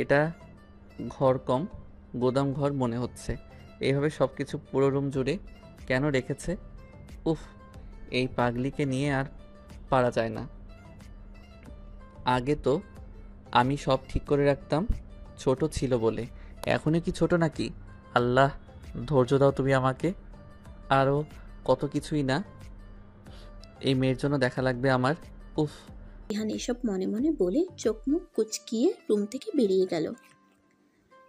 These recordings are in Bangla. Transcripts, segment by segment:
এটা ঘর কম গোদাম ঘর মনে হচ্ছে। এইভাবে সব কিছু পুরো রুম জুড়ে কেন রেখেছে? উফ, এই পাগলিকে নিয়ে আর পারা যায় না। আগে তো আমি সব ঠিক করে রাখতাম ছোট ছিল বলে। এখনই কি ছোট নাকি? আল্লাহ, ধৈর্য দাও তুমি আমাকে। আরও কত কিছুই না এই মেয়ের জন্য দেখা লাগবে আমার। উফ। তিহান এসব মনে মনে বলে চোখ মুখ কুচকিয়ে রুম থেকে বেরিয়ে গেল।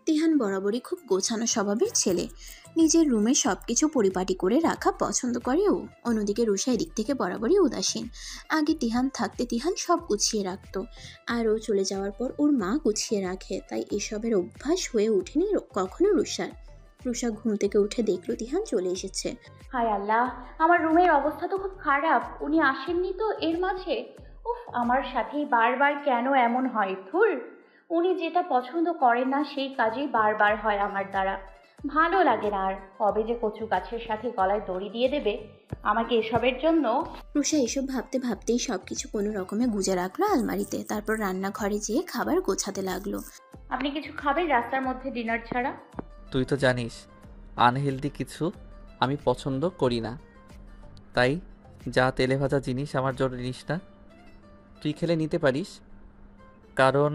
তিহান বরাবরই খুব গোছানো স্বভাবের ছেলে। নিজের রুমে সবকিছু পরিপাটি করে রাখা পছন্দ করে ও। অন্যদিকে রুষা এদিক থেকে বরাবরই উদাসীন। আগে তিহান থাকতে তিহান সব গুছিয়ে রাখতো, আর ও চলে যাওয়ার পর ওর মা গুছিয়ে রাখে, তাই এসবের অভ্যাস হয়ে ওঠেনি কখনো রুষার। রুষা ঘুম থেকে উঠে দেখলো তিহান চলে এসেছে। হায় আল্লাহ, আমার রুমের অবস্থা তো খুব খারাপ। উনি আসেননি তো এর মাঝে? উফ, আমার সাথেই বারবার কেন এমন হয়? ধুর, উনি যেটা পছন্দ করেন না সেই কাজই বারবার হয় আমার দ্বারা। ভালো লাগে না আর। কবে যে কচু গাছের সাথে গলায় দড়ি দিয়ে দেবে আমাকে এসবের জন্য। রুষা এসব ভাবতে ভাবতেই সবকিছু কোনো রকমে গুজে রাখলো আলমারিতে, তারপর রান্নাঘরে যেয়ে খাবার গোছাতে লাগলো। আপনি কিছু খাবেন রাস্তার মধ্যে ডিনার ছাড়া? তুই তো জানিস আনহেলদি কিছু আমি পছন্দ করি না, তাই যা তেলে ভাজা জিনিস আমার জন্য নিস না। তুই খেলে নিতে পারিস, কারণ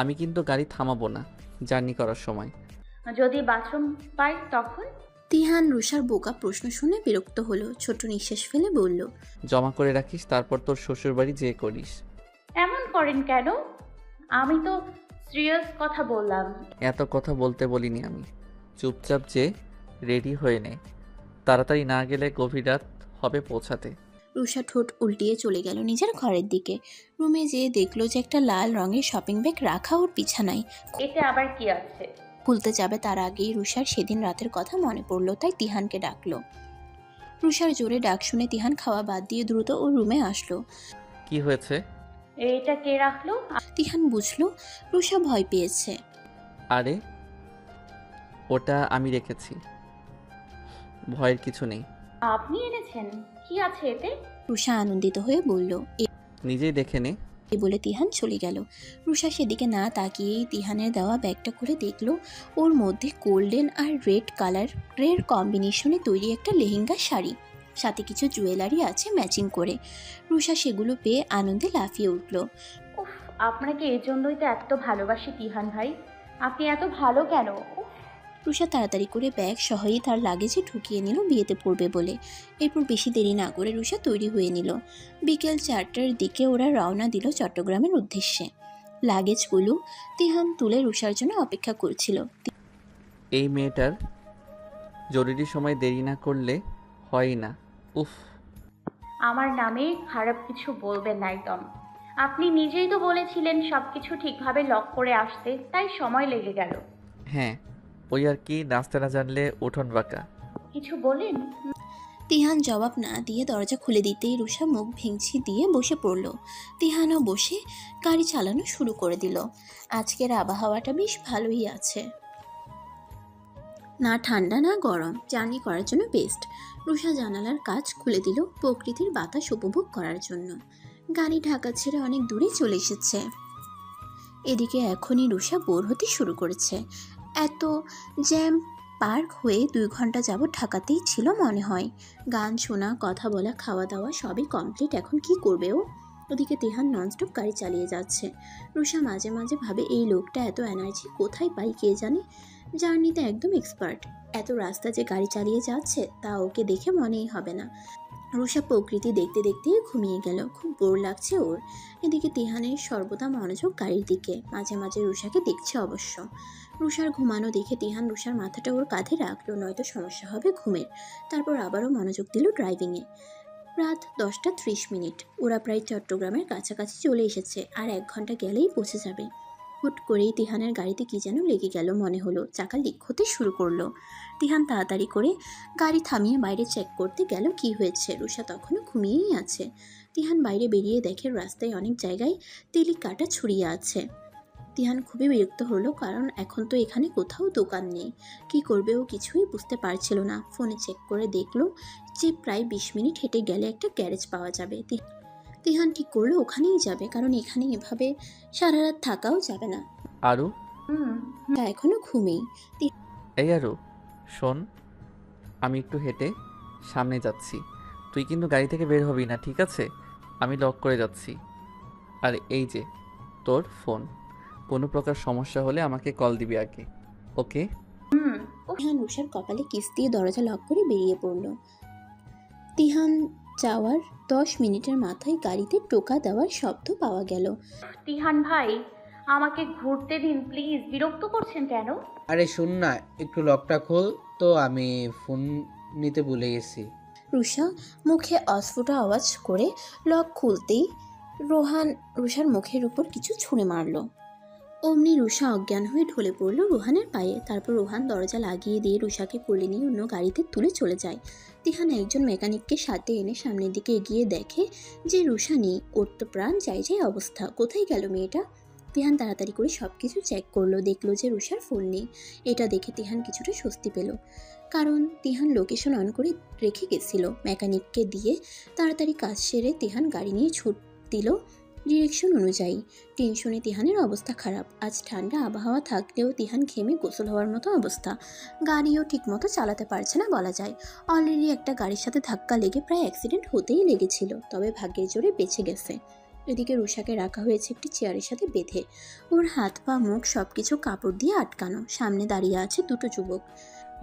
আমি কিন্তু গাড়ি থামাবো না জার্নি করার সময়। যদি বাথরুম পাই তখন? তিহান রুষার বোকা প্রশ্ন শুনে বিরক্ত হলো, ছোট নিঃশ্বাস ফেলে বলল, জমা করে রাখিস, তারপর তোর শ্বশুরবাড়ি যেয়ে করিস। এমন করেন কেন? আমি তো সিরিয়াস কথা বললাম। এত কথা বলতে বলিনি আমি। চুপচাপ যে রেডি হয়ে নে, তাড়াতাড়ি না গেলে গভীর রাত হবে পৌঁছাতে। রুষা ঠোঁট উল্টিয়ে চলে গেল নিজের ঘরের দিকে। রুমে যেয়ে দেখলো যে একটা লাল রঙের শপিং ব্যাগ রাখা ওর বিছানায়। এতে আবার কি আছে? খুলতে যাবে তার আগেই রুষার সেদিন রাতের কথা মনে পড়লো, তাই তিহানকে ডাকলো। রুষার জোরে ডাক শুনে তিহান খাওয়া বাদ দিয়ে দ্রুত ওর রুমে আসলো। কি হয়েছে? এটা কে রাখলো? তিহান বুঝলো রুষা ভয় পেয়েছে। আরে, ওটা আমি রেখেছি, ভয়ের কিছু নেই। আপনি এনেছেন? কি আছে এতে? রুষা আনন্দিত হয়ে বলল। নিজেই দেখে নে। এই বলে তিহান চলে গেল। রুষা সেদিকে না তাকিয়েই তিহানের দেওয়া ব্যাগটা খুলে দেখলো ওর মধ্যে গোল্ডেন আর রেড কালারের কম্বিনেশনে তৈরি একটা লেহেঙ্গা শাড়ি, সাথে কিছু জুয়েলারি আছে ম্যাচিং করে। রুষা সেগুলো পেয়ে আনন্দে লাফিয়ে উঠল। উফ, আপনাকে এই জন্যই তো এত ভালোবাসি তিহান ভাই। আপনি এত ভালো কেন? উফ। রুষা তাড়াতাড়ি করে ব্যাগ সহই তার লাগেজে ঢুকিয়ে নিল বিয়েতে পড়বে বলে। এরপর বেশি দেরি না করে রুষা তৈরি হয়ে নিল। বিকেল 4টার দিকে ওরা রওনা দিল চট্টগ্রামের উদ্দেশ্যে। লাগেজগুলো তিহান তুলে রুষার জন্য অপেক্ষা করছিল। এই মেয়েটার জরুরি সময় দেরি না করলে হয় না। উফ। আমার নামে খারাপ কিছু বলবেন না একদম। আপনি নিজেই তো বলেছিলেন সবকিছু ঠিকভাবে লক করে আসতে, তাই সময় লেগে গেল। হ্যাঁ, ওই আর কি, নাচতে না জানলে উঠোন বাঁকা। কিছু বলেন? তিহান জবাব না দিয়ে দরজা খুলে দিতেই রুষা মুখ ভেঙচি দিয়ে বসে পড়ল। তিহানও বসে গাড়ি চালানো শুরু করে দিল। আজকের আবহাওয়াটা বেশ ভালোই আছে, না ঠান্ডা না গরম, জার্নি করার জন্য বেস্ট। রুষা জানালার কাচ খুলে দিল প্রকৃতির বাতাস উপভোগ করার জন্য। গাড়ি ঢাকা ছেড়ে অনেক দূরে চলে এসেছে। এদিকে এখনই রুষা বোর হতে শুরু করেছে। এত জ্যাম পার্ক হয়ে 2 ঘন্টা যাবৎ ঢাকাতেই ছিল মনে হয়। গান শোনা, কথা বলা, খাওয়া দাওয়া সবই কমপ্লিট, এখন কি করবে ও? ওদিকে তিহান ননস্টপ গাড়ি চালিয়ে যাচ্ছে। রুষা মাঝে মাঝে ভাবে এই লোকটা এত এনার্জি কোথায় পাই কে জানে। জার্নিতে একদম এক্সপার্ট, এত রাস্তা যে গাড়ি চালিয়ে যাচ্ছে তা ওকে দেখে মনেই হবে না। রুষা প্রকৃতি দেখতে দেখতেই ঘুমিয়ে গেল, খুব বোর লাগছে ওর। এদিকে তিহানের সর্বদা মনোযোগ গাড়ির দিকে, মাঝে মাঝে রুষাকে দেখছে অবশ্য। রুষার ঘুমানো দেখে তিহান রুষার মাথাটা ওর কাঁধে রাখলো, নয়তো সমস্যা হবে ঘুমের। তারপর আবারও মনোযোগ দিল ড্রাইভিংয়ে। রাত 10টা 30 মিনিট, ওরা প্রায় চট্টগ্রামের কাছাকাছি চলে এসেছে, আর 1 ঘন্টা গেলেই পৌঁছে যাবে। হুট করেই তিহানের গাড়িতে কি যেন লেগে গেল মনে হলো, চাকা লিক হতে শুরু করলো। তিহান তাড়াতাড়ি করে গাড়ি থামিয়ে বাইরে চেক করতে গেল কি হয়েছে। রুষা তখনও ঘুমিয়েই আছে। তিহান বাইরে বেরিয়ে দেখে রাস্তায় অনেক জায়গায় তেলি কাটা ছড়িয়ে আছে। তিহান খুবই বিরক্ত হলো, কারণ এখন তো এখানে কোথাও দোকান নেই। কি করবে ও কিছুই বুঝতে পারছিল না। ফোনে চেক করে দেখলো যে প্রায় 20 মিনিট হেঁটে গেলে একটা গ্যারেজ পাওয়া যাবে। তিহান ঠিক করলো ওখানেই যাবে, কারণ এখানে এভাবে সারা রাত থাকাও যাবে না। আরু, হুম। তা এখনো ঘুমেই। এই আরু, শোন, আমি একটু হেঁটে সামনে যাচ্ছি। তুই কিন্তু গাড়ি থেকে বের হবি না, ঠিক আছে? আমি লক করে যাচ্ছি। আর এই যে তোর ফোন, কোনো প্রকার সমস্যা হলে আমাকে কল দিবি আগে, ওকে? হুম। উফ। তিহান রুষার কপালে কিস দিয়ে দরজা লক করে বেরিয়ে পড়ল। তিহান যাওয়ার 10 মিনিটের মাথায় গাড়িতে টোকা দেওয়ার শব্দ পাওয়া গেল। তিহান ভাই, আমাকে ঘুরতে দিন প্লিজ, বিরক্ত করছেন কেন? আরে শোন না, একটু লকটা খোল তো, আমি ফোন নিতে ভুলে গেছি। রুষা মুখে অস্ফুট আওয়াজ করে লক খুলতেই রোহান রুষার মুখের উপর কিছু ছুঁড়ে মারল। অমনি রুষা অজ্ঞান হয়ে ঢলে পড়ল রোহানের পায়ে। তারপর রোহান দরজা লাগিয়ে দিয়ে রুষাকে কোলে নিয়ে অন্য গাড়িতে তুলে চলে যায়। তিহান একজন মেকানিককে সাথে এনে সামনের দিকে এগিয়ে দেখে যে রুষা নেই। ওর তো প্রাণ যাই যাই অবস্থা। কোথায় গেল মেয়েটা? তিহান তাড়াতাড়ি করে সবকিছু চেক করলো, দেখলো যে রুষার ফোন নেই। এটা দেখে তিহান কিছুটা স্বস্তি পেল, কারণ তিহান লোকেশন অন করে রেখে গেছিল। মেকানিককে দিয়ে তাড়াতাড়ি কাজ সেরে তিহান গাড়ি নিয়ে ছুট দিল ডিরেকশন অনুযায়ী। টেনশনে তিহানের অবস্থা খারাপ। আজ ঠান্ডা আবহাওয়া থাকলেও তিহান ঘেমে গোসল হওয়ার মতো অবস্থা। গাড়িও ঠিকমতো চালাতে পারছে না বলা যায়। অলরেডি একটা গাড়ির সাথে ধাক্কা লেগে প্রায় অ্যাক্সিডেন্ট হতেই লেগেছিল, তবে ভাগ্যের জোরে বেঁচে গেছে। এদিকে রুষাকে রাখা হয়েছে একটি চেয়ারের সাথে বেঁধে। ওর হাত পা মুখ সবকিছু কাপড় দিয়ে আটকানো। সামনে দাঁড়িয়ে আছে দুটো যুবক।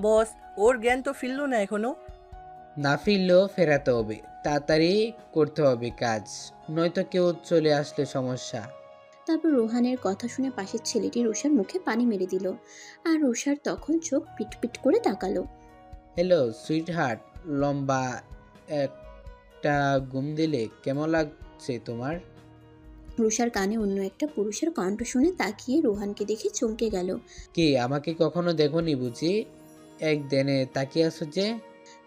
বস, ওর জ্ঞান তো ফিরল না এখনো। না ফিরলেও ফেরাতে হবে, তাড়াতাড়ি করতে হবে কাজ, নয়তো কেউ চলে আসলে সমস্যা। তারপর রোহানের কথা শুনে পাশের ছেলেটি রুষার মুখে পানি মেরে দিল, আর রুষার তখন চোখ পিটপিট করে তাকালো। হ্যালো সুইট হার্ট, লম্বা একটা ঘুম দিলে কেমন লাগছে তোমার? রুষার কানে অন্য একটা পুরুষের কণ্ঠ শুনে তাকিয়ে রোহানকে দেখে চমকে গেল। কি আমাকে কখনো দেখোনি বুঝি? এক দেনে তাকিয়ে আছো যে?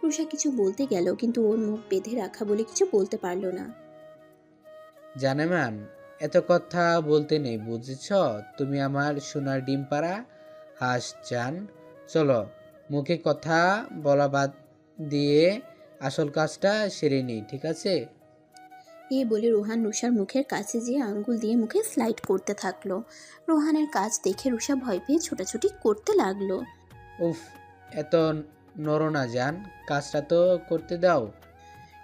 রুষা কিছু বলতে গেল, কিন্তু ওর মুখ বেঁধে রাখা বলে কিছু বলতে পারলো না। জানেমান, এত কথা বলতে নেই বুঝেছ? তুমি আমার সোনার ডিম পাড়া হাঁস জান। চলো, মুখে কথা বলা বাদ দিয়ে আসল কাজটা সেরে নিই, ঠিক আছে? এই বলে রোহান রুষার মুখের কাছে যেয়ে আঙ্গুল দিয়ে মুখে স্লাইড করতে থাকলো। রোহানের কাজ দেখে রুষা ভয় পেয়ে ছোটাছুটি করতে লাগলো। উফ, এত নড়ো না জান, কাজটা তো করতে দাও।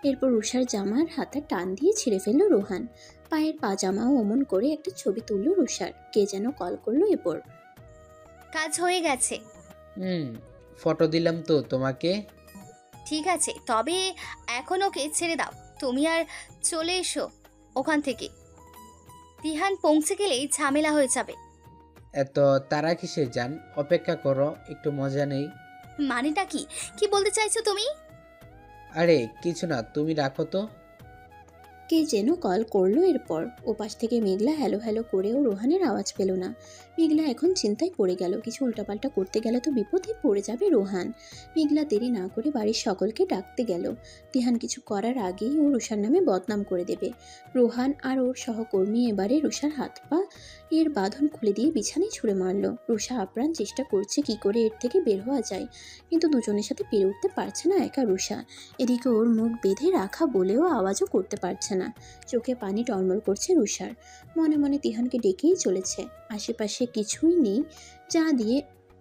এরপর রুষার জামার হাতা টান দিয়ে ছিঁড়ে ফেললো রোহান। পায়ের পাজামাও অমন করে একটা ছবি তুললো রুষার। কে যেন কল করলো এরপর। কাজ হয়ে গেছে। ফটো দিলাম তো তোমাকে। ঠিক আছে, তবে এখন ওকে ছেড়ে দাও। তুমি আর চলে এসো ওখান থেকে। তিহান পৌঁছে গেলেই ঝামেলা হয়ে যাবে। এত তারা কিসে জান, অপেক্ষা করো, একটু মজা নেই। মানেটা কি? কি বলতে চাইছো তুমি? আরে কিছু না, তুমি রাখো তো। কে যেন কল করলো এরপর। ওপাশ থেকে মেঘলা হ্যালো হ্যালো করেও রোহানের আওয়াজ পেল না। মেঘলা এখন চিন্তায় পড়ে গেল, কিছু উল্টাপাল্টা করতে গেলে তো বিপদে পড়ে যাবে রোহান। মেঘলা দেরি না করে বাড়ির সকলকে ডাকতে গেল। তিহান কিছু করার আগেই ও রুষার নামে বদনাম করে দেবে। রোহান আর ওর সহকর্মী এবারে রুষার হাত পা এর বাঁধন খুলে দিয়ে বিছানায় ছুঁড়ে মারল। রুষা আপ্রাণ চেষ্টা করছে কি করে এর থেকে বের হওয়া যায়, কিন্তু দুজনের সাথে পেরে উঠতে পারছে না একা রুষা। এদিকে ওর মুখ বেঁধে রাখা বলেও আওয়াজও করতে পারছে না। চোখে পানি টলমল করছে রুষার। মনে মনে তিহানকে ডেকেই চলেছে। আশেপাশে কিছুই নেই যা দিয়ে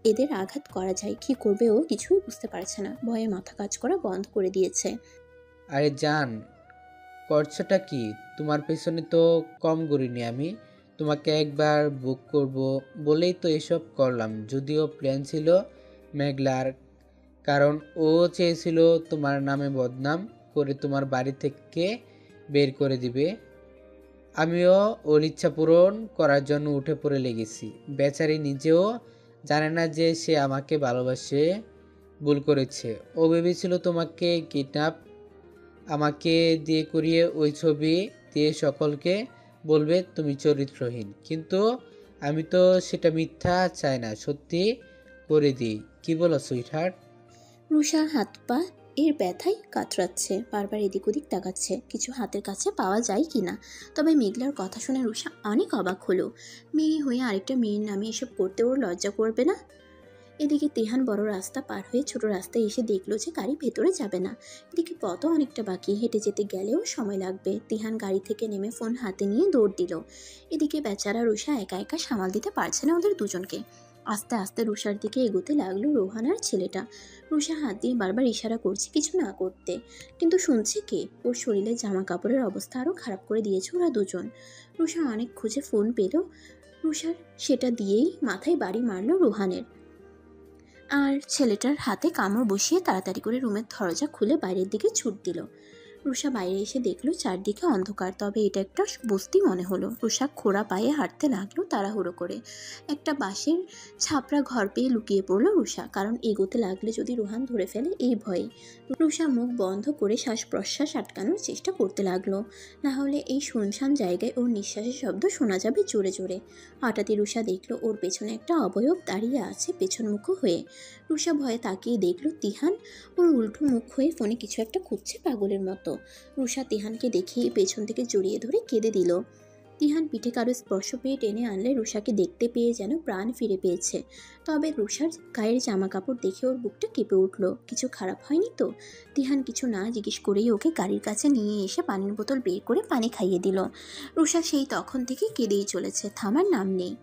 এদের আঘাত করা যায়। কি করবে ও কিছুই বুঝতে পারছে না। ভয়ে মাথা কাজ করা বন্ধ করে দিয়েছে। আরে জান, করছোটা কি? তোমার পেছনে তো কম ঘুরিনি আমি। তোমাকে একবার বুক করব বলেই তো এসব করলাম। যদিও প্ল্যান ছিল মেঘলার, কারণ ও চেয়েছিল তোমার নামে বদনাম করে তোমার বাড়ি থেকে বের করে দিবে। আমিও ওর ইচ্ছা পূরণ করার জন্য উঠে পড়ে লেগেছি। বেচারি নিজেও জানে না যে সে আমাকে ভালোবাসে, ভুল করেছে। ও ভেবেছিল তোমাকে কিডন্যাপ আমাকে দিয়ে করিয়ে ওই ছবি দিয়ে সকলকে বলবে তুমি চরিত্রহীন। কিন্তু আমি তো সেটা মিথ্যা চাই না, সত্যি করে দিই। কি বলো সুইটহার্ট? রুষা হাত পা এর ব্যথায় কাতরাচ্ছে, বারবার এদিক ওদিক তাকাচ্ছে কিছু হাতের কাছে পাওয়া যায় কিনা। তবে মেঘলার কথা শুনে রুষা অনেক অবাক হলো। মেয়ে হয়ে আরেকটা মেয়ের নামে এসব করতে ওর লজ্জা করবে না? এদিকে তিহান বড় রাস্তা পার হয়ে ছোট রাস্তায় এসে দেখলো যে গাড়ি ভেতরে যাবে না। এদিকে পথও অনেকটা বাকি, হেঁটে যেতে গেলেও সময় লাগবে। তিহান গাড়ি থেকে নেমে ফোন হাতে নিয়ে দৌড় দিল। এদিকে বেচারা রুষা একা একা সামাল দিতে পারছে না ওদের দুজনকে। আস্তে আস্তে রুষার দিকে এগোতে লাগলো রোহান আর ছেলেটা। রুষা হাত দিয়ে বারবার ইশারা করছে কিছু না করতে, কিন্তু শুনছে কে? ওর শরীরের জামা কাপড়ের অবস্থা আরও খারাপ করে দিয়েছে ওরা দুজন। রুষা অনেক খুঁজে ফোন পেল রুষার, সেটা দিয়েই মাথায় বাড়ি মারল রোহানের। আর ছেলেটার হাতে কামড় বসিয়ে তাড়াতাড়ি করে রুমের দরজা খুলে বাইরের দিকে ছুট দিল। রুষা বাইরে এসে দেখলো চারদিকে অন্ধকার, তবে এটা একটা বস্তি মনে হলো। রুষা খোঁড়া পায়ে হাঁটতে লাগলো তাড়াহুড়ো করে। একটা বাঁশের ছাপড়া ঘর পেয়ে লুকিয়ে পড়লো রুষা, কারণ এগোতে লাগলে যদি রোহান ধরে ফেলে এই ভয়ে। রুষা মুখ বন্ধ করে শ্বাস প্রশ্বাস আটকানোর চেষ্টা করতে লাগলো, না হলে এই শুনশান জায়গায় ওর নিঃশ্বাসের শব্দ শোনা যাবে জোরে জোরে। হঠাৎই রুষা দেখলো ওর পেছনে একটা অবয়ব দাঁড়িয়ে আছে পেছনমুখ হয়ে। রুষা ভয়ে তাকিয়ে দেখলো তিহান ওর উল্টো মুখ হয়ে ফোনে কিছু একটা খুঁজছে পাগলের মতো। রুষা তিহানকে দেখেই পেছন থেকে জড়িয়ে ধরে কেঁদে দিল। তিহান পিঠে কারো স্পর্শ পেয়ে টেনে আনলে রুষাকে দেখতে পেয়ে যেন প্রাণ ফিরে পেয়েছে। তবে রুষার গায়ের জামা কাপড় দেখে ওর বুকটা কেঁপে উঠল। কিছু খারাপ হয়নি তো? তিহান কিছু না জিজ্ঞেস করেই ওকে গাড়ির কাছে নিয়ে এসে পানির বোতল বের করে পানি খাইয়ে দিল। রুষা সেই তখন থেকে কেঁদেই চলেছে, থামার নাম নেই।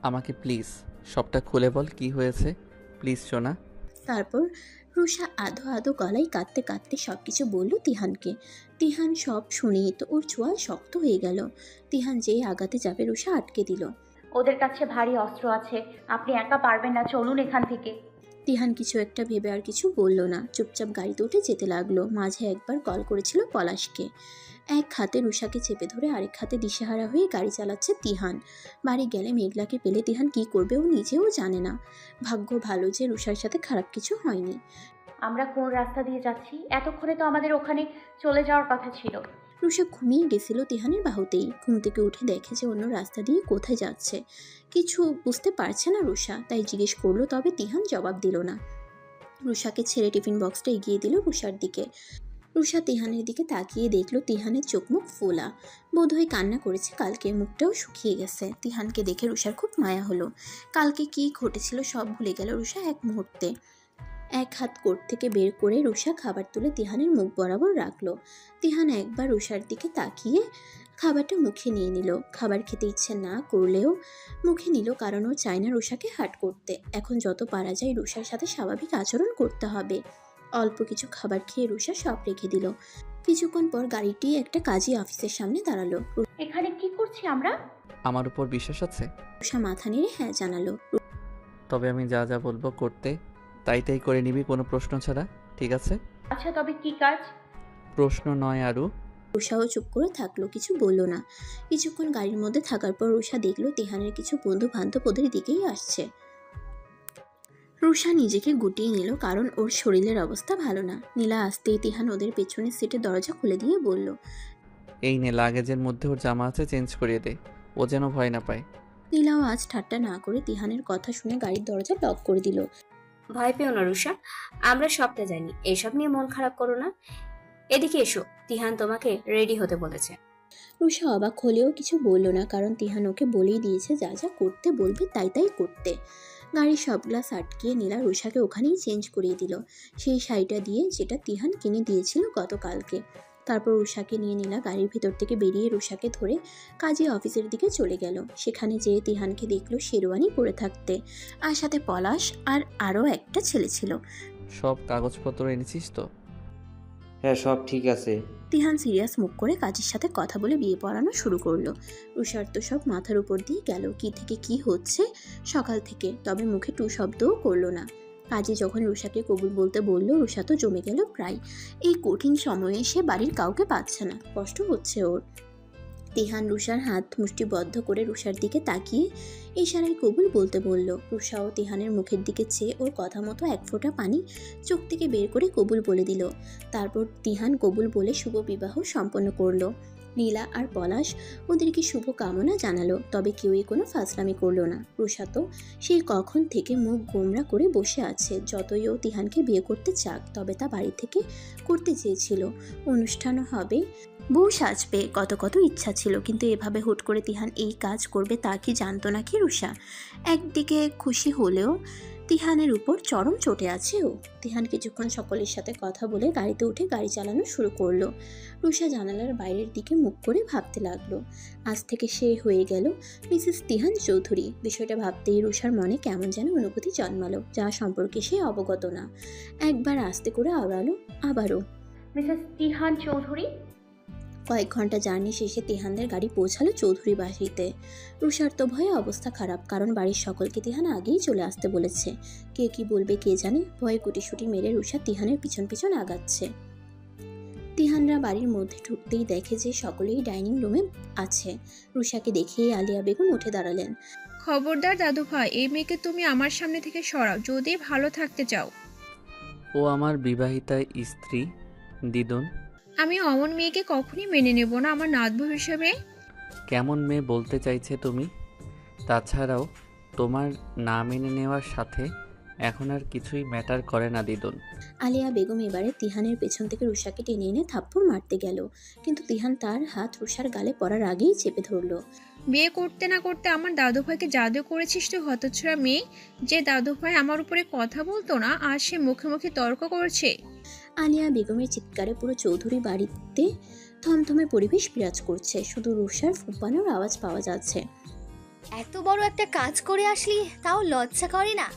আমাকে প্লিজ সবটা খুলে বল, কি হয়েছে প্লিজ সোনা। তারপর রুষা আধো আধো গলায় কাঁদতে কাঁদতে সব কিছু বলল তিহানকে। তিহান সব শুনেই তো ওর ছোঁয়া শক্ত হয়ে গেল। তিহান যেই আগাতে যাবে রুষা আটকে দিল। ওদের কাছে ভারী অস্ত্র আছে, আপনি একা পারবেন না, চলুন এখান থেকে। তিহান কিছু একটা ভেবে আর কিছু বলল না, চুপচাপ গাড়িতে উঠে যেতে লাগলো। মাঝে একবার কল করেছিল পলাশকে। এক হাতে রুষাকে চেপে ধরে আরেক হাতে দিশেহারা হয়ে গাড়ি চালাচ্ছে তিহান। বাড়ি গেলে মেঘলাকে পেলে তিহান কি করবে ও নিজেও জানে না। ভাগ্য ভালো যে রুষার সাথে খারাপ কিছু হয়নি। আমরা কোন রাস্তা দিয়ে যাচ্ছি? এতক্ষণে তো আমাদের ওখানে চলে যাওয়ার কথা ছিল। রুষা ঘুমিয়ে গেছিল তিহানের বাহুতেই। ঘুম থেকে উঠে দেখে যে অন্য রাস্তা দিয়ে কোথায় যাচ্ছে। কিছু বুঝতে পারছে না রুষা, তাই জিজ্ঞেস করলো, তবে তিহান জবাব দিল না। রুষাকে ছেড়ে টিফিন বক্সটা এগিয়ে দিল রুষার দিকে। রুষা তিহানের দিকে তাকিয়ে দেখলো তিহানের চোখ মুখ ফোলা, বোধহয় কান্না করেছে কালকে, মুখটাও শুকিয়ে গেছে। তিহানকে দেখে রুষার খুব মায়া হলো। কালকে কি ঘটেছিল সব ভুলে গেল রুষা এক মুহূর্তে। এক হাত কোট থেকে বের করে রুষা খাবার তুলে তিহানের মুখ বরাবর রাখলো। তিহান একবার রুষার দিকে তাকিয়ে খাবারটা মুখে নিয়ে নিল। খাবার খেতে ইচ্ছে না করলেও মুখে নিল, কারণ ও চায় না রুষাকে হার্ট করতে। এখন যত পারা যায় রুষার সাথে স্বাভাবিক আচরণ করতে হবে। অল্প কিছু খাবার খেয়ে রুষা সব রেখে দিল। কিছুক্ষণ পর গাড়িটি একটা কাজী অফিসের সামনে দাঁড়ালো। এখানে কি করছি আমরা? আমার উপর বিশ্বাস আছে? রুষা মাথা নেড়ে হ্যাঁ জানালো। তবে আমি যা যা বলবো করতে তাই তাই করে নিবি, কোনো প্রশ্ন ছাড়া, ঠিক আছে? আচ্ছা, তবে কি কাজ? প্রশ্ন নয় আরু। রুষাও চুপ করে থাকলো, কিছু বলল না। কিছুক্ষণ গাড়ির মধ্যে থাকার পর রুষা দেখলো তিহানের কিছু বন্ধু বান্ধব ওদের দিকেই আসছে। রুষা নিজেকে গুটিয়ে নিল, কারণ ওর শরীরের অবস্থা ভালো না। নীলা আসতেই তিহান ওদের পেছনের সিটের দরজা খুলে দিয়ে বলল, এই নে লাগেজের মধ্যে ওর জামা আছে, চেঞ্জ করিয়ে দে, ও যেন ভয় না পায়। নীলাও আজ ঠাট্টা না করে তিহানের কথা শুনে গাড়ির দরজা লক করে দিল। ভয় পেও না রুষা, আমরা সবটা জানি, এসব নিয়ে মন খারাপ করো না। এদিকে এসো, তিহান তোমাকে রেডি হতে বলেছে। রুষা অবাক হলেও কিছু বলল না, কারণ তিহান ওকে বলেই দিয়েছে যা যা করতে বলবে তাই তাই করতে। গাড়ির সব গ্লাস আটকিয়ে নীলা রুষাকে ওখানেই চেঞ্জ করিয়ে দিল, সেই শাড়িটা দিয়ে যেটা তিহান কিনে দিয়েছিল গতকালকে। তারপর রুষাকে নিয়ে নীলা গাড়ির ভিতর থেকে বেরিয়ে রুষাকে ধরে কাজী অফিসের দিকে চলে গেল। সেখানে যেয়ে তিহানকে দেখলো শেরওয়ানি পরে থাকতে, আর সাথে পলাশ আর আরও একটা ছেলে ছিল। সব কাগজপত্র এনেছিস তো? হ্যাঁ, সব ঠিক আছে। তিহান সিরিয়াস মুখ করে কাজীর সাথে কথা বলে বিয়ে পড়ানো শুরু করলো। রুষার তো সব মাথার উপর দিয়ে গেল, কি থেকে কি হচ্ছে সকাল থেকে, তবে মুখে টু শব্দও করলো না। কাজী যখন রুষাকে কবুল বলতে বলল, রুষা তো জমে গেল প্রায়। এই কঠিন সময়ে সে বাড়ির কাউকে পাচ্ছে না, কষ্ট হচ্ছে ওর। তিহান রুষার হাত মুষ্টিবদ্ধ করে রুষার দিকে তাকিয়ে ইশারায় কবুল বলতে বলল। রুষাও তিহানের মুখের দিকে চেয়ে ওর কথা মতো এক ফোঁটা পানি চোখ থেকে বের করে কবুল বলে দিল। তারপর তিহান কবুল বলে শুভ বিবাহ সম্পন্ন করলো। নীলা আর পলাশ ওদেরকে শুভ কামনা জানালো, তবে কেউই কোনো ফাজলামি করলো না। রুষা তো সেই কখন থেকে মুখ গোমরা করে বসে আছে। যতই ও তিহানকে বিয়ে করতে চাক, তবে তা বাড়ি থেকে করতে চেয়েছিল। অনুষ্ঠানও হবে, বউ সাজবে, কত কত ইচ্ছা ছিল, কিন্তু এভাবে হুট করে তিহান এই কাজ করবে তা কি জানতো নাকি রুষা? একদিকে খুশি হলেও তিহানের উপর চরম চটে আছে ও। তিহান কিছুক্ষণ সকলের সাথে কথা বলে গাড়িতে উঠে গাড়ি চালানো শুরু করলো। রুষা জানালার বাইরের দিকে মুখ করে ভাবতে লাগলো। আজ থেকে সে হয়ে গেল মিসেস তিহান চৌধুরী। বিষয়টা ভাবতেই রুষার মনে কেমন যেন অনুভূতি জন্মালো, যা সম্পর্কে সে অবগত না। একবার আস্তে করে আওড়ালো, আবারও। মিসেস তিহান চৌধুরী। কয়েক ঘন্টা জার্নি শেষে তিহানদের গাড়ি পৌঁছালো চৌধুরী বাড়িতে। রুষার তো ভয়ে অবস্থা খারাপ, কারণ বাড়ির সকলকে তিহান আগেই চলে আসতে বলেছে। কে কি বলবে কে জানে, ভয়ে কুটিসুটি মেরে রুষা তিহানের পিছন পিছন আগাচ্ছে। তিহানরা বাড়ির মধ্যে ঢুকতেই দেখে যে সকলেই ডাইনিং রুমে আছে। রুষাকে দেখেই আলিয়া বেগম উঠে দাঁড়ালেন। খবরদার দাদু ভাই, এই মেয়েকে তুমি আমার সামনে থেকে সরাও যদি ভালো থাকতে চাও। ও আমার বিবাহিতা স্ত্রী দিদুন। আমি অমন মেয়েকে কখনই মেনে নেব না আমার নাতবু হিসেবে। কেমন মেয়ে বলতে চাইছে তুমি? তাছাড়াও তোমার না মেনে নেওয়ার সাথে এখন আর কিছুই ম্যাটার করে না দিদুন। আলিয়া বেগম এবারে তিহানের পেছন থেকে রুষাকে টেনে এনে থাপ্পড় মারতে গেল, কিন্তু তিহান তার হাত রুষার গালে পড়ার আগেই চেপে ধরলো। বিয়ে করতে না করতে আমার দাদু ভাইকে জাদু করেছিস তুই হতচ্ছাড়া মেয়ে। যে দাদু ভাই আমার উপরে কথা বলতো না, আজ সে মুখে মুখে তর্ক করছে। আলিয়া বেগমের চিৎকারে পুরো চৌধুরী বাড়িতে থমথমে পরিবেশ বিরাজ করছে, শুধু রুষার ফুঁপানোর আওয়াজ পাওয়া যাচ্ছে। এত বড় একটা কাজ করে আসলি, তাও লজ্জা করে না?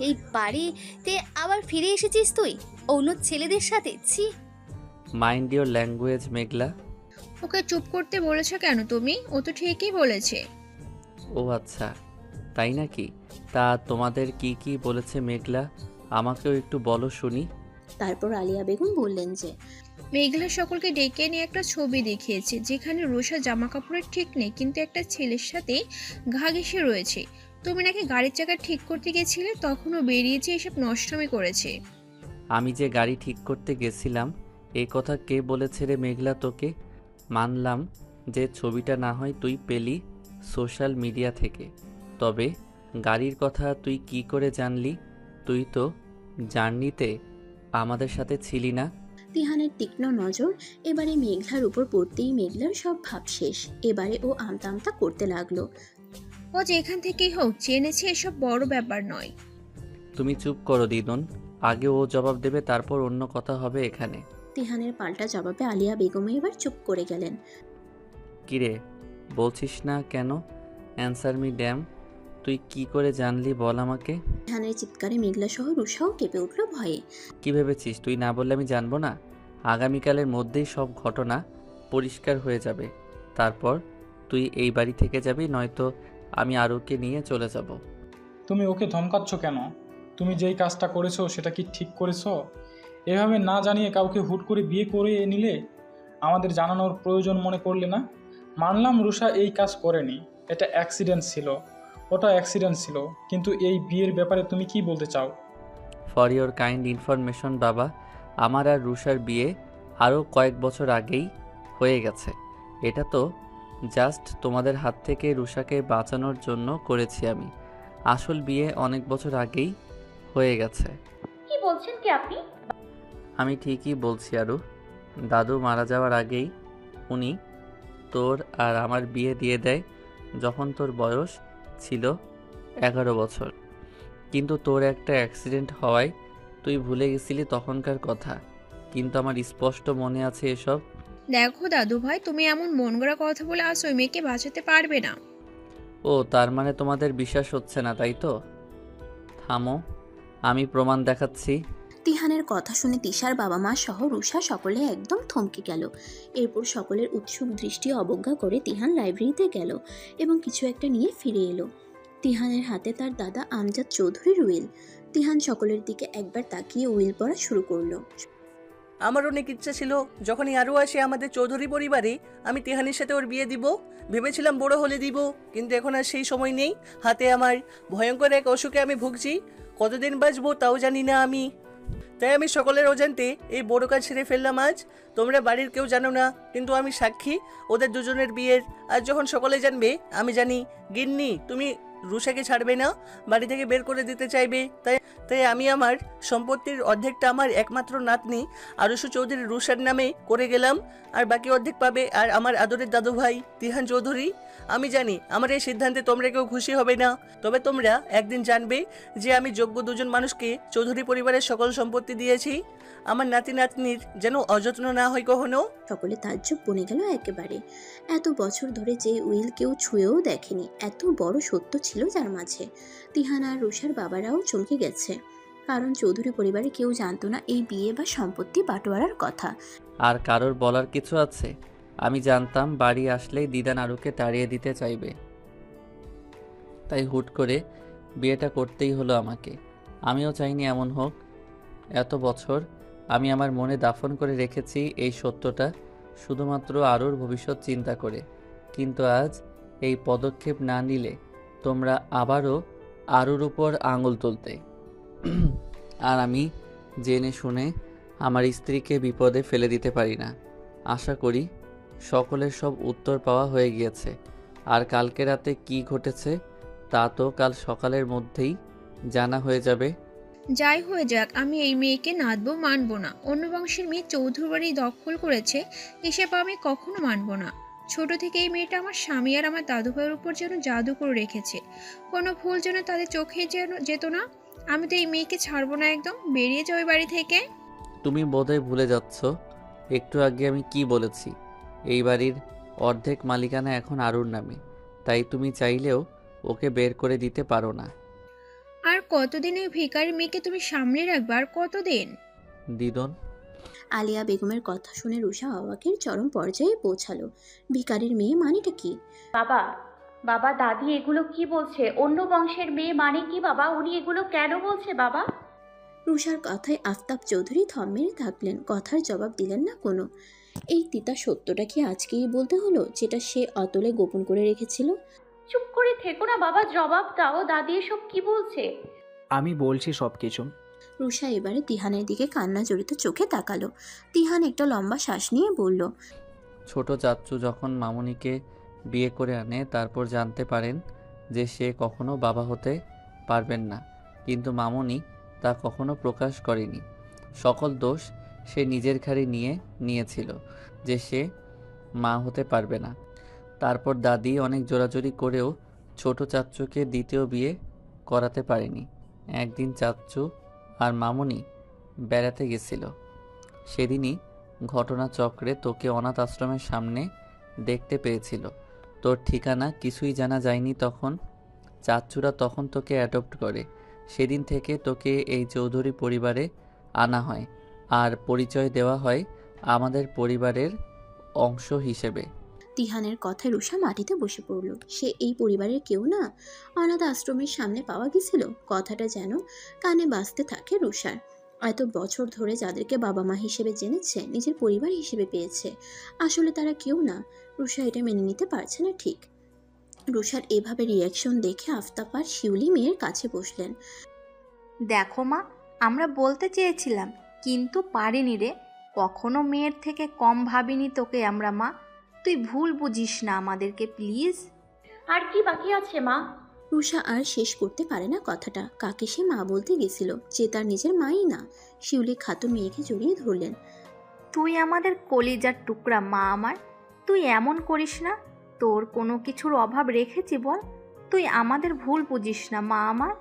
এই বাড়িতে আবার ফিরে এসেছিস তুই অন্য ছেলেদের সাথে? ছি। মাইন্ড ইওর ল্যাঙ্গুয়েজ মেঘলা। ওকে চুপ করতে বলেছো কেন তুমি? ও তো ঠিকই বলেছে। ও আচ্ছা, তাই নাকি? তা তোমাদের কি কি বলেছে মেঘলা? আমাকেও একটু বলো শুনি। তারপর আলিয়া বেগম বললেন যে মেঘলা সকলকে ডেকে নিয়ে একটা ছবি দেখিয়েছে, যেখানে রুষা জামা কাপড়ের ঠিক নেই, কিন্তু একটা ছেলের সাথে ঘা ঘেঁষে রয়েছে। তুমি নাকি গাড়ির চাকা ঠিক করতে গেছিলে, তখনও বেরিয়েছে এসব নষ্টমী করেছে। আমি যে গাড়ি ঠিক করতে গেছিলাম এই কথা কে বলেছে রে মেঘলা তোকে? মানলাম যে ছবিটা না হয় তুই পেলি সোশ্যাল মিডিয়া থেকে, তবে গাড়ির কথা তুই কি করে জানলি? তুই তো জার্নিতে আমাদের সাথে ছিলি না। তিহানের তীক্ষ্ণ নজর এবারে মেঘলার উপর পড়তেই মেঘলার সব ভাব শেষ। এবারে ও আমতা আমতা করতে লাগলো। ও যেখান থেকেই হোক জেনেছে, এসব বড় ব্যাপার নয়। তুমি চুপ করো দিদুন, আগে ও জবাব দেবে, তারপর অন্য কথা হবে এখানে। তিহানের পাল্টা জবাবে আলিয়া বেগম এবার চুপ করে গেলেন। কিরে বলছিস না কেন? Answer me damn. তুই কি করে জানলি বল আমাকে? তিহানের চিৎকারে মেঘলা সহ রুষাও কেঁপে উঠল ভয়ে। কি ভেবেছিস তুই না বললে আমি জানবো না? আগামীকালের মধ্যেই সব ঘটনা পরিষ্কার হয়ে যাবে। তারপর তুই এই বাড়ি থেকে যাবি, নয়তো আমি আরুকে নিয়ে চলে যাব। তুমি ওকে ধমকাচ্ছ কেন? তুমি যেই কাজটা করেছো সেটা কি ঠিক করেছো? এভাবে না জানিয়ে কাউকে হুট করে বিয়ে করে নিলে, আমাদের জানানোর প্রয়োজন মনে করলে না? মানলাম রুষা এই কাজ করেনি, এটা অ্যাক্সিডেন্ট ছিল, ওটা অ্যাক্সিডেন্ট ছিল, কিন্তু এই বিয়ের ব্যাপারে তুমি কি বলতে চাও? ফর ইওর কাইন্ড ইনফরমেশন বাবা, আমার আর রুষার বিয়ে আরও কয়েক বছর আগেই হয়ে গেছে। এটা তো জাস্ট তোমাদের হাত থেকে রুষাকে বাঁচানোর জন্য করেছি আমি। আসল বিয়ে অনেক বছর আগেই হয়ে গেছে। কি বলছেন কি আপনি? আমি ঠিকই বলছি আরু। দাদু মারা যাওয়ার আগেই উনি তোর আর আমার বিয়ে দিয়ে দেয়, যখন তোর বয়স ছিল 11 বছর। কিন্তু তোর একটা অ্যাক্সিডেন্ট হওয়ায় তুই ভুলে গেছিলি তখনকার কথা, কিন্তু আমার স্পষ্ট মনে আছে এসব। দেখো দাদু ভাই, তুমি এমন মন গড়া কথা বলে আজ ওই মেয়েকে বাঁচাতে পারবে না। ও তার মানে তোমাদের বিশ্বাস হচ্ছে না, তাই তো? থামো, আমি প্রমাণ দেখাচ্ছি। তিহানের কথা শুনে তিশার বাবা মা সহ রুষা সকলে একদম থমকে গেল। এরপর সকলের উৎসুক দৃষ্টি অবজ্ঞা করে তিহান লাইব্রেরিতে গেল এবং কিছু একটা নিয়ে ফিরে এলো। তিহানের হাতে তার দাদা আমজাদ চৌধুরীর উইল। তিহান সকলের দিকে একবার তাকিয়ে উইল পড়া শুরু করলো। আমার অনেক ইচ্ছা ছিল যখনই আরও আসে আমাদের চৌধুরী পরিবারে, আমি তিহানের সাথে ওর বিয়ে দিব। ভেবেছিলাম বড় হলে দিব, কিন্তু এখন আর সেই সময় নেই। হাতে আমার ভয়ঙ্কর এক অসুখে আমি ভুগছি, কতদিন বাঁচবো তাও জানি না আমি। তাই আমি সকলের অজান্তে এই বড় কাজ সেরে ফেললাম আজ। তোমরা বাড়ির কেউ জানো না, কিন্তু আমি সাক্ষী ওদের দুজনের বিয়ের। আজ যখন সকলে জানবে, আমি জানি গিন্নি তুমি রুষাকে ছাড়বে না, বাড়ি থেকে বের করে দিতে চাইবে। তাই আমি আমার সম্পত্তির অর্ধেকটা আমার একমাত্র নাতনি আরুষু চৌধুরী রুষার নামে করে গেলাম, আর বাকি অর্ধেক পাবে আর আমার আদরের দাদু ভাই তিহান চৌধুরী। আমি জানি আমার এই সিদ্ধান্তে তোমরা কেউ খুশি হবে না, তবে তোমরা একদিন জানবে যে আমি যোগ্য দুজন মানুষকে চৌধুরী পরিবারের সকল সম্পত্তি দিয়েছি। আমার নাতি নাতনির যেন অযত্ন না হয় কখনো। সকলে তাজ্জব বনে গেল একেবারে। এত বছর ধরে যে উইল কেউ ছুঁয়েও দেখেনি, এত বড় সত্য ছিল যার মাঝে। তিহান আর রুষার বাবারাও চমকে গেছে, কারণ চৌধুরী পরিবারে কেউ জানতো না এই বিয়ে বা সম্পত্তি বাটোয়ারার কথা। আর কারোর বলার কিছু আছে? আমি জানতাম বাড়ি আসলেই দিদান আরুকে তাড়িয়ে দিতে চাইবে, তাই হুট করে বিয়েটা করতেই হলো আমাকে। আমিও চাইনি এমন হোক। এত বছর আমি আমার মনে দাফন করে রেখেছি এই সত্যটা, শুধুমাত্র আরুর ভবিষ্যৎ চিন্তা করে। কিন্তু আজ এই পদক্ষেপ না নিলে তোমরা আবারও আরুর উপর আঙুল তুলতে। আর আমি জেনে শুনে আমার স্ত্রীকে বিপদে ফেলে দিতে পারি না। আশা করি সকলের সব উত্তর পাওয়া হয়ে গিয়েছে। আর কালকে রাতে কি ঘটেছে তা তো কাল সকালের মধ্যেই জানা হয়ে যাবে। যাই হয়ে যাক, আমি এই মেয়েকে নাতবো মানবো না। অন্য বংশের মেয়ে চৌধুরী বাড়ি দখল করেছে এসব আমি কখনো মানবো না। ছোট থেকে এই মেয়েটা আমার স্বামী আর আমার দাদু ভাইয়ের উপর যেন জাদু করে রেখেছে। কোনো ভুল যেন তাদের চোখে যেন যেত না। আমি তো এই মেয়েকে ছাড়বো না, একদম বেরিয়ে যাও ওই বাড়ি থেকে। তুমি বোধহয় ভুলে যাচ্ছ একটু আগে আমি কি বলেছি। এই বাড়ির অর্ধেক মালিকানা এখন আরুর নামে, তাই তুমি চাইলেও ওকে বের করে দিতে পারো না। আর কতদিন ওই ভিখারি মেয়েকে তুমি সামনে রাখবে? আর কতদিন? দিদন। আলিয়া বেগমের কথা শুনে রুষা অবাকের চরম পর্যায়ে পৌঁছালো। ভিখারির মেয়ে মানেটা কি? বাবা, বাবা, দাদি এগুলো কি বলছে? অন্য বংশের মেয়ে মানে কি বাবা? উনি এগুলো কেন বলছে বাবা? রুষার কথায় আফতাব চৌধুরী থম মেরে থাকলেন, কথার জবাব দিলেন না কোনো। এই তিতা সত্যটা কি আজকেই বলতে হলো, যেটা সে অতলে গোপন করে রেখেছিল? চুপ করে থেকো না বাবা, জবাব দাও। দাদি এসব কি বলছে? আমি বলছি সব কিছু। রুষা এবারে তিহানের দিকে কান্না জড়িত চোখে তাকালো। তিহান একটা লম্বা শ্বাস নিয়ে বলল, ছোট চাচ্চু যখন মামুনিকে বিয়ে করে আনে, তারপর জানতে পারেন যে সে কখনো বাবা হতে পারবেন না, কিন্তু মামুনি তা কখনো প্রকাশ করেনি। সকল দোষ সে নিজের ঘাড়ে নিয়েছিল যে সে মা হতে পারবে না। তারপর দাদি অনেক জোরাজোরি করেও ছোট চাচ্চুকে দ্বিতীয় বিয়ে করাতে পারেনি। একদিন চাচ্চু আর মামুনি বেড়াতে গেছিল। সেদিনই ঘটনাচক্রে তোকে অনাথ আশ্রমের সামনে দেখতে পেয়েছিল। তোর ঠিকানা কিছুই জানা যায়নি তখন। চাচ্চুরা তখন তোকে অ্যাডপ্ট করে। সেদিন থেকে তোকে এই চৌধুরী পরিবারে আনা হয় আর পরিচয় দেওয়া হয় আমাদের পরিবারের অংশ হিসেবে। তিহানের কথায় রুষা মাটিতে বসে পড়ল। সে এই পরিবারের কেউ না, অনাথ আশ্রমের সামনে পাওয়া গেছিল। কথাটা যেন কানে বাজতে থাকে রুষার। এত বছর ধরে যাদেরকে বাবা মা হিসেবে জেনেছে, নিজের পরিবার হিসেবে পেয়েছে, আসলে তারা কেউ না। রুষা এটা মেনে নিতে পারছে না ঠিক। রুষার এভাবে রিয়াকশন দেখে আফতাব আর শিউলি মেয়ের কাছে বসলেন। দেখো মা, আমরা বলতে চেয়েছিলাম কিন্তু পারিনি রে। কখনো মেয়ের থেকে কম ভাবিনি তোকে আমরা মা। তুই ভুল বুঝিস না আমাদেরকে প্লিজ। আর কি বাকি আছে মা? রুষা আর শেষ করতে পারে না কথাটা। কাকে সে মা বলতে গেছিল, যে তার নিজের মাই না। শিউলি খাতুন মেয়েকে জড়িয়ে ধরলেন। তুই আমাদের কলিজার টুকরা মা আমার, তুই এমন করিস না। তোর কোনো কিছুর অভাব রেখেছি বল? তুই আমাদের ভুল বুঝিস না মা আমার।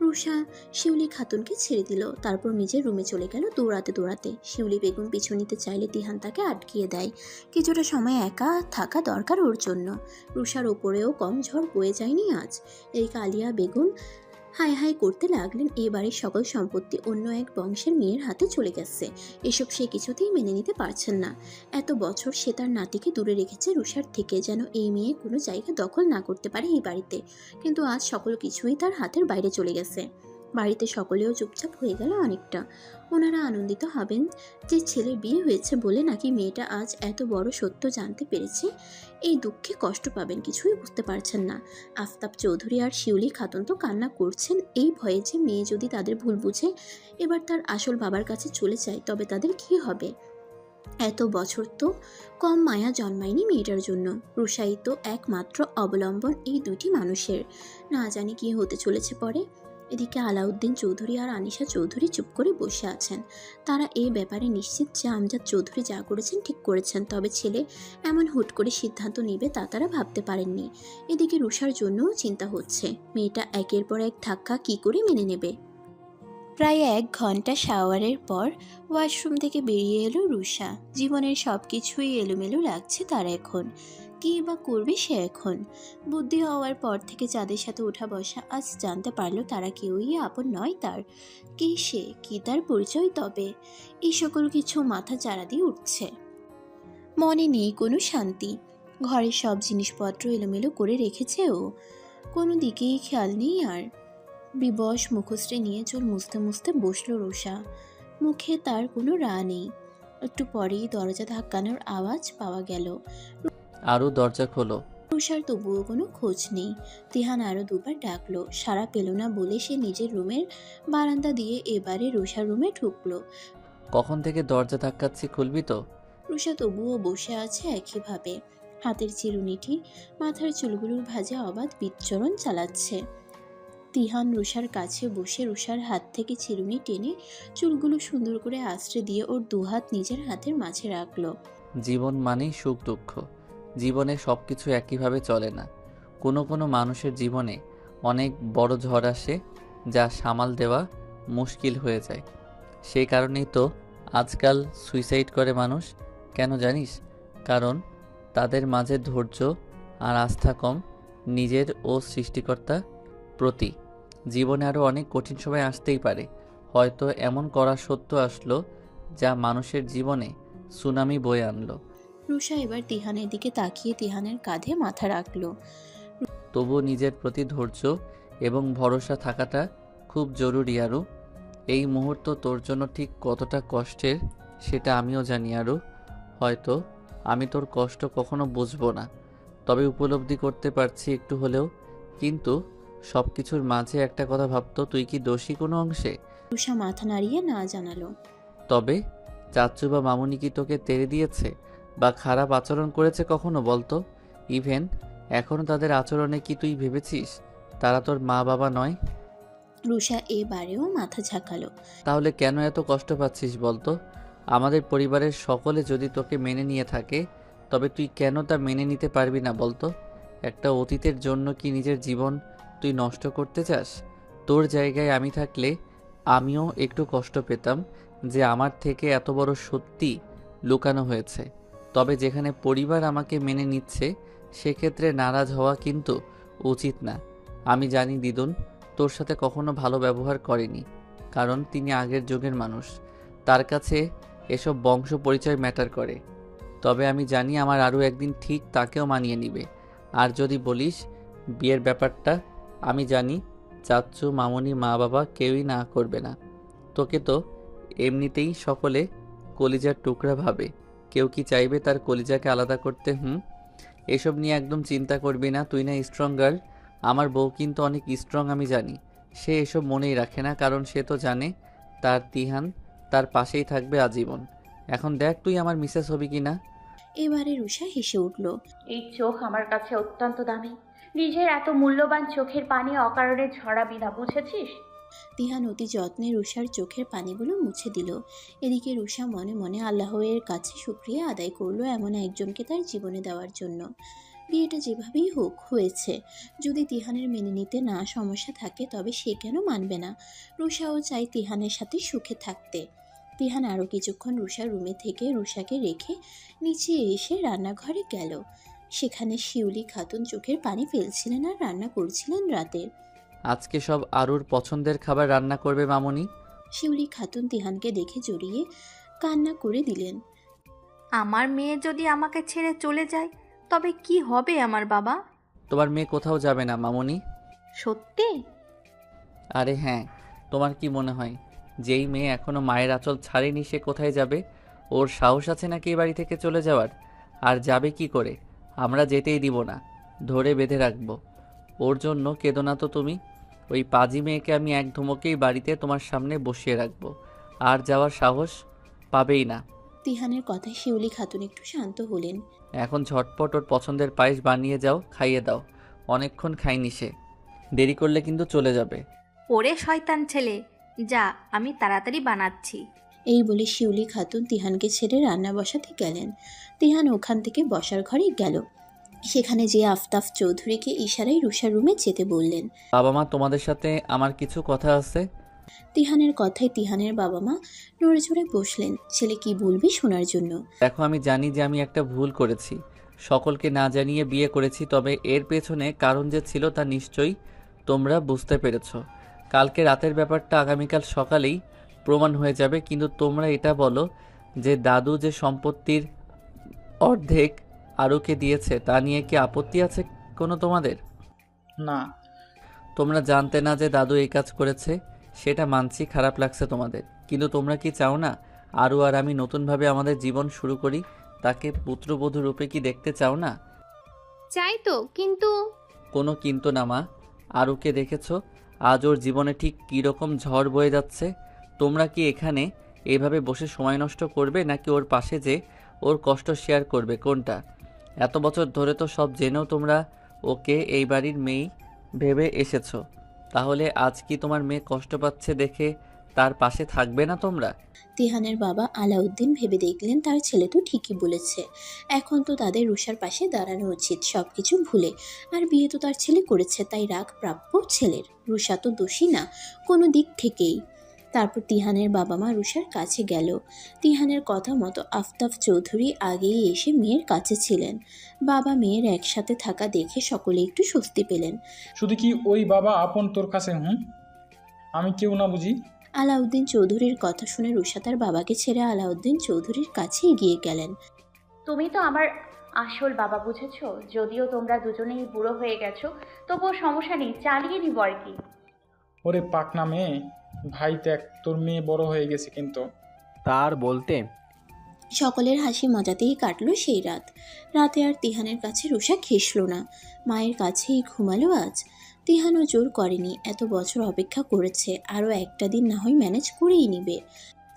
রুষা শিউলি খাতুনকে ছেড়ে দিল, তারপর নিজের রুমে চলে গেল দৌড়াতে দৌড়াতে। শিউলি বেগম পিছু নিতে চাইলে তিহান তাকে আটকিয়ে দেয়। কিছুটা সময় একা থাকা দরকার ওর জন্য। রুষার ওপরেও কম ঝড় বয়ে যায়নি আজ। এই কালিয়া বেগম হাই হাই করতে লাগলেন, এই বাড়ির সকল সম্পত্তি অন্য এক বংশের মেয়ের হাতে চলে গেছে। এসব সে কিছুতেই মেনে নিতে পারছেন না। এত বছর সে তার নাতিকে দূরে রেখেছে রুষার থেকে, যেন এই মেয়ে কোনো জায়গা দখল না করতে পারে এই বাড়িতে। কিন্তু আজ সকল কিছুই তার হাতের বাইরে চলে গেছে। বাড়িতে সকলেও চুপচাপ হয়ে গেল অনেকটা। ওনারা আনন্দিত হবেন যে ছেলের বিয়ে হয়েছে বলে নাকি মেয়েটা আজ এত বড় সত্য জানতে পেরেছে। এই দুঃখে কষ্ট পাবেন কিছুই বুঝতে পারছেন না। আফতাব চৌধুরী আর শিউলি খাতুন তো কান্না করছেন এই ভয়ে যে মেয়ে যদি তাদের ভুল বুঝে এবার তার আসল বাবার কাছে চলে যায়, তবে তাদের কি হবে। এত বছর তো কম মায়া জন্মায়নি মেয়েটার জন্য। রুষাই তো একমাত্র অবলম্বন এই দুটি মানুষের। না জানি কি হতে চলেছে পরে। এদিকে আলাউদ্দিন চৌধুরী আর আনিশা চৌধুরী চুপ করে বসে আছেন। তারা এই ব্যাপারে নিশ্চিত যে আমজাদ চৌধুরী যা করেছেন ঠিক করেছেন, তবে ছেলে এমন হুট করে সিদ্ধান্ত নেবে তা তারা ভাবতে পারেননি। এদিকে রুষার জন্যও চিন্তা হচ্ছে, মেয়েটা একের পর এক ধাক্কা কী করে মেনে নেবে। প্রায় 1 ঘন্টা শাওয়ারের পর ওয়াশরুম থেকে বেরিয়ে এলো রুষা। জীবনের সব কিছুই এলোমেলো লাগছে তার এখন। কী বা করবে সে এখন? বুদ্ধি হওয়ার পর থেকে যাদের সাথে ওঠা বসা, আজ জানতে পারলো তারা কেউই আপন নয় তার। কে সে, কি তার পরিচয়? তবে এই সকল কিছু মাথা চাড়া দিয়ে উঠছে। মনে নেই কোনো শান্তি। ঘরের সব জিনিসপত্র এলোমেলো করে রেখেছে ও, কোনো দিকেই খেয়াল নেই আর। বিবশ মুখশ্রী নিয়ে চুল মুছতে মুছতে বসলো রুষা। মুখে তার কোনো রা নেই। একটু পরেই দরজা ধাক্কানোর আওয়াজ পাওয়া গেল। আরও দরজা খোলো। রুষার তবুও কোনো খোঁজ নেই। তিহান আরও দুবার ডাকলো, সাড়া পেল না বলে সে নিজের রুমের বারান্দা দিয়ে এবারে রুষার রুমে ঢুকলো। কখন থেকে দরজা ধাক্কাচ্ছি, খুলবি তো? রুষা তবুও বসে আছে একইভাবে। হাতের চিরুনিটি মাথার চুলগুলোর ভাঁজে অবাধ বিচ্ছরণ চালাচ্ছে। তিহান রুষার কাছে বসে রুষার হাত থেকে চিরুনি টেনে চুলগুলো সুন্দর করে আশ্রে দিয়ে ওর দুহাত নিজের হাতের মাঝে রাখলো। জীবন মানেই সুখ দুঃখ। জীবনে সব কিছু একইভাবে চলে না। কোনো কোনো মানুষের জীবনে অনেক বড় ঝড় আসে, যা সামাল দেওয়া মুশকিল হয়ে যায়। সেই কারণেই তো আজকাল সুইসাইড করে মানুষ। কেন জানিস? কারণ তাদের মাঝে ধৈর্য আর আস্থা কম নিজের ও সৃষ্টিকর্তা প্রতি। জীবনে আরও অনেক কঠিন সময় আসতেই পারে, হয়তো এমন করা সত্য আসলো যা মানুষের জীবনে সুনামি বয়ে আনলো। রুষা এবার তিহানের দিকে তাকিয়ে তিহানের কাঁধে মাথা রাখলো। তবুও নিজের প্রতি ধৈর্য এবং ভরসা থাকাটা খুব জরুরি আরু। এই মুহূর্ত তোর জন্য ঠিক কতটা কষ্টের সেটা আমিও জানি আরু। হয়তো আমি তোর কষ্ট কখনো বুঝবো না, তবে উপলব্ধি করতে পারছি একটু হলেও। কিন্তু সব কিছুর মাঝে একটা কথা ভাবতো, তুই কি দোষী কোনো অংশে? রুষা মাথা নাড়িয়ে না জানালো। তবে চাচ্চু বা মামুনি কি তোকে তেড়ে দিয়েছে বা খারাপ আচরণ করেছে কখনো বলতো? ইভেন এখনও তাদের আচরণে কি তুই ভেবেছিস তারা তোর মা বাবা নয়? রুষা এবারেও মাথা ঝাঁকালো। তাহলে কেন এত কষ্ট পাচ্ছিস বলতো? আমাদের পরিবারের সকলে যদি তোকে মেনে নিয়ে থাকে, তবে তুই কেন তা মেনে নিতে পারবি না বলতো? একটা অতীতের জন্য কি নিজের জীবন তুই নষ্ট করতে চাস? তোর জায়গায় আমি থাকলে আমিও একটু কষ্ট পেতাম যে আমার থেকে এত বড় সত্যি লুকানো হয়েছে। তবে যেখানে পরিবার আমাকে মেনে নিচ্ছে, সেক্ষেত্রে নারাজ হওয়া কিন্তু উচিত না। আমি জানি দিদুন তোর সাথে কখনো ভালো ব্যবহার করেনি, কারণ তিনি আগের যুগের মানুষ। তার কাছে এসব বংশ পরিচয় ম্যাটার করে। তবে আমি জানি আমার আরও একদিন ঠিক তাকেও মানিয়ে নিবে। আর যদি বলিস বিয়ের ব্যাপারটা, আমি জানি চাচ্চু মামুনি মা বাবা কেউই না করবে না। তোকে তো এমনিতেই সকলে কলিজার টুকরা ভাবে, কেউ কি চাইবে তার কলিজাকে আলাদা করতে? এসব নিয়ে একদম চিন্তা করবি না, তুই না স্ট্রং গার্ল। আমার বউ কিন্তু অনেক স্ট্রং, আমি জানি। সে এসব মনেই রাখে না, কারণ সে তো জানে তার তিহান তার পাশেই থাকবে আজীবন। এখন দেখ তুই আমার মিসেস হবি কি না। এবারে রুষা হেসে উঠল। এই চোখ আমার কাছে অত্যন্ত দামি। নিজের এত মূল্যবান চোখের পানি অকারণে ঝরাবি না, বুঝেছিস? তিহান অতি যত্নে রুষার চোখের পানিগুলো মুছে দিল। এদিকে রুষা মনে মনে আল্লাহর কাছে শুকরিয়া আদায় করলো এমন একজনকে তার জীবনে দেওয়ার জন্য। বিয়েটা যেভাবেই হোক হয়েছে। যদি তিহানের মেনে নিতে না সমস্যা থাকে, তবে সে কেন মানবে না? রুষাও চাই তিহানের সাথে সুখে থাকতে। তিহান আরও কিছুক্ষণ রুষার রুমে থেকে রুষাকে রেখে নিচে এসে রান্নাঘরে গেল। সেখানে শিউলি খাতুন চোখের পানি ফেলছিলেন আর রান্না করছিলেন রাতের। আজকে সব আরুর পছন্দের খাবার রান্না করবে মামুনি। শিউলি খাতুন তিহানকে দেখে জড়িয়ে কান্না করে দিলেন। আমার মেয়ে যদি আমাকে ছেড়ে চলে যায় তবে কি হবে আমার বাবা? তোমার মেয়ে কোথাও যাবে না মামুনি। সত্যি? আরে হ্যাঁ, তোমার কি মনে হয় যেই মেয়ে এখনো মায়ের আঁচল ছাড়েনি সে কোথায় যাবে? ওর সাহস আছে নাকি এই বাড়ি থেকে চলে যাওয়ার? আর যাবে কি করে? আমরা যেতেই দিব না, ধরে বেঁধে রাখবো। ওর জন্য কেঁদো না তো তুমি। ওই পাজি মেয়েকে আমি এক ধমকেই বাড়িতে তোমার সামনে বসিয়ে রাখবো, আর যাওয়ার সাহস পাবেই না। তিহানের কথায় শিউলি খাতুন একটু শান্ত হলেন। এখন ঝটপট ওর পছন্দের পায়েস বানিয়ে যাও, খাইয়ে দাও। অনেকক্ষণ খাইনি সে, দেরি করলে কিন্তু চলে যাবে। ওরে শয়তান ছেলে, যা আমি তাড়াতাড়ি বানাচ্ছি। এই বলে শিউলি খাতুন তিহানকে ছেড়ে রান্না বসাতে গেলেন। তিহান ওখান থেকে বসার ঘরে গেল। সেখানে যে আফতাব চৌধুরীকে ইশারায় রুষার রুমে যেতে বললেন। বাবা মা, তোমাদের সাথে আমার কিছু কথা আছে। তিহানের কথায় তিহানের বাবা মা নড়ে চড়ে বসলেন ছেলে কি বলবে শোনার জন্য। দেখো, আমি জানি যে আমি একটা ভুল করেছি, সকলকে না জানিয়ে বিয়ে করেছি, তবে এর পেছনে কারণ যে ছিল তা নিশ্চয়ই তোমরা বুঝতে পেরেছ। কালকে রাতের ব্যাপারটা আগামীকাল সকালেই প্রমাণ হয়ে যাবে, কিন্তু তোমরা এটা বলো যে দাদু যে সম্পত্তির অর্ধেক আরুকে দিয়েছে তা নিয়ে কি আপত্তি আছে কোনো তোমাদের? না। তোমরা জানতে না যে দাদু এই কাজ করেছে, সেটা মানছি, খারাপ লাগছে তোমাদের, কিন্তু তোমরা কি চাও না আরু আর আমি নতুনভাবে আমাদের জীবন শুরু করি? তাকে পুত্রবধূ রূপে কি দেখতে চাও না? চাই তো, কিন্তু কোনো কিন্তু না মা। আরুকে দেখেছো আজ ওর জীবনে ঠিক কীরকম ঝড় বয়ে যাচ্ছে? তোমরা কি এখানে এইভাবে বসে সময় নষ্ট করবে, নাকি ওর পাশে যে ওর কষ্ট শেয়ার করবে? কোনটা? এত বছর ধরে তো সব জেনেও তোমরা ওকে এই বাড়ির মেয়ে ভেবে এসেছো, তাহলে আজ কি তোমার মেয়ে কষ্ট পাচ্ছে দেখে তার পাশে থাকবে না তোমরা? তিহানের বাবা আলাউদ্দিন ভেবে দেখলেন তার ছেলে তো ঠিকই বলেছে, এখন তো তাদের রুষার পাশে দাঁড়ানো উচিত সবকিছু ভুলে। আর বিয়ে তো তার ছেলে করেছে, তাই রাগ প্রাপ্য ছেলের। রুষা তো দোষী না কোনো দিক থেকেই। তারপর তিহানের বাবা মা রুষার কাছে গেল। তিহানের কথা মতো আফতাব চৌধুরী আগেই এসে মেয়ের কাছে ছিলেন। বাবা মেয়ের একসাথে থাকা দেখে সকলে একটু স্বস্তি পেলেন। শুধু কি ওই বাবা আপন তোর কাছে? আমি কেউ না বুঝি? আলাউদ্দিন চৌধুরীর কথা শুনে রুষা তার বাবাকে ছেড়ে আলাউদ্দিন চৌধুরীর কাছে এগিয়ে গেলেন। তুমি তো আমার আসল বাবা, বুঝেছো? যদিও তোমরা দুজনেই বুড়ো হয়ে গেছো, তবুও সমস্যা নেই, চালিয়ে নিব আর কি। ওরে পাকনা মেয়ে, ভাই দেখ তোর মেয়ে বড় হয়ে গেছে কিন্তু। তার বলতে সকলের হাসি মজাতেই কাটলো সেই রাত। রাতে আর তিহানের কাছে রুষা খেসল না, মায়ের কাছেই ঘুমালো আজ। তিহানও জোর করেনি, এত বছর অপেক্ষা করেছে, আরও একটা দিন না হয় ম্যানেজ করেই নিবে।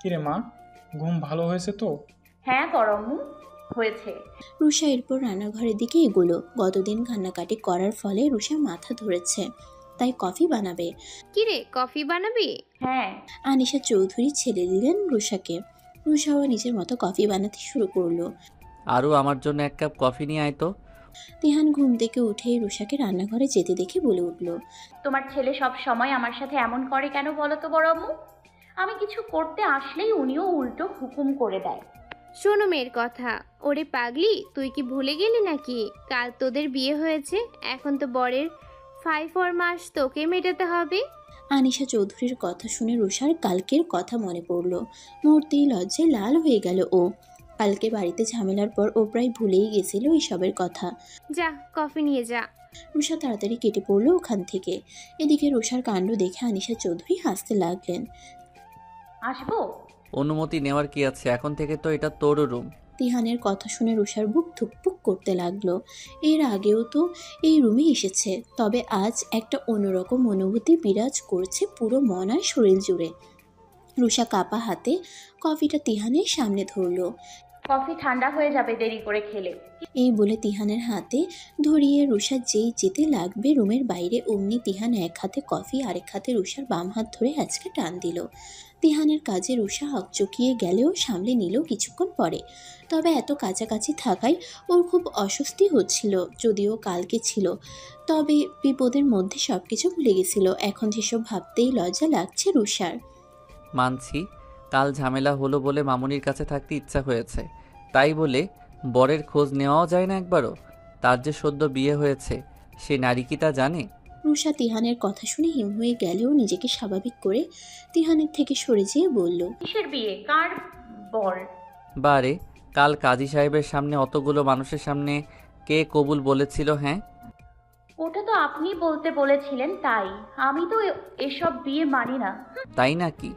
কিরে মা, ঘুম ভালো হয়েছে তো? হ্যাঁ করমু হয়েছে। রুষা এরপর রান্নাঘরের দিকে এগোলো। গতদিন কান্নাকাটি করার ফলে রুষা মাথা ধরেছে, তাই কফি বানাবে। কিরে, কফি বানাবি? হ্যাঁ। আনিশা চৌধুরী ছেড়ে দিলেন রুষাকে। রুষাও নিজের মতো কফি বানাতে শুরু করলো। আরও আমার জন্য এক কাপ কফি নিয়ে আয় তো। তিহান ঘুম থেকে উঠে রুষাকে রান্নাঘরে যেতে দেখে বলে উঠল, তোমার ছেলে সব সময় আমার সাথে এমন করে কেন বলো তো বড় আম্মু? আমি কিছু করতে আসলেই উনিও উল্টো হুকুম করে দেয়। শোনো মেয়ের কথা। ওরে পাগলি, তুই কি ভুলে গেলি নাকি কাল তোদের বিয়ে হয়েছে? এখন তো বরের 5 মাস তোকে মেটাতে হবে। আনিশা চৌধুরীর কথা শুনে রুষার কালকের কথা মনে পড়ল। মুহূর্তেই লজ্জায় লাল হয়ে গেল ও। কালকে বাড়িতে ঝামেলার পর ও প্রায় ভুলেই গেছিল এইসবের কথা। যা কফি নিয়ে যা। রুষা তাড়াতাড়ি কেটে পড়ল ওখান থেকে। এদিকে রুষার কাণ্ড দেখে আনিশা চৌধুরী হাসতে লাগলেন। আসবো? অনুমতি নেওয়ার কি আছে, এখন থেকে তো এটা তোর রুম। তিহানের কথা শুনে রুষার বুক ধুকপুক করতে লাগলো। এর আগেও তো এই রুমে এসেছে, তবে আজ একটা অন্যরকম অনুভূতি বিরাজ করছে পুরো মন আর শরীর জুড়ে। রুষা কাপা হাতে কফিটা তিহানের সামনে ধরলো। কফি ঠান্ডা হয়ে যাবে দেরি করে খেলে। এই বলে তিহানের হাতে ধরিয়ে রুষা যেই যেতে লাগবে রুমের বাইরে, অমনি তিহান এক হাতে কফি আরেক হাতে রুষার বাম হাত ধরে আজকে টান দিল। তিহানের কাজে রুষা হকচকিয়ে গেলেও সামলে নিল কিছুক্ষণ পরে। তবে এত কাছাকাছি থাকায় ওর খুব অস্বস্তি হচ্ছিল, যদিও কালকে ছিল। তবে বিপদের মধ্যে সব কিছু ভুলে গেছিল। এখন যেসব ভাবতেই লজ্জা লাগছে রুষার। মানছি কাল ঝামেলা হলো বলে মামুনির কাছে থাকতে ইচ্ছা হয়েছে, তাই বলে বরের খোঁজ নেওয়াও যায় না একবারও? তার যে সদ্য বিয়ে হয়েছে, সে নারী কি তা জানে? রুষা তিহানের কথা শুনে হিম হয়ে গেলেও নিজেকে স্বাভাবিক করে তিহানের থেকে সরে যেয়ে বলল, কিসের বিয়ে? কার বর? বারে, কাল কাজী সাহেবের সামনে অতগুলো মানুষের সামনে কে কবুল বলেছিল? হ্যাঁ, ওটা তো আপনি বলতে বলেছিলেন, তাই। আমি তো এসব বিয়ে মানি না। তাই নাকি?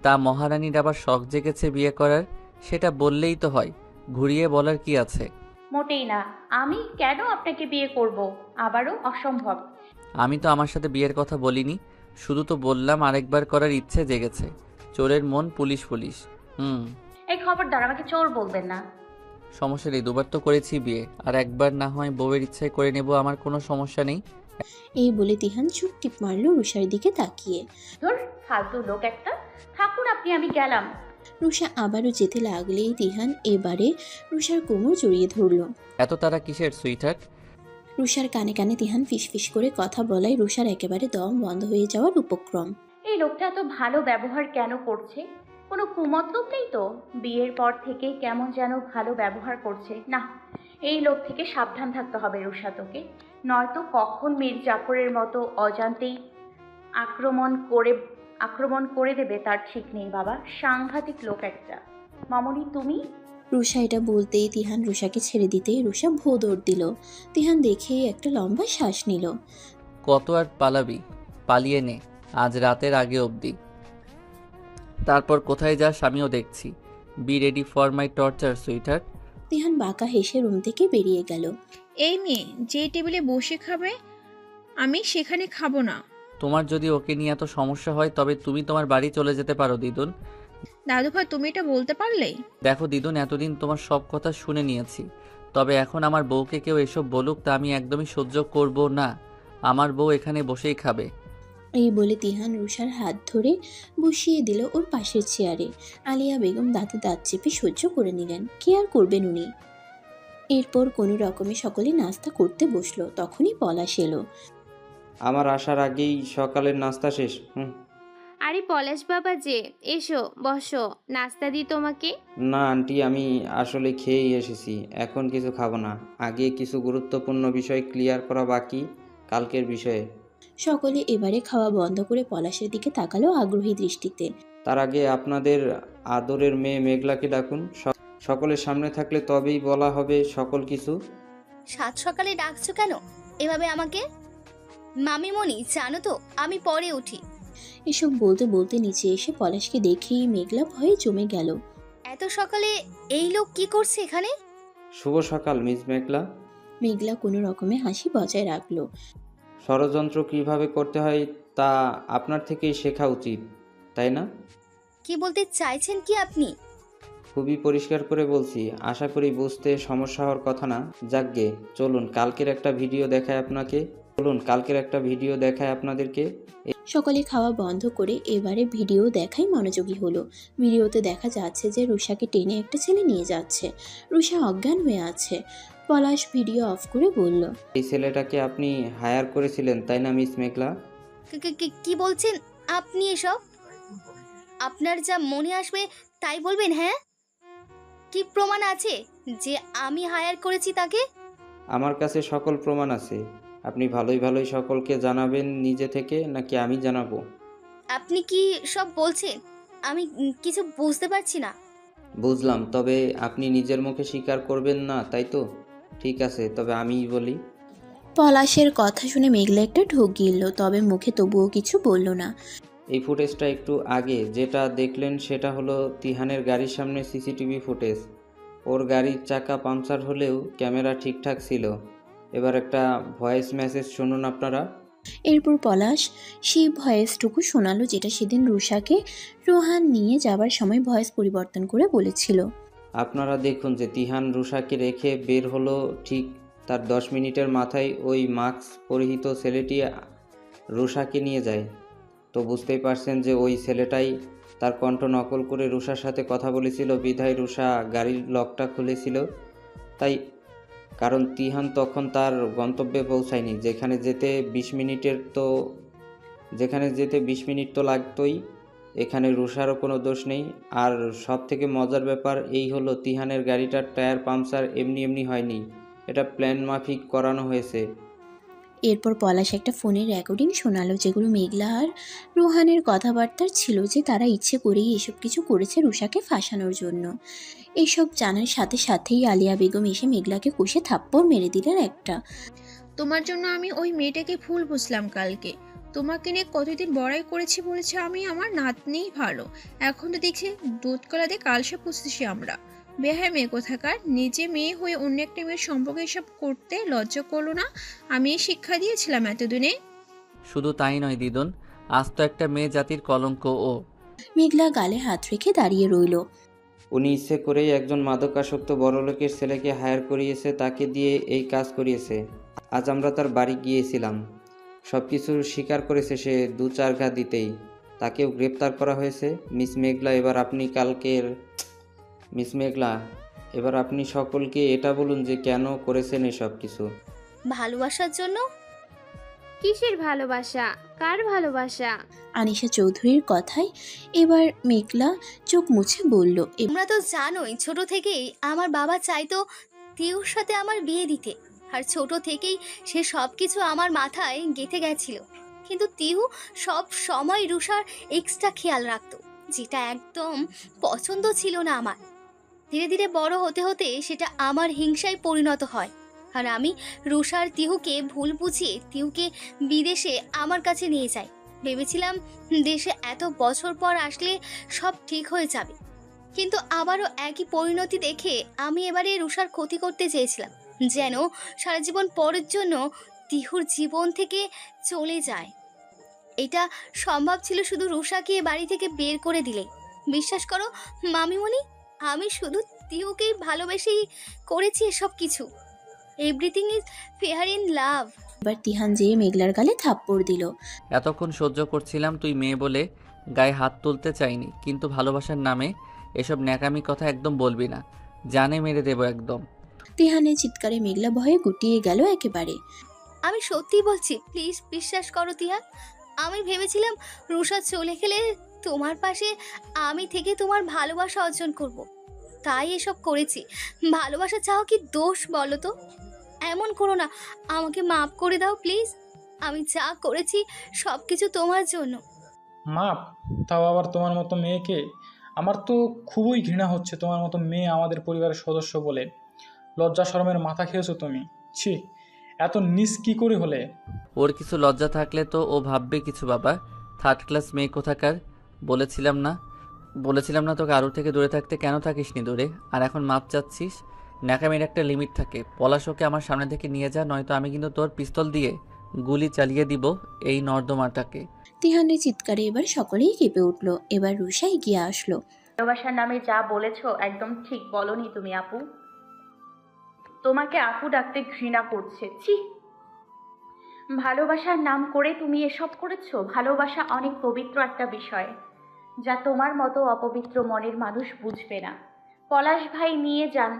তা মহারানীর আবার শখ জেগেছে বিয়ে করার, সেটা বললেই তো হয়, ঘুরিয়ে বলার কি আছে? মোটেই না। আমি কেন আপনাকে বিয়ে করব? আবারও অসম্ভব। আমি তো আমার সাথে বিয়ের কথা বলিনি, শুধু তো বললাম আরেকবার করার ইচ্ছে জেগেছে। চোরের মন পুলিশ পুলিশ। এই খবরদার, আমাকে চোর বলবেন না। সমস্যা নেই, দুবার তো করেছি বিয়ে, আর একবার না হয় বউয়ের ইচ্ছায় করে নেব, আমার কোনো সমস্যা নেই। এই বলে তিহান চুপ টিপ মারলো রুষার দিকে তাকিয়ে। ধর ফালতু লোক একটা, থাকুন আপনি, আমি গেলাম। রুষা আবারও যেতে লাগলেই তিহান এবারে রুষার কোমর জড়িয়ে ধরল। এত তারা কিসের সুইটহার্ট? রুষার কানে কানে তিহান ফিসফিস করে কথা বলায় রুষার একেবারে দম বন্ধ হয়ে যাওয়ার উপক্রম। এই লোকটা এত ভালো ব্যবহার কেন করছে? কোনো কুমতলব নেই তো? বিয়ের পর থেকে কেমন যেন ভালো ব্যবহার করছে। না, এই লোক থেকে সাবধান থাকতে হবে রুষা তোকে, নয়তো কখন মীর জাফরের মতো অজান্তেই আক্রমণ করে দেবে তার ঠিক নেই বাবা। সাংঘাতিক লোক একটা। মামনি তুমি? রুষা এটা বলতেই তিহান রুষাকে ছেড়ে দিতেই রুষা ভো দৌড় দিল। তিহান দেখেই একটা লম্বা শ্বাস নিল। কত আর পালাবি? পালিয়ে নে আজ রাতের আগে অবধি, তারপর কোথায় যাস আমিও দেখছি। Be ready for my torture sweetheart. Tihan বাঁকা হেসে রুম থেকে বেরিয়ে গেল। এই মেয়ে যে টেবিলে বসে খাবে আমি সেখানে খাবো না। তোমার যদি ওকে নিয়ে এত সমস্যা হয় তবে তুমি তোমার বাড়ি চলে যেতে পারো দিদুন। দাদু ভাই তুমি এটা বলতে পারলে? দেখো দিদুন, এতদিন তোমার সব কথা শুনে নিয়েছি, তবে এখন আমার বউকে কেউ এসব বলুক তা আমি একদমই সহ্য করব না। আমার বউ এখানে বসেই খাবে। এই বলে তিহান রুষার হাত ধরে বসিয়ে দিল ওর পাশের চেয়ারে। আলিয়া বেগম দাঁতে দাঁত চেপে সহ্য করে নিলেন, কি আর করবেন উনি। এরপর কোনো রকমে সকলে নাস্তা করতে বসলো। তখনই পলাশ এলো। আমার আসার আগেই সকালের নাস্তা শেষ। আরে পলাশ বাবা যে, এসো বসো, নাস্তা দিই তোমাকে। না আন্টি, আমি আসলে খেয়েই এসেছি, এখন কিছু খাবো না। আগে কিছু গুরুত্বপূর্ণ বিষয় ক্লিয়ার করা বাকি, কালকের বিষয়ে। সকলে এবারে খাওয়া বন্ধ করে পলাশের দিকে তাকালো আগ্রহী দৃষ্টিতে। তার আগে আপনাদের আদরের মেয়ে মেঘলাকে ডাকুন। সকলের সামনে থাকলে তবেই বলা হবে সকল কিছু। সাত সকালে ডাকছো কেন এভাবে আমাকে? মামিমণি জানো তো আমি পরে উঠি। এসব বলতে বলতে নিচে এসে পলাশকে দেখেই মেঘলা ভয়ে জমে গেল। এত সকালে এই লোক কি করছে এখানে? শুভ সকাল মিস মেঘলা। মেঘলা কোনো রকমে হাসি বজায় রাখলো। ষড়যন্ত্র কিভাবে করতে হয় তা আপনার থেকেই শেখা উচিত, তাই না? কি বলতে চাইছেন কি আপনি? খুবই পরিষ্কার করে বলছি, আশা করি বুঝতে সমস্যা হওয়ার কথা না। যাকগে, চলুন কালকের একটা ভিডিও দেখায় আপনাদেরকে। সকলে খাওয়া বন্ধ করে এবারে ভিডিও দেখাই মনোযোগী হলো। ভিডিওতে দেখা যাচ্ছে যে রুষাকে টেনে একটা ছেলে নিয়ে যাচ্ছে। রুষা অজ্ঞান হয়ে আছে। পলাশ ভিডিও অফ করে বলল, এই ছেলেটাকে আপনি হায়ার করেছিলেন তাই না মিস মেঘলা? কি বলছেন আপনি এসব? আপনার যা মনে আসবে তাই বলবেন। হ্যাঁ, কি প্রমাণ আছে যে আমি হায়ার করেছি তাকে? আমার কাছে সকল প্রমাণ আছে। আপনি ভালোই সকলকে জানাবেন নিজে থেকে, নাকি আমি জানাবো? আপনি কি সব বলছেন? আমি কিছু বুঝতে পারছি না। বুঝলাম, তবে আপনি নিজের মুখে স্বীকার করবেন না, তাই তো? ঠিক আছে, তবে আমিই বলি। পলাশের কথা শুনে মেঘলা একটা ঢোক গিলল, তবে মুখে তবুও কিছু বলল না। এই ফুটেজটা একটু আগে যেটা দেখলেন সেটা হলো তিহানের গাড়ির সামনে সিসিটিভি ফুটেজ। ওর গাড়ির চাকা পাংচার হলেও ক্যামেরা ঠিকঠাক ছিল। এবার একটা ভয়েস মেসেজ শুনুন আপনারা। এরপর পলাশ সেই ভয়েসটুকু শোনালো যেটা সেদিন রুষাকে রোহান নিয়ে যাবার সময় ভয়েস পরিবর্তন করে বলেছিল। আপনারা দেখুন যে তিহান রুষাকে রেখে বের হলো, ঠিক তার 10 মিনিটের মাথায় ওই মাস্ক পরিহিত ছেলেটি রুষাকে নিয়ে যায়। তো বুঝতেই পারছেন যে ওই ছেলেটাই তার কণ্ঠ নকল করে রুষার সাথে কথা বলেছিল, বিধায় রুষা গাড়ির লকটা খুলেছিল। তাই কারণ তিহান তখন তার গন্তব্যে পৌঁছায়নি, যেখানে যেতে 20 মিনিট তো লাগতোই। এখানে রুষারও কোনো দোষ নেই। আর সব থেকে মজার ব্যাপার এই হলো, তিহানের গাড়িটার টায়ার পাংচার এমনি হয়নি, এটা প্ল্যান মাফিক করানো হয়েছে। এরপর পলাশ একটা ফোনের রেকর্ডিং শোনালো, যেগুলো মেঘলা আর রোহানের কথাবার্তার ছিল যে তারা ইচ্ছে করেই এসব কিছু করেছে রুষাকে ফাঁসানোর জন্য। এইসব জানার সাথে সাথেই আলিয়া বেগম এসে মেঘলাকে কষে থাপ্পড় মেরে দিলেন একটা। তোমার জন্য আমি ওই মেয়েটাকে ভুল বুঝলাম কালকে। তোমাকে নিয়ে কতদিন বড়াই করেছি বলেছে আমি আমার নাতনিই ভালো, এখন তো দেখছি দুধ কলা দিয়ে কালসে পুষতেছি আমরা। বেহায় মেয়ে কোথাকার, নিজে মেয়ে হয়ে অন্য একটা মেয়ের সম্পর্কে এসব করতে লজ্জা করলো না? আমি শিক্ষা দিয়েছিলাম এতদিনে। শুধু তাই নয় দিদুন, আজ তো একটা মেয়ে জাতির কলঙ্ক ও। মেঘলা গালে হাত রেখে দাঁড়িয়ে রইল। উনি ইচ্ছে করেই একজন মাদকাসক্ত বড়লোকের ছেলেকে হায়ার করিয়েছে, তাকে দিয়ে এই কাজ করিয়েছে। আজ আমরা তার বাড়ি গিয়েছিলাম, সব কিছু স্বীকার করেছে সে 2-4 ঘা দিতেই। তাকেও গ্রেপ্তার করা হয়েছে। মিস মেঘলা, এবার আপনি সকলকে এটা বলুন যে কেন করেছেন এসব কিছু। ভালোবাসার জন্য। কিসের ভালোবাসা? কার ভালোবাসা? আনিশা চৌধুরীর কথায় এবার মেঘলা চোখ মুছে বলল, তোমরা তো জানোই ছোট থেকেই আমার বাবা চাইতো তিউর সাথে আমার বিয়ে দিতে, আর ছোট থেকেই সে সব কিছু আমার মাথায় গেঁথে গেছিল। কিন্তু তিউ সব সময় রুষার এক্সট্রা খেয়াল রাখতো, যেটা একদম পছন্দ ছিল না আমার। ধীরে ধীরে বড় হতে হতে সেটা আমার হিংসায় পরিণত হয়, আর আমি রুষার তিহুকে ভুল বুঝিয়ে তিহুকে বিদেশে আমার কাছে নিয়ে যাই। ভেবেছিলাম দেশে এত বছর পর আসলে সব ঠিক হয়ে যাবে, কিন্তু আবারও একই পরিণতি দেখে আমি এবারে রুষার ক্ষতি করতে চেয়েছিলাম, যেন সারা জীবন পরের জন্য তিহুর জীবন থেকে চলে যায়। এটা সম্ভব ছিল শুধু রুষাকে বাড়ি থেকে বের করে দিলে। বিশ্বাস করো মামিমণি, আমি শুধু তিহুকেই ভালোবেসেই করেছি এসব কিছু। Everything is fair in love. এবার তিহান যেয়ে মেঘলার গালে থাপ্পড় দিল। এতক্ষণ সহ্য করছিলাম, তুই মেয়ে বলে গায়ে হাত তুলতে চাইনি, কিন্তু ভালোবাসার নামে এসব ন্যাকামি কথা একদম বলবি না, জানে মেরে দেবো একদম। তিহানের চিৎকারে মেঘলা ভয়ে গুটিয়ে গেল একেবারে। আমি সত্যি বলছি, প্লিজ বিশ্বাস করো তিহান। আমি ভেবেছিলাম রুষা চলে গেলে তোমার পাশে আমি থেকে তোমার ভালোবাসা অর্জন করব, তাই এসব করেছি। ভালোবাসা চাও কি দোষ বলো তো? এমন করো না, আমাকে মাফ করে দাও প্লিজ। আমি যা করেছি সব কিছু তোমার জন্য। মাপ? তাও আবার তোমার মতো মেয়েকে? আমার তো খুবই ঘৃণা হচ্ছে তোমার মতো মেয়ে আমাদের পরিবারের সদস্য বলে। লজ্জা শরমের মাথা খেয়েছো তুমি। ছি, এত নিচ কি করে হলে? ওর কিছু লজ্জা থাকলে তো ও ভাববে কিছু। বাবা, থার্ড ক্লাস মেয়ে কোথাকার। বলেছিলাম না তোকে আরও থেকে দূরে থাকতে? কেন থাকিস নি দূরে? আর এখন মাপ চাচ্ছিস? ন্যাকামের একটা লিমিট থাকে। পলাশকে আমার সামনে থেকে নিয়ে যা, নয়তো আমি কিন্তু তোর পিস্তল দিয়ে গুলি চালিয়ে দিব এই নর্দমাটাকে। তিহানের চিৎকারে এবার সকলেই কেঁপে উঠল। এবার রুষা এগিয়ে আসলো। ভালোবাসার নামে যা বলেছো একদম ঠিক বলনি তুমি আপু। তোমাকে আপু ডাকতে ঘৃণা করছে। ছি, ভালোবাসার নাম করে তুমি এসব করেছো। ভালোবাসা অনেক পবিত্র একটা বিষয়, যা তোমার মতো অপবিত্র মনের মানুষ বুঝবে না। পলাশ ভাই নিয়ে যান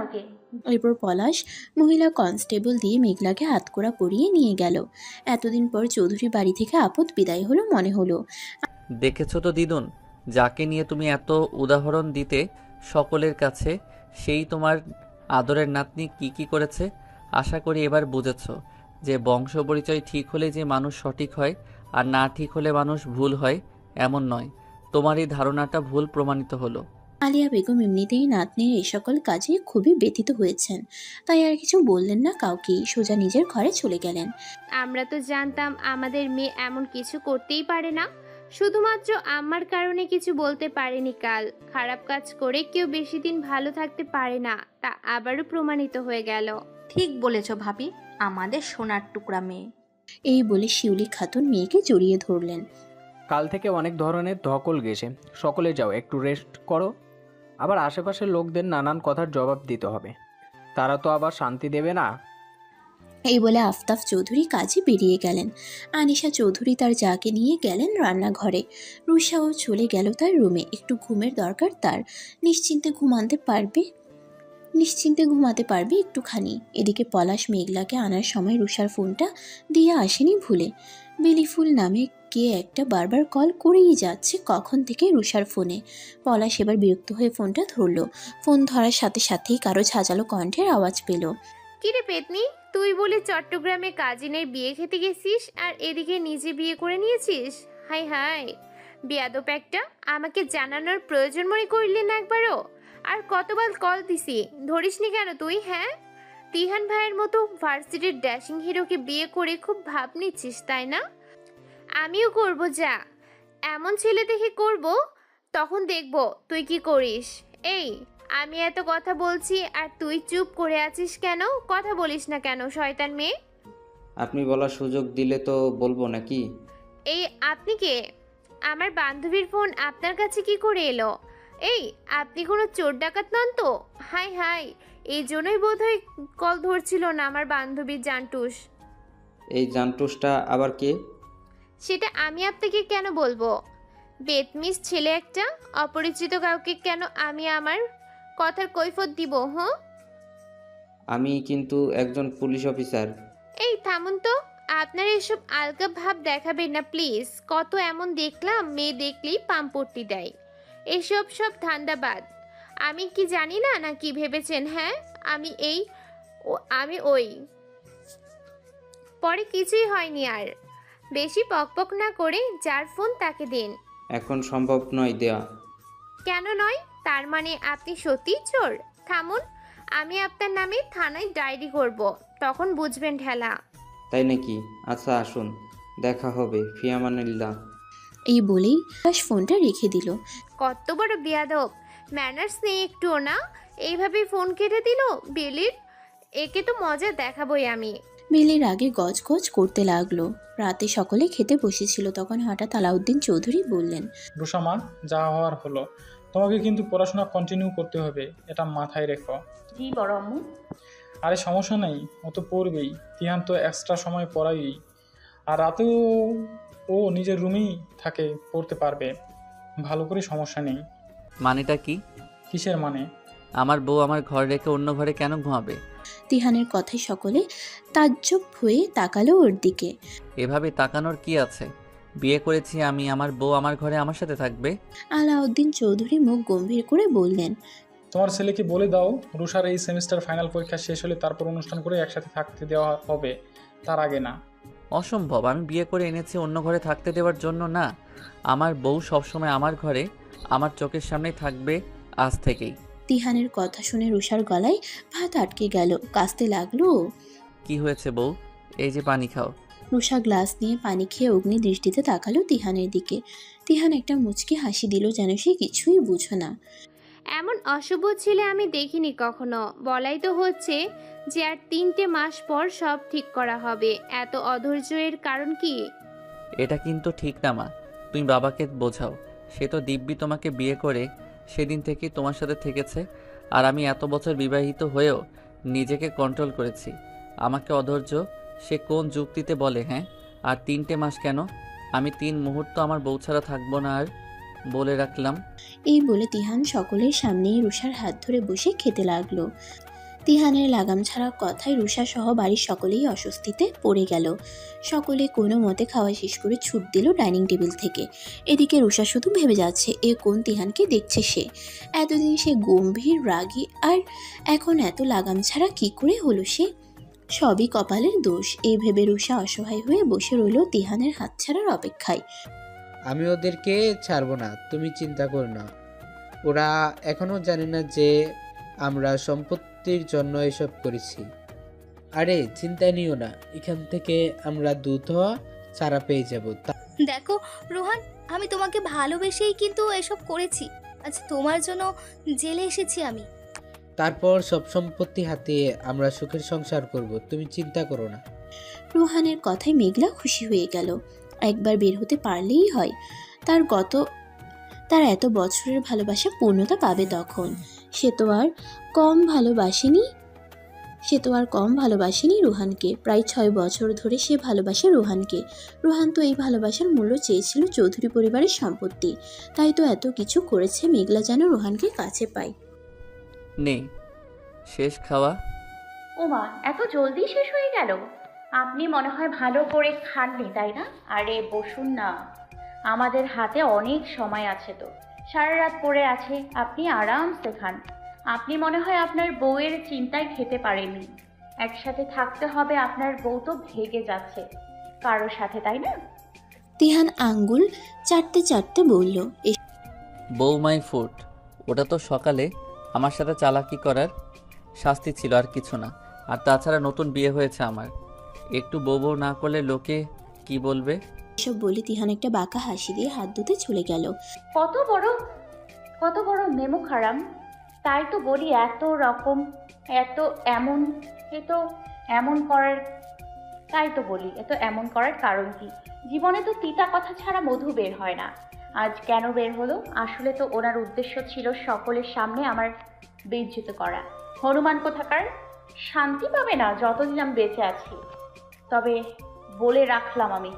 ওকে। এরপর পলাশ মহিলা কনস্টেবল দিয়ে মেঘলাকে হাতকড়া পরিয়ে নিয়ে গেল। এতদিন পর চৌধুরী বাড়ি থেকে আপদ বিদায় হলো মনে হলো। দেখেছো তো দিদুন, যাকে নিয়ে তুমি এত উদাহরণ দিতে সকলের কাছে, সেই তোমার আদরের নাতনি কি কি করেছে। আশা করি এবার বুঝেছো যে বংশ পরিচয় ঠিক হলে যে মানুষ সঠিক হয়, আর না ঠিক হলে মানুষ ভুল হয় এমন নয়। তোমার এই ধারণাটা ভুল প্রমাণিত হলো। আলিয়া বেগম এমনিতেই নাতনির এই সকল কাজে খুবই ব্যথিত হয়েছেন, তাই আর কিছু বললেন না কাউকে, সোজা নিজের ঘরে চলে গেলেন। আমরা তো জানতাম আমাদের মেয়ে এমন কিছু করতেই পারে না, শুধুমাত্র আমার কারণে কিছু বলতে পারেনি কাল। খারাপ কাজ করে কেউ বেশি দিন ভালো থাকতে পারে না, তা আবারও প্রমাণিত হয়ে গেল। ঠিক বলেছ ভাবি, আমাদের সোনার টুকরা মেয়ে। এই বলে শিউলি খাতুন মেয়েকে জড়িয়ে ধরলেন। কাল থেকে অনেক ধরনের ধকল গেছে, সকলে যাও একটু রেস্ট করো। আবার আশেপাশের লোকদের নানান কথার জবাব দিতে হবে, তারা তো আবার শান্তি দেবে না। এই বলে আফতাব চৌধুরী কাজে বেরিয়ে গেলেন। আনিশা চৌধুরী তার যাকে নিয়ে গেলেন রান্নাঘরে। রুষাও চলে গেল তার রুমে। একটু ঘুমের দরকার তার, নিশ্চিন্তে ঘুমাতে পারবে একটুখানি। এদিকে পলাশ মেঘলাকে আনার সময় রুষার ফোনটা দিয়ে আসেনি ভুলে। বেলিফুল নামে কে একটা বারবার কল করেই যাচ্ছে কখন থেকে রুষার ফোনে। পলাশ এবার বিরক্ত হয়ে ফোনটা ধরলো। ফোন ধরার সাথে সাথেই কারো ঝাঁঝালো কণ্ঠের আওয়াজ পেল। কিরে পেতনি, তুই বলে চট্টগ্রামে কাজিনের বিয়ে খেতে গেছিস, আর এদিকে নিজে বিয়ে করে নিয়েছিস? হাই হাই বেয়াদব একটা, আমাকে জানানোর প্রয়োজন মনে করলি না একবারও? আর কতবার কল দিছি, ধরিসনি কেন তুই? হ্যাঁ, তিহান ভাইয়ের মতো ভার্সিটির ড্যাশিং হিরোকে বিয়ে করে খুব ভাব নিচ্ছিস তাই না? আমিও করব, যা এমন ছেলে দেখে করব, তখন দেখব তুই কি করিস। এই, আমি এত কথা বলছি আর তুই চুপ করে আছিস কেন? কথা বলিস না কেন শয়তান মেয়ে? আপনি বলার সুযোগ দিলে তো বলবো নাকি? এই আপনি কে? আমার বান্ধবীর ফোন আপনার কাছে কি করে এলো? এই, আপনি কোনো চোর ডাকাত নন তো? হাই হাই, এই জন্যই বোধহয় কল ধরছিল না আমার বান্ধবীর জান্টুস। এই জান্টুসটা আবার কে? সেটা আমি আপনাকে কেন বলবো? বেতমিস ছেলে একটা। অপরিচিত কাউকে কেন আমি আমার কথার কৈফিয়ত দিব? হ্যাঁ, আমি কিন্তু একজন পুলিশ অফিসার। এই থামুন তো। আপনার এসব আলগা ভাব দেখাবেন না প্লিজ। কত এমন দেখলাম মেয়ে দেখলেই পাম্পট্টি দেয়। এসব সব ধান্দাবাদ। আমি কি জানি না, না কি ভেবেছেন? হ্যাঁ, আমি ওই পরে কিছুই হয়নি আর। বেশি পকপক না করে যার ফোন তাকে দিন। এখন সম্ভব নয় দেয়া। কেন নয়? তার মানে আপনি সত্যিই চোর? থামুন, আমি আপনার নামে থানায় ডায়েরি করব, তখন বুঝবেন ঠেলা। তাই নাকি? আচ্ছা আসুন, দেখা হবে। ফিয়ামানিল্লাহ। এই বলেই আকাশ ফোনটা রেখে দিল। কত বড় বেয়াদব! ম্যানার্স নেই একটুও না। এইভাবে ফোন কেটে দিল বেলির। একে তো মজা দেখাবই আমি। বেলের আগে গজগজ করতে লাগলো। রাতে সকলে খেতে বসেছিল, তখন হঠাৎ আলাউদ্দিন চৌধুরী বললেন, রুষা মা, যা হওয়ার হলো। তোমাকে কিন্তু পড়াশোনা কন্টিনিউ করতে হবে, এটা মাথায় রেখো। জি বড় আম্মু। আরে সমস্যা নেই, ও তো পড়বেই। তিহান তো এক্সট্রা সময় পড়াই, আর রাতেও ও নিজের রুমেই থাকে, পড়তে পারবে ভালো করে, সমস্যা নেই। মানেটা কি? কিসের মানে? আমার বউ আমার ঘর রেখে অন্য ঘরে কেন ঘুমাবে? তিহানের কথায় সকলে তাজ্জব হয়ে তাকালো ওর দিকে। এভাবে তাকানোর কি আছে? বিয়ে করেছি আমি, আমার বউ আমার ঘরে আমার সাথে থাকবে। আলাউদ্দিন চৌধুরী মুখ গম্ভীর করে বললেন, তোমার ছেলেকে বলে দাও, রুষার এই সেমিস্টার ফাইনাল পরীক্ষা শেষ হলে তারপর অনুষ্ঠান করে একসাথে থাকতে দেওয়া হবে, তার আগে না। অসম্ভব, আমি বিয়ে করে এনেছি অন্য ঘরে থাকতে দেওয়ার জন্য না। আমার বউ সবসময় আমার ঘরে আমার চোখের সামনেই থাকবে আজ থেকেই। তিহানের কথা শুনে রুষার গলায় ভাত আটকে গেল, কাঁচতে লাগলো। কি হয়েছে বউ? এই যে পানি খাও। রুষা গ্লাস নিয়ে পানি খেয়ে অগ্নি দৃষ্টিতে তাকালো তিহানের দিকে। তিহান একটা মুচকি হাসি দিল, যেন সে কিছুই বুঝো না। এমন অশুভ ছেলে আমি দেখিনি কখনো। বলাই তো হচ্ছে যে আর 3টে মাস পর সব ঠিক করা হবে। এত অধৈর্যের কারণ কি? এটা কিন্তু ঠিক না মা, তুমি বাবাকে বোঝাও। সে তো দিব্যি তোমাকে বিয়ে করে সেদিন থেকেই তোমার সাথে থেকেছে, আর আমি এত বছর বিবাহিত হয়েও নিজেকে কন্ট্রোল করেছি। আমাকে অধৈর্য সে কোন যুক্তিতে বলে? হ্যাঁ, আর 3টে মাস কেন? আমি 3 মুহূর্ত আমার বউ ছাড়া থাকবো না, আর বলে রাখলাম। এই বলে তিহান সকলের সামনেই রুষার হাত ধরে বসে খেতে লাগলো। তিহানের লাগাম ছাড়া কথায় রুষা সহ বাড়ির সকলেই অস্বস্তিতে পড়ে গেল। সকলে কোনো মতে খাওয়া শেষ করে ছুট দিল ডাইনিং টেবিল থেকে। এদিকে রুষা শুধু ভেবে যাচ্ছে, এ কোন তিহানকে দেখছে সে? এতদিন সে গম্ভীর রাগী, আর এখন এত লাগাম ছাড়া কি করে হলো সে? সবই কপালের দোষ। এই ভেবে রুষা অসহায় হয়ে বসে রইল তিহানের হাত ছাড়ার অপেক্ষায়। আমি ওদেরকে ছাড়বো না, তুমি চিন্তা করো না। ওরা এখনো জানে না যে আমরা সম্পত্তির জন্য এসব করেছি। আরে চিন্তা নিও না, এখান থেকে আমরা দ্রুত ছাড়া পেয়ে যাব। দেখো রোহান, আমি তোমাকে ভালোবেসেই কিন্তু এসব করেছি। আচ্ছা, তোমার জন্য জেলে এসেছি আমি। তারপর সব সম্পত্তি হাতিয়ে আমরা সুখের সংসার করব, তুমি চিন্তা করো না। রোহানের কথায় মেঘলা খুশি হয়ে গেল। একবার বের হতে পারলেই হয়, তার এত বছরের ভালোবাসা পূর্ণতা পাবে তখন। সে তো আর কম ভালোবাসেনি রোহানকে। প্রায় 6 বছর ধরে সে ভালোবাসে রোহানকে। রোহান তো এই ভালোবাসার মূল্য চেয়েছিল চৌধুরী পরিবারের সম্পত্তি। তাই তো এত কিছু করেছে মেঘলা যেন রোহানকে কাছে পায়। নেই শেষ খাওয়া। ওমা, এত জলদি শেষ হয়ে গেল? আপনি মনে হয় ভালো করে খাননি, তাই না? আরে বসুন না, আমাদের হাতে অনেক সময় আছে তো। সারা রাত পড়ে আছে, আপনি আরামসে খান। আপনি মনে হয় আপনার বউয়ের চিন্তায় খেতে পারেননি। একসাথে থাকতে হবে, আপনার বউ তো ভেগে যাচ্ছে কারোর সাথে, তাই না? তিহান আঙ্গুল চাটতে চাটতে বলল, বউ মাই ফুট। ওটা তো সকালে আমার সাথে চালাকি করার শাস্তি ছিল, আর কিছু না। আর তাছাড়া নতুন বিয়ে হয়েছে আমার, একটু বউ বউ না করলে লোকে কি বলবে? এসব বলে তিহান একটা বাঁকা হাসি দিয়ে হাত ধুতে চলে গেল। কত বড় নেমো খারাম! তাই তো বলি এত এমন করার কারণ কি? জীবনে তো তিতা কথা ছাড়া মধু বের হয় না। আজ কেন বের হলো? আসলে তো ওনার উদ্দেশ্য ছিল সকলের সামনে আমার বেইজ্জত করা। হনুমান কোথাকার, শান্তি পাবে না যতদিন আমি বেঁচে আছি। তবে বলে রাখলাম আমি।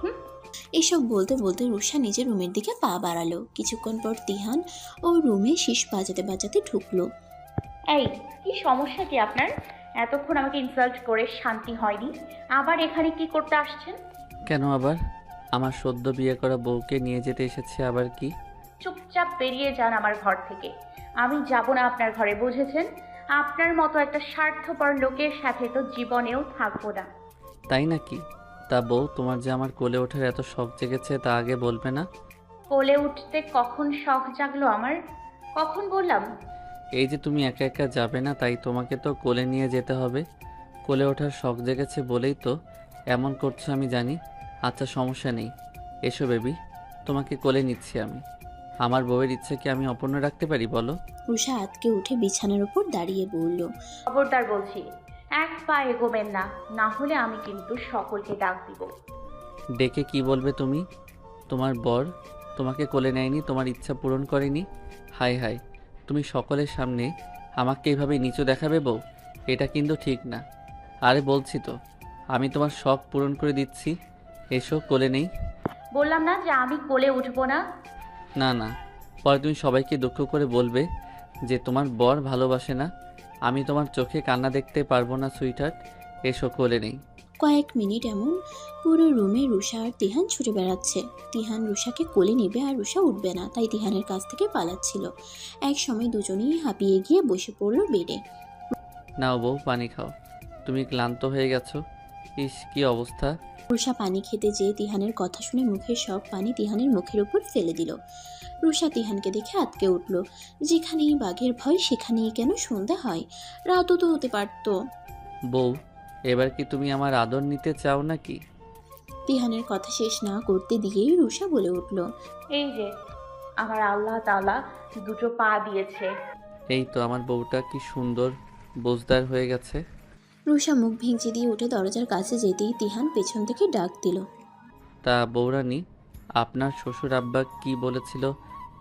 এসব বলতে বলতে রুষা নিজের রুমের দিকে পা বাড়ালো। কিছুক্ষণ পর তিহান ও রুমে শীষ বাজাতে বাজাতে ঢুকলো। এই, কি সমস্যা কি আপনার? এতক্ষণ আমাকে ইনসাল্ট করে শান্তি হয়নি, আবার এখানে কি করতে আসছেন? কেন আবার? আমার সদ্য বিয়ে করা বউকে নিয়ে যেতে এসেছে আবার কি? চুপচাপ বেরিয়ে যান আমার ঘর থেকে। আমি যাব না আপনার ঘরে, বুঝেছেন? আপনার মতো একটা স্বার্থপর লোকের সাথে তো জীবনেও থাকবো না। তাই নাকি? তা বউ, তোমার যে আমার কোলে ওঠার এত শখ জেগেছে তা আগে বলবে না? কোলে উঠতে কখন শখ জাগলো আমার? কখন বললাম? এই যে তুমি একা একা যাবে না, তাই তোমাকে তো কোলে নিয়ে যেতে হবে। কোলে ওঠার শখ জেগেছে বলেই তো এমন করছো আমি জানি। আচ্ছা সমস্যা নেই, এসো বেবি, তোমাকে কোলে নিচ্ছি আমি। আমার বউয়ের ইচ্ছে কি আমি অপূর্ণ রাখতে পারি বলো? রুষা আতকে উঠে বিছানার উপর দাঁড়িয়ে বলল, খবরদার বলছি, এক পা এগোবেন না, না হলে আমি কিন্তু সকলকে ডাক দিব। ডেকে কি বলবে তুমি? তোমার বর তোমাকে কোলে নেয়নি, তোমার ইচ্ছা পূরণ করেনি? হায় হায়, তুমি সকলের সামনে আমাকে এইভাবে নিচু দেখাবে বউ? এটা কিন্তু ঠিক না। আরে বলছি তো, আমি তোমার শখ পূরণ করে দিচ্ছি, এসো কোলে নেই। বললাম না যে আমি কোলে উঠবো না। না না, পরে তুমি সবাইকে দুঃখ করে বলবে যে তোমার বর ভালোবাসে না। আমি তোমার চোখে কান্না দেখতে পারবো না সুইটহার্ট, এসো কোলে নেই। কয়েক মিনিট এমন পুরো রুমে রুষা আর তিহান ছুটে বেড়াচ্ছে। তিহান রুষাকে কোলে নেবে আর রুষা উঠবে না, তাই তিহানের কাছ থেকে পালাচ্ছিল। এক সময় দুজনেই হাঁপিয়ে গিয়ে বসে পড়লো বেডে। নাও বউ, পানি খাও, তুমি ক্লান্ত হয়ে গেছো। ইস কি অবস্থা! রুষা পানি খেতে যেয়ে তিহানের কথা শুনে মুখের সব পানি তিহানের মুখের উপর ফেলে দিল। রুষা তিহানকে দেখে আতকে উঠল। যেখানেই বাঘের ভয় সেখানেই কেন সন্ধ্যা হয়? রাতও তো হতে পারত। বউ, এবার কি তুমি আমার আদর নিতে চাও নাকি? তিহানের কথা শেষ না করতে দিয়েই রুষা বলে উঠল, এই যে আমার আল্লাহ তাআলা দুটো পা দিয়েছে। এই তো আমার বউটা কি সুন্দর বোজদার হয়ে গেছে। রুষা মুখ ভেঙচি দিয়ে উঠে দরজার কাছে যেতেই তিহান পেছন থেকে ডাক দিল, তা বউরানী, আপনার শ্বশুর আব্বা কি বলেছিল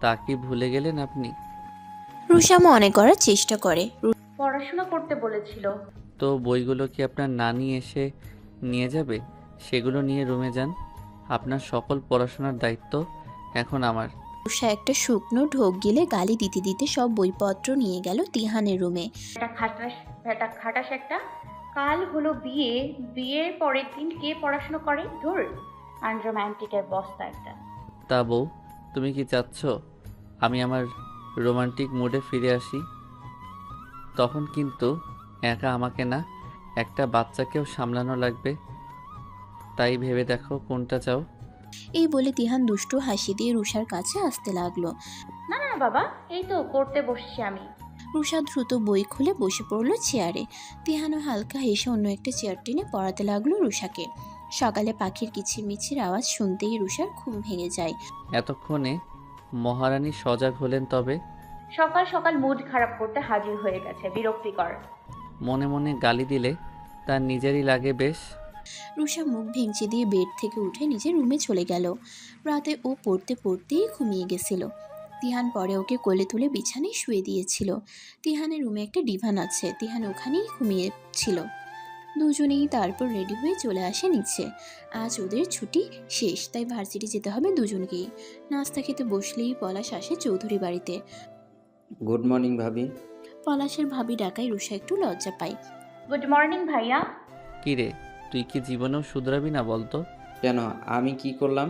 তা কি ভুলে গেলেন আপনি? রুষা মনে করার চেষ্টা করে। পড়াশোনা করতে বলেছিল। তো বইগুলো কি আপনার নানি এসে নিয়ে যাবে? সেগুলো নিয়ে রুমে যান, আপনার সকল পড়াশোনার দায়িত্ব এখন আমার। রুষা একটা শুকনো ঢোক গিলে গালি দিতে দিতে সব বইপত্র নিয়ে গেল তিহানের রুমে। এটা খাটাস একটা। কাল হলো বিয়ে, বিয়ের পরের দিন কে পড়াশোনা করে? ধুর, আনরোম্যান্টিকের বস্তা একটা। তা বউ, তুমি কি চাচ্ছ আমি আমার রোমান্টিক মুডে ফিরে আসি? তখন কিন্তু একা আমাকে না, একটা বাচ্চাকেও সামলানো লাগবে। তাই ভেবে দেখো কোনটা চাও। এই বলে তিহান দুষ্টু হাসি দিয়ে রুষার কাছে আসতে লাগলো। না না বাবা, এই তো পড়তে বসছি আমি। রুষা দ্রুত বই খুলে বসে পড়লো চেয়ারে। তিহানও হালকা হেসে অন্য একটা চেয়ার টেনে পড়াতে লাগলো রুষাকে। সকালে পাখির কিচিরমিচির আওয়াজ শুনতেই রুষার ঘুম ভেঙে যায়। এতক্ষণে মহারানী সজাগ হলেন তবে? সকাল সকাল মুড খারাপ করতে হাজির হয়ে গেছে, বিরক্তিকর। মনে মনে গালি দিলে তার নিজেরই লাগে বেশ। রুষা মুখ ভেঙচি দিয়ে বেড থেকে উঠে নিজের রুমে চলে গেল। রাতে ও পড়তে পড়তেই ঘুমিয়ে গেছিল। তিহান পরে ওকে কোলে তুলে বিছানায় শুয়ে দিয়েছিল। তিহানের রুমে একটা ডিভান আছে, তিহান ওখানেই ঘুমিয়েছিল। দুজনেই তারপর রেডি হয়ে চলে আসে নিচে। আজ ওদের ছুটি শেষ, তাই ভার্সিটি যেতে হবে দুজনকেই। নাস্তা খেতে বসলেই পলাশ আসে চৌধুরী বাড়িতে। গুড মর্নিং ভাবি। পলাশের ভাবি ডাকায় রুষা একটু লজ্জা পায়। গুড মর্নিং ভাইয়া। কি রে, তুই কি জীবনেও শুধরাবি না বলতো? কেন, আমি কি করলাম?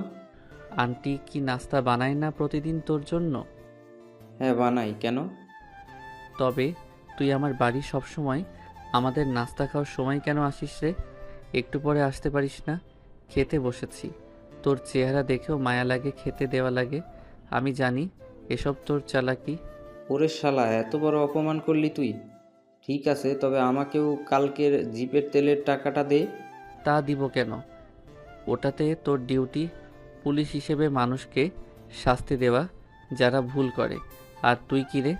আন্টি কি নাস্তা বানায় না প্রতিদিন তোর জন্য? হ্যাঁ বানাই, কেন? তবে তুই আমার বাড়ি সবসময় আমাদের নাস্তা খাওয়ার সময় কেন আসিস রে? একটু পরে আসতে পারিস না? খেতে বসেছি, তোর চেহারা দেখেও মায়া লাগে, খেতে দেওয়া লাগে। আমি জানি এসব তোর চালাকি। ওরে শালা, এত বড় অপমান করলি তুই? ঠিক আছে, তবে আমাকেও কালকের জিপের তেলের টাকাটা দে। তা দিব কেন? ওটাতে তোর ডিউটি পুলিশ হিসেবে মানুষকে শাস্তি দেওয়া যারা ভুল করে। আর তুই কি রে,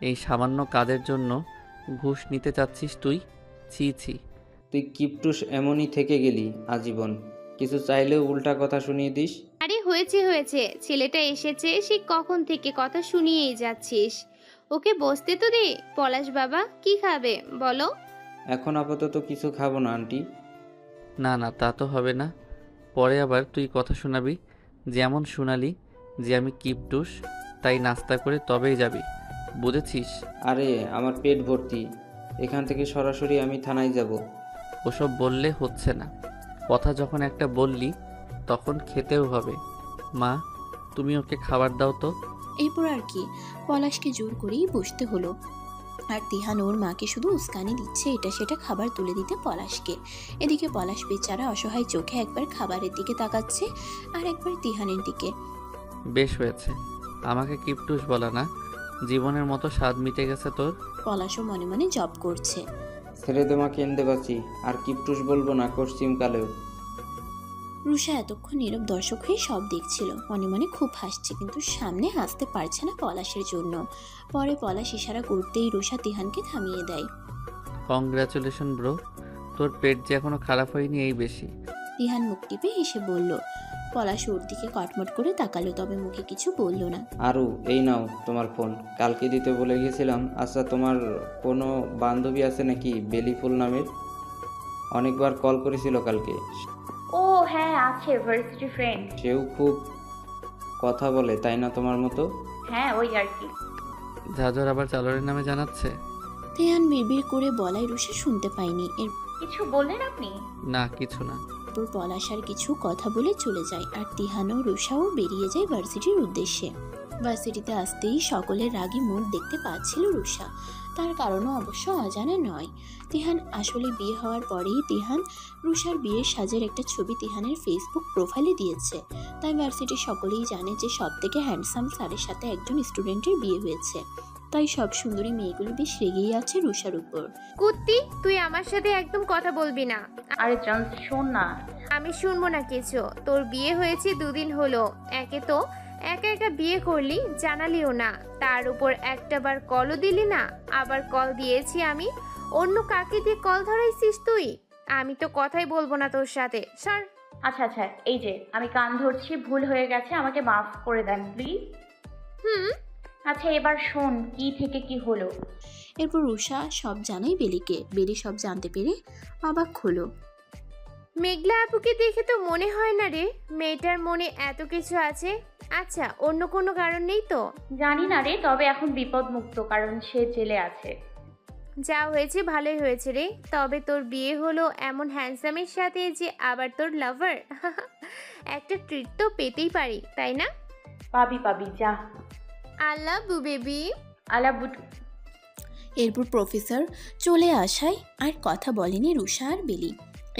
এই সামান্য কাজের জন্য ঘুষ নিতে চাচ্ছিস তুই? ছি ছি। তুই কিপটুস এমনই থেকে গেলি আজীবন, কিছু চাইলেও উল্টা কথা শুনিয়ে দিস। আরে হয়েছে হয়েছে, ছেলেটা এসেছে, সে কখন থেকে কথা শুনিয়েই যাচ্ছিস। ওকে বসতে তো দে। পলাশ বাবা, কি খাবে বলো? এখন আপাতত কিছু খাবো না আন্টি। না না, তা তো হবে না। পরে আবার তুই কথা শোনাবি, যেমন শোনালি যে আমি কিপটুস তাই নাস্তা করে তবেই যাবি, বুঝেছিস? আরে আমার পেট ভর্তি, এখান থেকে সরাসরি আমি থানায় যাব। ওসব বললে হচ্ছে না, কথা যখন একটা বললি তখন খেতেও হবে। মা, তুমি ওকে খাবার দাও তো। এরপর আর কি, পলাশকে জোর করেই বসতে হলো। আর তিহান ওর মাকে শুধু উস্কানি দিচ্ছে এটা সেটা খাবার তুলে দিতে পলাশকে। এদিকে পলাশ বেচারা অসহায় চোখে একবার খাবারের দিকে তাকাচ্ছে আর একবার তিহানের দিকে। বেশ হয়েছে, আমাকে কিপটুস বলা না, জীবনের মতো স্বাদ মিটে গেছে তোর। পলাশও মনে মনে জব করছে। ছেড়ে দেমা কেন্দে বাঁচি, আর কিপটুস বলবো না পশ্চিম কালেও। রুষা এতক্ষণ নীরব দর্শক হয়ে সব দেখছিল, মনে মনে খুব হাসছে, কিন্তু সামনে হাসতে পারছে না পলাশের জন্য। পরে পলাশ ইশারা করতেই রুষা তিহানকে থামিয়ে দেয়। কংগ্রাচুলেশন ব্রো, তোর পেট যে এখনো খারাপ হয়নি এই বেশি। তিহান মুখ টিপে হেসে বলল। পলাশ ওর দিকে কটমট করে তাকালো, তবে মুখে কিছু বলল না। আরু, এই নাও তোমার ফোন, কালকে দিতে বলে গেছিলাম। আচ্ছা, তোমার কোনো বান্ধবী আছে নাকি বেলি ফুল নামের? অনেকবার কল করেছিল কালকে। ও হ্যাঁ আছে, ভার্সিটি ফ্রেন্ড। সেও খুব কথা বলে তাই না তোমার মতো? হ্যাঁ ওই আর কি। ঝাঁঝর আবার চালরের নামে জানাচ্ছে। তিহান বিড়বিড় করে বলায় রুষা শুনতে পায়নি। কিছু বললেন আপনি? না কিছু না। এরপর পলাশ আর কিছু কথা বলে চলে যায়, আর তিহান ও রুষাও বেরিয়ে যায় ভার্সিটির উদ্দেশ্যে। ভার্সিটিতে আসতেই সকলের রাগী মুখ দেখতে পাচ্ছিল রুষা, তার কারণও অবশ্য অজানা নয়। তিহান আসলে বিয়ে হওয়ার পরেই তিহান রুষার বিয়ের সাজের একটা ছবি তিহানের ফেসবুক প্রোফাইলে দিয়েছে, তাই ভার্সিটির সকলেই জানে যে সব থেকে হ্যান্ডসাম স্যারের সাথে একজন স্টুডেন্টের বিয়ে হয়েছে। তাই সব সুন্দরী মেয়েগুলো বেশ রেগেই আছে রুষার উপর। কুত্তি, তুই আমার সাথে একদম কথা বলবি না। আরে চান্স শোন না। আমি শুনবো না কিছু। তোর বিয়ে হয়েছে 2 দিন হলো, একে তো একা একা বিয়ে করলি, জানালিও না, তার উপর একটাবার কলও দিলি না। আবার কল দিয়েছি আমি, অন্য কাকে দিয়ে কল ধরাইছিস তুই? আমি তো কথাই বলবো না তোর সাথে, সর। আচ্ছা আচ্ছা, এই যে আমি কান ধরছি, ভুল হয়ে গেছে, আমাকে মাফ করে দেন প্লিজ। আচ্ছা এবার শোন কি থেকে কি হলো। এরপর রুষা সব জানাই বেলিকে। বেলি সব জানতে পেরে অবাক হলো। মেঘলা আপুকে দেখে তো মনে হয় না রে মেয়েটার মনে এত কিছু আছে। আচ্ছা, অন্য কোনো কারণ নেই তো? জানি না রে, তবে এখন বিপদ মুক্ত, কারণ সে জেলে আছে। যা হয়েছে ভালোই হয়েছে রে। তবে তোর বিয়ে হলো এমন হ্যান্ডসামের সাথে যে আবার তোর লাভার। একটা ট্রিট তো পেতেই পারি, তাই না? পাবি পাবি, যা। I love you baby. I love you. এরপর প্রফেসর চলে আসায় আর কথা বলেনি রুষা আর বেলি।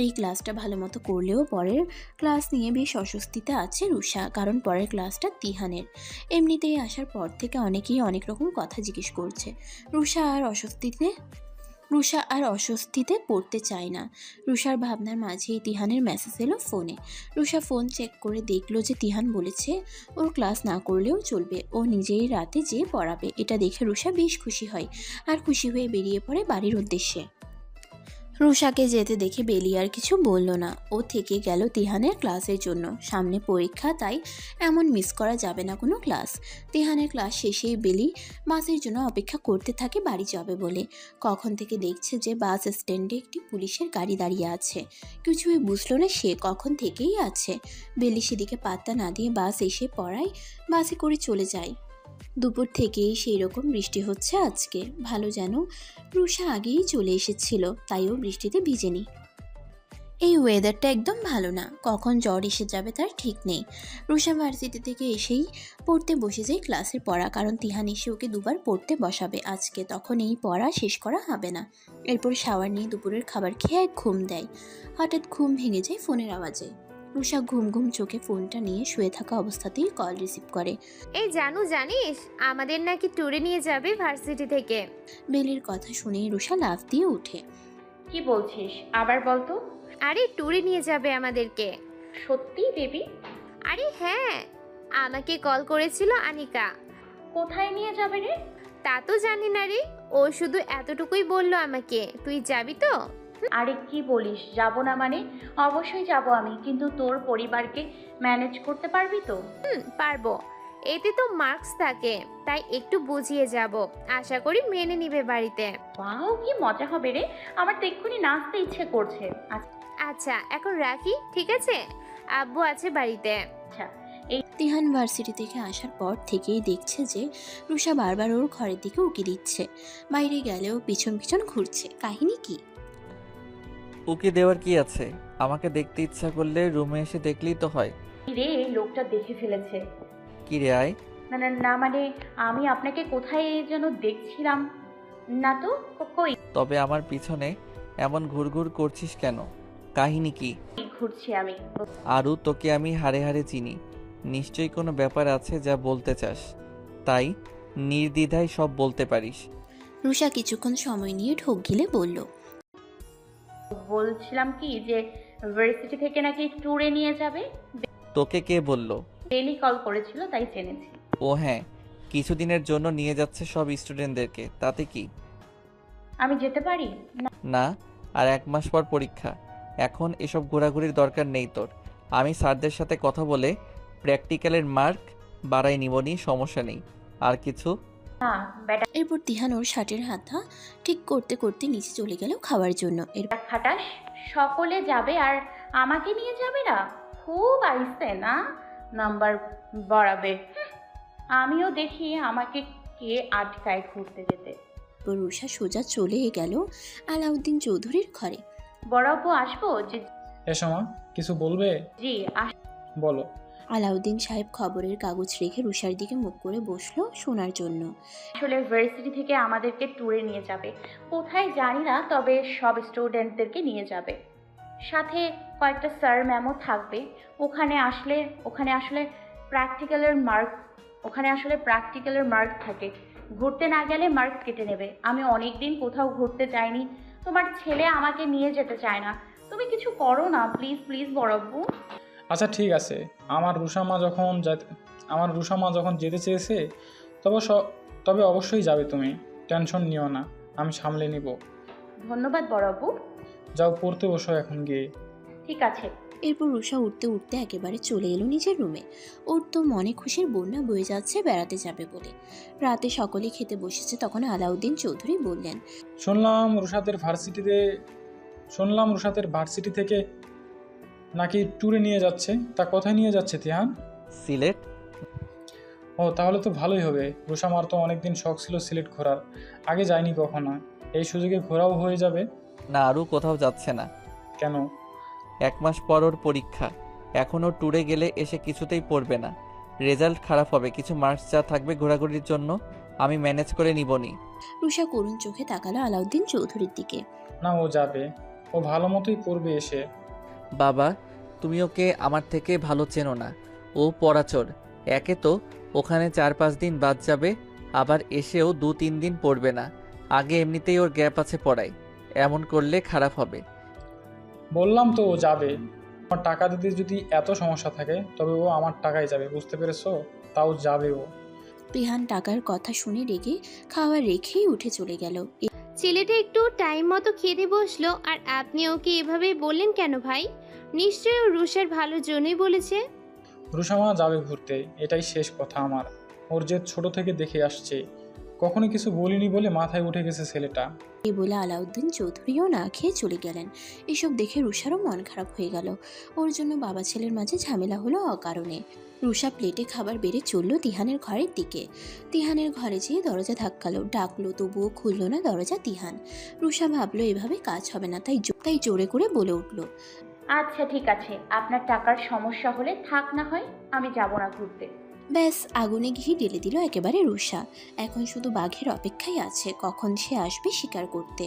এই ক্লাসটা ভালো মতো করলেও পরের ক্লাস নিয়ে বেশ অস্বস্তিতে আছে রুষা, কারণ পরের ক্লাসটা তিহানের। এমনিতেই আসার পর থেকে অনেকেই অনেক রকম কথা জিজ্ঞেস করছে। রুষা আর অস্বস্তিতে পড়তে চায় না। রুষার ভাবনার মাঝেই তিহানের মেসেজ এলো ফোনে। রুষা ফোন চেক করে দেখলো যে তিহান বলেছে ওর ক্লাস না করলেও চলবে, ও নিজেই রাতে যেয়ে পড়াবে। এটা দেখে রুষা বেশ খুশি হয়, আর খুশি হয়ে বেরিয়ে পড়ে বাড়ির উদ্দেশ্যে। রুষাকে যেতে দেখে বেলি আর কিছু বলল না, ও থেকে গেল তিহানের ক্লাসের জন্য। সামনে পরীক্ষা, তাই এমন মিস করা যাবে না কোনো ক্লাস। তিহানের ক্লাস শেষেই বেলি বাসের জন্য অপেক্ষা করতে থাকে বাড়ি যাবে বলে। কখন থেকে দেখছে যে বাস স্ট্যান্ডে একটি পুলিশের গাড়ি দাঁড়িয়ে আছে, কিছুই বুঝলো না সে কখন থেকেই আছে। বেলি সেদিকে পাত্তা না দিয়ে বাস এসে পড়ায় বাসে করে চলে যায়। দুপুর থেকেই সেই রকম বৃষ্টি হচ্ছে আজকে। ভালো যেন রুষা আগেই চলে এসেছিল, তাইও বৃষ্টিতে ভিজেনি। এই ওয়েদারটা একদম ভালো না, কখন জ্বর এসে যাবে তার ঠিক নেই। রুষা ভার্সিটি থেকে এসেই পড়তে বসে যায় ক্লাসের পড়া, কারণ তিহান এসে ওকে 2 বার পড়তে বসাবে আজকে, তখন এই পড়া শেষ করা হবে না। এরপর শাওয়ার নিয়ে দুপুরের খাবার খেয়ে এক ঘুম দেয়। হঠাৎ ঘুম ভেঙে যায় ফোনের আওয়াজে। রুষা ঘুম ঘুম চোখে ফোনটা নিয়ে শুয়ে থাকা অবস্থাতেই কল রিসিভ করে। এই জানু, জানিস আমাদের নাকি ট্যুরে নিয়ে যাবে ভার্সিটি থেকে। বেলির কথা শুনে রুষা লাফ দিয়ে ওঠে। কি বলছিস, আবার বলতো। আরে ট্যুরে নিয়ে যাবে আমাদেরকে। সত্যি বেবি? আরে হ্যাঁ, আমাকে কল করেছিল আনিকা। কোথায় নিয়ে যাবে রে? তা তো জানি না রে, ও শুধু এতটুকুই বললো আমাকে। তুই যাবি তো? আরে কি বলিস, যাব না মানে? অবশ্যই যাব আমি, কিন্তু তোর পরিবারকে ম্যানেজ করতে পারবি তো? পারবো, এতে তো মার্কস থাকে, তাই একটু বুঝিয়ে যাব, আশা করি মেনে নিবে বাড়িতে। ওয়াও, কি মজা হবে রে, আমার তো এক্ষুনি নাচতে ইচ্ছে করছে। আচ্ছা এখন রাখি, ঠিক আছে? আব্বু আছে বাড়িতে। আচ্ছা, তিহান ভার্সিটি থেকে আসার পর থেকেই দেখছে যে রুষা বারবার ওর ঘরের দিকে উকি দিচ্ছে। বাইরে গেলেও পিছন পিছন ঘুরছে। কাহিনী কি? উকি দেওয়ার কি আছে? আমাকে দেখতে ইচ্ছা করলে রুমে এসে দেখলেই তো হয়। রে লোকটা দেখে ফেলেছে। কি রে আয়? না না না, মানে আমি আপনাকে কোথায় যেন দেখছিলাম না তো। কই তবে আমার পিছনে এমন ঘুরঘুর করছিস কেন? কাহিনী কি? ঘুরছি আমি? আরও তোকে আমি হাড়ে হাড়ে চিনি। নিশ্চয়ই কোনো ব্যাপার আছে যা বলতে চাস, তাই নির্দ্বিধায় সব বলতে পারিস। রুষা কিছুক্ষণ সময় নিয়ে ঢোক গিলে বলল, বলছিলাম কি যে ভার্সিটি থেকে নাকি ট্যুরে নিয়ে যাবে। তোকে কে বলল? ডেলি কল করেছিল, তাই জেনেছি। ও হ্যাঁ, কিছুদিনের জন্য নিয়ে যাচ্ছে সব স্টুডেন্টদেরকে, তাতে কি? আমি যেতে পারি না? না, আর 1 মাস পর পরীক্ষা। এখন এসব ঘোরাঘুরির দরকার নেই তোর। আমি স্যারদের সাথে কথা বলে প্র্যাকটিক্যালের মার্ক বাড়াই নিবনি, সমস্যা নেই। আর কিছু? না বেটা এরপর তিহান ওর শার্টের হাতা ঠিক করতে করতে নিচে চলে গেল খাওয়ার জন্য। খাটাস, সকলে যাবে আর আমাকে নিয়ে যাবে না? খুব আইসে না নাম্বার বাড়াবে। আমিও দেখি আমাকে কে আটকায় ঘুরতে যেতে। এরপর রুষা সোজা চলে গেল আলাউদ্দিন চৌধুরীর ঘরে। বড় আপু আসবো? যে এসো মা, কিছু বলবে? জি বলো। আলাউদ্দিন সাহেব খবরের কাগজ রেখে রুষার দিকে মুখ করে বসলো শোনার জন্য। আসলে ভার্সিটি থেকে আমাদেরকে ট্যুরে নিয়ে যাবে, কোথায় জানি না, তবে সব স্টুডেন্টদেরকে নিয়ে যাবে। সাথে কয়েকটা স্যার ম্যামও থাকবে। ওখানে আসলে প্র্যাকটিক্যালের মার্ক থাকে। ঘুরতে না গেলে মার্ক কেটে নেবে। আমি অনেক দিন কোথাও ঘুরতে যাইনি। তোমার ছেলে আমাকে নিয়ে যেতে চায় না। তুমি কিছু করো না প্লিজ প্লিজ বড়ব্বু। আচ্ছা ঠিক আছে, আমার রুষা মা যখন যেতে চেয়েছে তবে অবশ্যই যাবে। তুমি টেনশন নিও না, আমি সামলে নিব। ধন্যবাদ বড়ব্বু। যাও পড়তে বসো এখন গিয়ে। ঠিক আছে। এরপর রুষা উঠতে উঠতে একেবারে চলে এলো নিজের রুমে। ওর তো মনে খুশির বন্যা বয়ে যাচ্ছে বেড়াতে যাবে বলে। রাতে সকলে খেতে বসেছে, তখন আলাউদ্দিন চৌধুরী বললেন, শুনলাম রুশাদের ভার্সিটি থেকে নাকি ট্যুরে নিয়ে যাচ্ছে। তা কোথায় নিয়ে যাচ্ছে তিহান? সিলেট। ও তাহলে তো ভালোই হবে। রুষা মার তো অনেকদিন শখ ছিল সিলেট ঘোরার, আগে যায়নি কখনো। এই সুযোগে ঘোরাও হয়ে যাবে। না, আরও কোথাও যাচ্ছে না। কেন? 1 মাস পর ওর পরীক্ষা। এখনও ট্যুরে গেলে এসে কিছুতেই পড়বে না, রেজাল্ট খারাপ হবে। কিছু মার্কস যা থাকবে ঘোরাঘুরির জন্য আমি ম্যানেজ করে নিবনি। রুষা করুণ চোখে তাকালো আলাউদ্দিন চৌধুরীর দিকে। না, ও যাবে, ও ভালো মতোই পড়বে এসে। বাবা, তুমি ওকে আমার থেকে ভালো চেনো না। ও পড়াচোর। একে তো ওখানে 4-5 দিন বাদ যাবে, আবার এসেও 2-3 দিন পড়বে না। আগে এমনিতেই ওর গ্যাপ আছে পড়ায়, এমন করলে খারাপ হবে। বললাম তো ও যাবে। আমার টাকা দিতে যদি এত সমস্যা থাকে তবে ও আমার টাকায় যাবে, বুঝতে পেরেছো? তাও যাবে ও। তিহান টাকার কথা শুনে রেগে খাওয়া রেখেই উঠে চলে গেল। ছেলেটা একটু টাইম মতো খেতে বসলো আর আপনি ওকে এভাবে বললেন কেন ভাই? নিশ্চয়ই ও রুষার ভালোর জন্যই বলেছে। রুষামা যাবে ঘুরতে, এটাই শেষ কথা আমার। ওর যে ছোট থেকে দেখে আসছে, কখনো কিছু বলিনি বলে মাথায় উঠে গেছে ছেলেটা। এই বলে আলাউদ্দিন চৌধুরীও না খেয়ে চলে গেলেন। এসব দেখে রুষারও মন খারাপ হয়ে গেল। ওর জন্য বাবা ছেলের মাঝে ঝামেলা হলো অকারণে। রুষা প্লেটে খাবার বেড়ে চলল তিহানের ঘরের দিকে। তিহানের ঘরে যেয়ে দরজা ধাক্কালো, ডাকলো, তবুও খুলল না দরজা তিহান। রুষা ভাবলো এভাবে কাজ হবে না, তাই জোরে করে বলে উঠল, আচ্ছা ঠিক আছে, আপনার টাকার সমস্যা হলে থাক, না হয় আমি যাব না ঘুরতে। ব্যাস আগুনে ঘি ঢেলে দিল একেবারে রুষা। এখন শুধু বাঘের অপেক্ষায় আছে কখন সে আসবে শিকার করতে।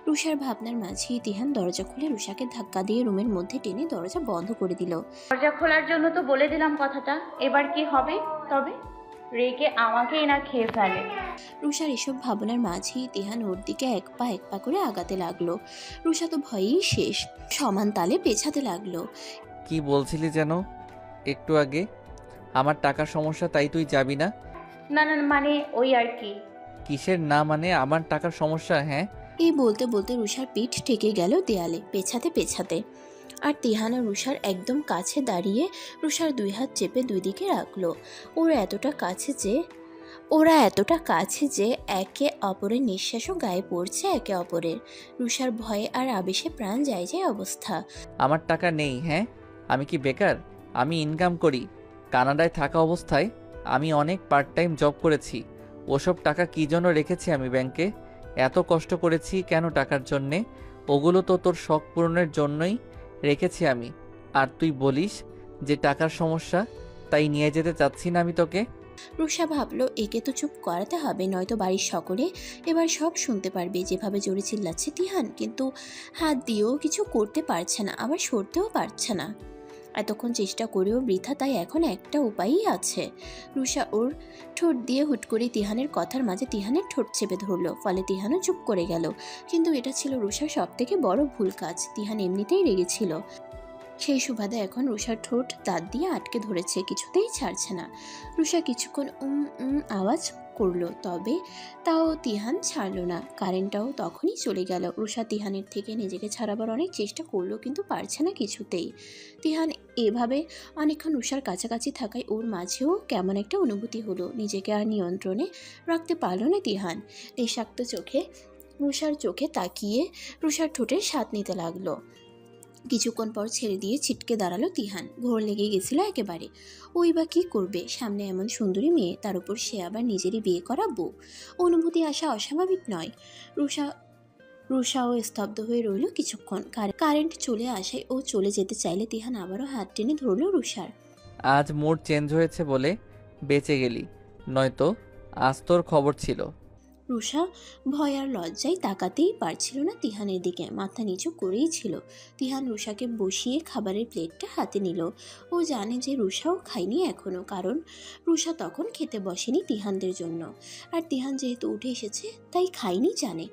রুষার ভাবনার মাঝেই তিহান দরজা খুলে রুষাকে ধাক্কা দিয়ে রুমের মধ্যে টেনে দরজা বন্ধ করে দিল। দরজা খোলার জন্য তো বলে দিলাম কথাটা, এবার কি হবে? তবে রেগে আমাকেই না খেয়ে ফেলে। রুষার এসব ভাবনার মাঝেই তিহান ওর দিকে এক পা করে আগাতে লাগলো। রুষা তো ভয়েই শেষ, সমান তালে পেছাতে লাগলো। কি বলছিলি যেন একটু আগে? আমার টাকার সমস্যা তাই তুই যাবি না? না না, মানে ওই আর কি। কিসের না মানে? আমার টাকার সমস্যা? হ্যাঁ। এই বলতে বলতে রুষার পিঠ ঠেকে গেল দেয়ালে পেছাতে। আর তিহান ও রুষার একদম কাছে দাঁড়িয়ে রুষার 2 হাত চেপে 2 দিকে রাখলো। ওরা এতটা কাছে যে একে অপরের নিঃশ্বাসও গায়ে পড়ছে একে অপরের। রুষার ভয়ে আর আবেশে প্রাণ যায় অবস্থা। আমার টাকা নেই। হ্যাঁ, আমি কি বেকার? আমি ইনকাম করি। কানাডায় থাকা অবস্থায় আমি অনেক পার্ট টাইম জব করেছি। ওসব টাকা কী জন্য রেখেছি আমি ব্যাংকে? এত কষ্ট করেছি কেন টাকার জন্যে? ওগুলো তো তোর শখ পূরণের জন্যই রেখেছি আমি। আর তুই বলিস যে টাকার সমস্যা, তাই নিয়ে যেতে চাচ্ছি না আমি তোকে। রুষা ভাবলো একে তো চুপ করাতে হবে, নয়তো বাড়ির সকলে এবার সব শুনতে পারবে যেভাবে জোরে চিল্লাচ্ছে তিহান। কিন্তু হাত দিয়েও কিছু করতে পারছে না, আবার সরতেও পারছে না। এতক্ষণ চেষ্টা করেও বৃথা, তাই এখন একটা উপায়ই আছে। রুষা ওর ঠোঁট দিয়ে হুট করে তিহানের কথার মাঝে তিহানের ঠোঁট চেপে ধরলো, ফলে তিহানও চুপ করে গেল। কিন্তু এটা ছিল রুষার সব থেকে বড় ভুল কাজ। তিহান এমনিতেই রেগেছিল, সেই সুবাদে এখন রুষার ঠোঁট দাঁত দিয়ে আটকে ধরেছে, কিছুতেই ছাড়ছে না। রুষা কিছুক্ষণ আওয়াজ করলো, তবে তাও তিহান ছাড়লো না। কারেন্টটাও তখনই চলে গেল। রুষা তিহানের থেকে নিজেকে ছাড়াবার অনেক চেষ্টা করলো, কিন্তু পারছে না কিছুতেই। তিহান এভাবে অনেকক্ষণ রুষার কাছাকাছি থাকায় ওর মাঝেও কেমন একটা অনুভূতি হলো। নিজেকে আর নিয়ন্ত্রণে রাখতে পারল না তিহান। নেশাক্ত চোখে রুষার চোখে তাকিয়ে রুষার ঠোঁটের স্বাদ নিতে লাগলো। কিছুক্ষণ পর ছেড়ে দিয়ে ছিটকে দাঁড়ালো তিহান। ঘোর লেগে গেছিল একেবারে। ওই বা কী করবে, সামনে এমন সুন্দরী মেয়ে, তার উপর সে আবার নিজেরই বিয়ে করা বউ। অনুভূতি আসা অস্বাভাবিক নয়। রুষাও স্তব্ধ হয়ে রইল কিছুক্ষণ। কারেন্ট চলে আসায় ও চলে যেতে চাইলে তিহান আবারও হাত টেনে ধরল রুষার। আজ মুড চেঞ্জ হয়েছে বলে বেঁচে গেলি, নয়তো আজ তোর খবর ছিল। রুষা ভয় আর লজ্জায় তাকাতেই পারছিল না তিহানের দিকে, মাথা নিচু করেই ছিল। তিহান রুষাকে বসিয়ে খাবারের প্লেটটা হাতে নিল। ও জানে যে রুষাও খায়নি এখনও, কারণ রুষা তখন খেতে বসেনি তিহানদের জন্য। আর তিহান যেহেতু উঠে এসেছে তাই খায়নি জানে।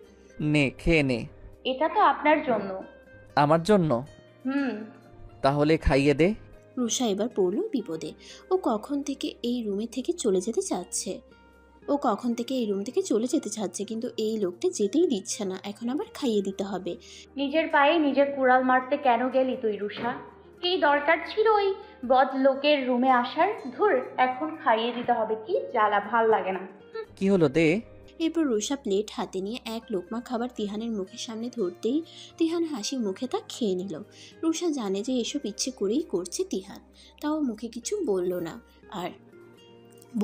নে, খেয়ে নে। এটা তো আপনার জন্য। আমার জন্য? তাহলে খাইয়ে দে। রুষা এবার পড়ল বিপদে। ও কখন থেকে এই রুম থেকে চলে যেতে চাচ্ছে, কিন্তু এই লোকটা যেতেই দিচ্ছে না। এখন আবার খাইয়ে দিতে হবে। নিজের পায়ে নিজের কুড়াল মারতে কেন গেলি তুই রুষা? কি দরকার ছিল ওই বদ লোকের রুমে আসার? ধুর, এখন খাইয়ে দিতে হবে, কি জ্বালা, ভাল লাগে না। কি হলো, দে। এরপর রুষা প্লেট হাতে নিয়ে এক লোকমা খাবার তিহানের মুখের সামনে ধরতেই তিহান হাসি মুখে তা খেয়ে নিল। রুষা জানে যে এসব ইচ্ছে করেই করছে তিহান, তাও মুখে কিছু বলল না। আর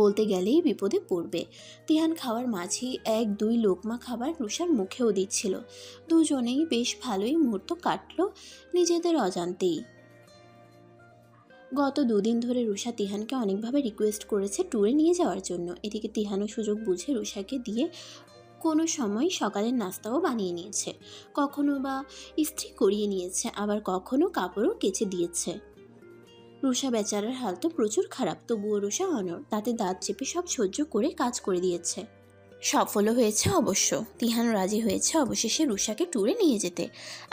বলতে গেলেই বিপদে পড়বে। তিহান খাওয়ার মাঝেই এক দুই লোকমা খাবার রুষার মুখেও দিচ্ছিল। দুজনেই বেশ ভালোই মুহূর্ত কাটলো নিজেদের অজান্তেই। গত দুদিন ধরে রুষা তিহানকে অনেকভাবে রিকোয়েস্ট করেছে ট্যুরে নিয়ে যাওয়ার জন্য। এদিকে তিহানও সুযোগ বুঝে রুষাকে দিয়ে কোনো সময় সকালের নাস্তাও বানিয়ে নিয়েছে, কখনো বা ইস্ত্রি করিয়ে নিয়েছে, আবার কখনো কাপড়ও কেচে দিয়েছে। রুষা বেচারার হাল তো প্রচুর খারাপ, তবুও রুষা অনড়, তাতে দাঁত চেপে সব সহ্য করে কাজ করে দিয়েছে। সফলও হয়েছে অবশ্য। তিহান রাজি হয়েছে অবশেষে রুষাকে ট্যুরে নিয়ে যেতে।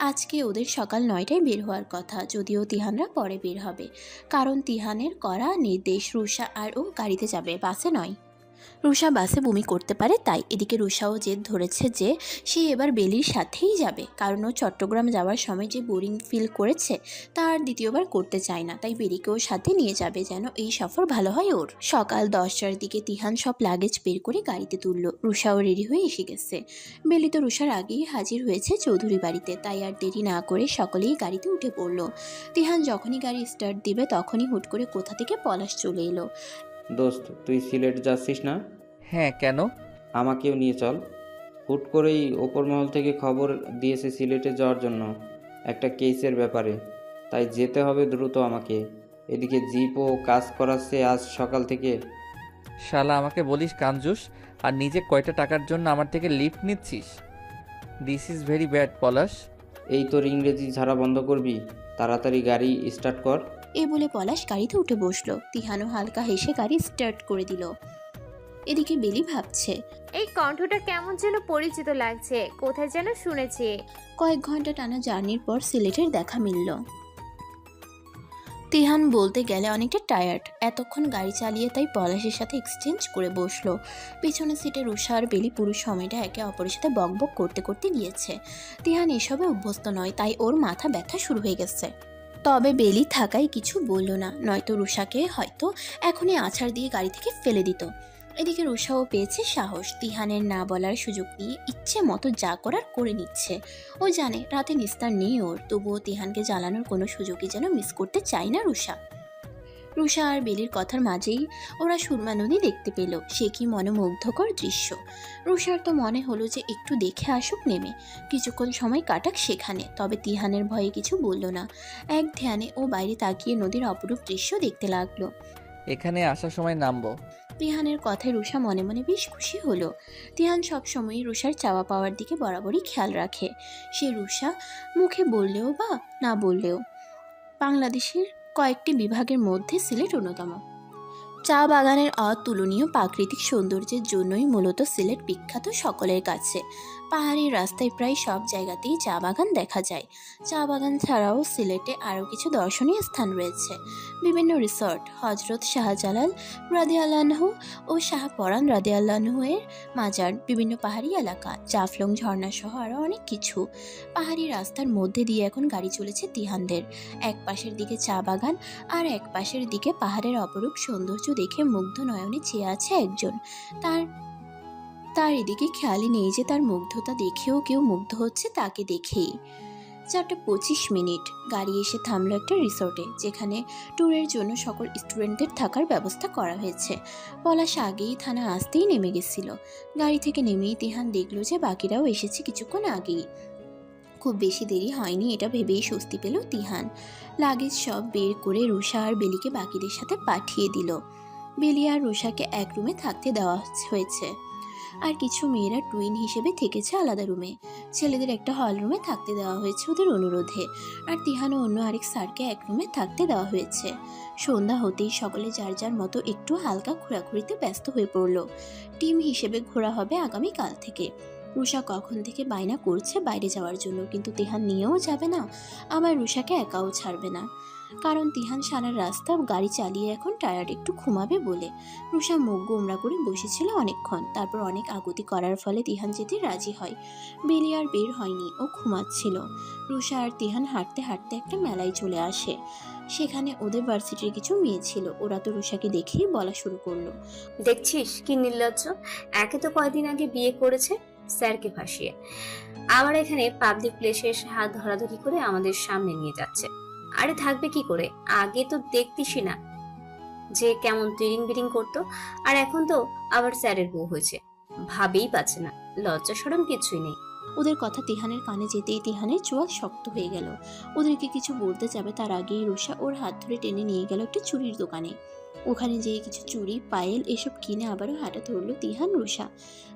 আজকে ওদের সকাল 9টায় বের হওয়ার কথা, যদিও তিহানরা পরে বের হবে, কারণ তিহানের করা নির্দেশ রুষা আর ও গাড়িতে যাবে, বাসে নয়। রুষা বাসে বমি করতে পারে তাই। এদিকে রুষাও জেদ ধরেছে যে সে এবার বেলির সাথেই যাবে, কারণ ও চট্টগ্রাম যাওয়ার সময় যে বোরিং ফিল করেছে তা আর দ্বিতীয়বার করতে চায় না, তাই বেলিকেও সাথে নিয়ে যাবে যেন এই সফর ভালো হয় ওর। সকাল 10টার দিকে তিহান সব লাগেজ বের করে গাড়িতে তুলল। রুষাও রেডি হয়ে এসে গেছে। বেলি তো রুষার আগেই হাজির হয়েছে চৌধুরী বাড়িতে, তাই আর দেরি না করে সকলেই গাড়িতে উঠে পড়ল। তিহান যখনই গাড়ি স্টার্ট দিবে তখনই হুট করে কোথা থেকে পলাশ চলে এলো। দোস্ত, তুই সিলেট যাচ্ছিস না? হ্যাঁ, কেন? আমাকেও নিয়ে চল। হুট করেই ওপর মহল থেকে খবর দিয়েছে সিলেটে যাওয়ার জন্য একটা কেসের ব্যাপারে, তাই যেতে হবে দ্রুত আমাকে। এদিকে জিপও কাজ করাচ্ছে আজ সকাল থেকে। শালা, আমাকে বলিস কাঞ্জুস, আর নিজে কয়টা টাকার জন্য আমার থেকে লিফট নিচ্ছিস? This is very bad Palash. এই তোর ইংরেজি ঝাড়া বন্ধ করবি, তাড়াতাড়ি গাড়ি স্টার্ট কর। এ বলে পলাশ গাড়িতে উঠে বসলো। তিহানও হালকা হেসে গাড়ি স্টার্ট করে দিল। এদিকে বেলি ভাবছে, এই কণ্ঠটা কেমন যেন পরিচিত লাগছে, কোথায় যেন শুনেছি। কয়েক ঘন্টা টানা জার্নির পর সিলেটের দেখা মিলল। তিহান বলতে গেলে অনেকটা টায়ার্ড, এতক্ষণ গাড়ি চালিয়ে, তাই পলাশের সাথে এক্সচেঞ্জ করে বসলো। পিছনের সিটে রুষা আর বেলি পুরো সময়টা একে অপরের সাথে বকবক করতে করতে গিয়েছে। তিহান এসবে অভ্যস্ত নয়, তাই ওর মাথা ব্যথা শুরু হয়ে গেছে। তবে বেলি থাকায় কিছু বলল না, নয়তো রুষাকে হয়তো এখনই আছাড় দিয়ে গাড়ি থেকে ফেলে দিত। এদিকে রুষাও পেয়েছে সাহস। তিহানের না বলার সুযোগ নিয়ে ইচ্ছে মতো যা করার করে নিচ্ছে। ও জানে রাতে নিস্তার নেই ওর, তবুও তিহানকে জ্বালানোর কোনো সুযোগই যেন মিস করতে চায় না রুষা। রুষা আর বেলির কথার মাঝেই ওরা সুরমা নদী দেখতে পেল। সে কি মনোমুগ্ধকর দৃশ্য! রুষার তো মনে হলো যে একটু দেখে আসুক নেমে, কিছুক্ষণ সময় কাটাক সেখানে। তবে তিহানের ভয়ে কিছু বলল না। এক ধ্যানে ও বাইরে তাকিয়ে নদীর অপরূপ দৃশ্য দেখতে লাগলো। এখানে আসার সময় নামবো। তিহানের কথায় রুষা মনে মনে বেশ খুশি হলো। তিহান সবসময় রুষার চাওয়া পাওয়ার দিকে বরাবরই খেয়াল রাখে। সে রুষা মুখে বললেও বা না বললেও বাংলাদেশের কয়েকটি বিভাগের মধ্যে সিলেট অন্যতম। চা বাগানের অতুলনীয় প্রাকৃতিক সৌন্দর্যের জন্যই মূলত সিলেট বিখ্যাত সকলের কাছে। পাহাড়ি রাস্তায় প্রায় সব জায়গাতেই চা বাগান দেখা যায়। চা বাগান ছাড়াও সিলেটে আরও কিছু দর্শনীয় স্থান রয়েছে। বিভিন্ন রিসর্ট, হজরত শাহজালাল রাদিয়াল্লাহু ও শাহপরান রাদিয়াল্লাহু এর মাজার, বিভিন্ন পাহাড়ি এলাকা, জাফলং ঝর্ণা সহ আরও অনেক কিছু। পাহাড়ি রাস্তার মধ্যে দিয়ে এখন গাড়ি চলেছে তিহানদের। এক পাশের দিকে চা বাগান আর এক পাশের দিকে পাহাড়ের অপরূপ সৌন্দর্য দেখে মুগ্ধ নয়নে চেয়ে আছে একজন। তার এদিকে খেয়ালই নেই যে তার মুগ্ধতা দেখেও কেউ মুগ্ধ হচ্ছে তাকে দেখেই। 4:25 গাড়ি এসে থামলো একটা রিসোর্টে, যেখানে ট্যুরের জন্য সকল স্টুডেন্টদের থাকার ব্যবস্থা করা হয়েছে। পলাশ আগেই থানা আসতেই নেমে গেছিল। গাড়ি থেকে নেমেই তিহান দেখলো যে বাকিরাও এসেছে কিছুক্ষণ আগেই। খুব বেশি দেরি হয়নি এটা ভেবেই স্বস্তি পেল তিহান। লাগেজ সব বের করে রুষা আর বেলিকে বাকিদের সাথে পাঠিয়ে দিল। বেলি আর রুষাকে এক রুমে থাকতে দেওয়া হয়েছে, আর কিছু মেয়েরা টুইন হিসেবে থেকেছে আলাদা রুমে। ছেলেদের একটা হল রুমে থাকতে দেওয়া হয়েছে ওদের অনুরোধে, আর তিহান ও অন্য আরেক স্যারকে এক রুমে থাকতে দেওয়া হয়েছে। সন্ধ্যা হতেই সকলে যার যার মতো একটু হালকা ঘোরাঘুরিতে ব্যস্ত হয়ে পড়ল। টিম হিসেবে ঘোরা হবে আগামীকাল থেকে। রুষা কখন থেকে বায়না করছে বাইরে যাওয়ার জন্য, কিন্তু তিহান নিয়েও যাবে না, আবার রুষাকে একাও ছাড়বে না। কারণ তিহান সারা রাস্তা গাড়ি চালিয়ে এখন টায়ার্ড, একটু ঘুমাবে বলে। রুষা মুখ গোমরা করে বসেছিল অনেকক্ষণ। তারপর অনেক আকুতি করার ফলে তিহান যেতে রাজি হয়। বেলি আর বের হয়নি, ও ঘুমাচ্ছিল। রুষা আর তিহান হাঁটতে হাঁটতে একটা মেলায় চলে আসে। সেখানে ওদের ভার্সিটির কিছু মেয়ে ছিল। ওরা তো রুষাকে দেখেই বলা শুরু করলো, দেখছিস কি নির্লজ্জ, একে তো কয়দিন আগে বিয়ে করেছে স্যারকে ফাঁসিয়ে, আবার এখানে পাবলিক প্লেসে এসে হাত ধরাধরি করে আমাদের সামনে নিয়ে যাচ্ছে। আরে থাকবে কি করে, আগে তো দেখতিসই না যে কেমন তিরিং বিরিং করতো, আর এখন তো আবার স্যারের বউ হয়েছে, ভাবেই পাচ্ছে না, লজ্জা শরম কিছুই নেই। ওদের কথা তিহানের কানে যেতেই তিহানের চোয়াল শক্ত হয়ে গেল। ওদেরকে কিছু বলতে যাবে তার আগেই রুষা ওর হাত ধরে টেনে নিয়ে গেল একটা চুড়ির দোকানে। ওখানে যেয়ে কিছু চুড়ি, পায়েল এসব কিনে আবারও হাঁটা ধরলো তিহান রুষা।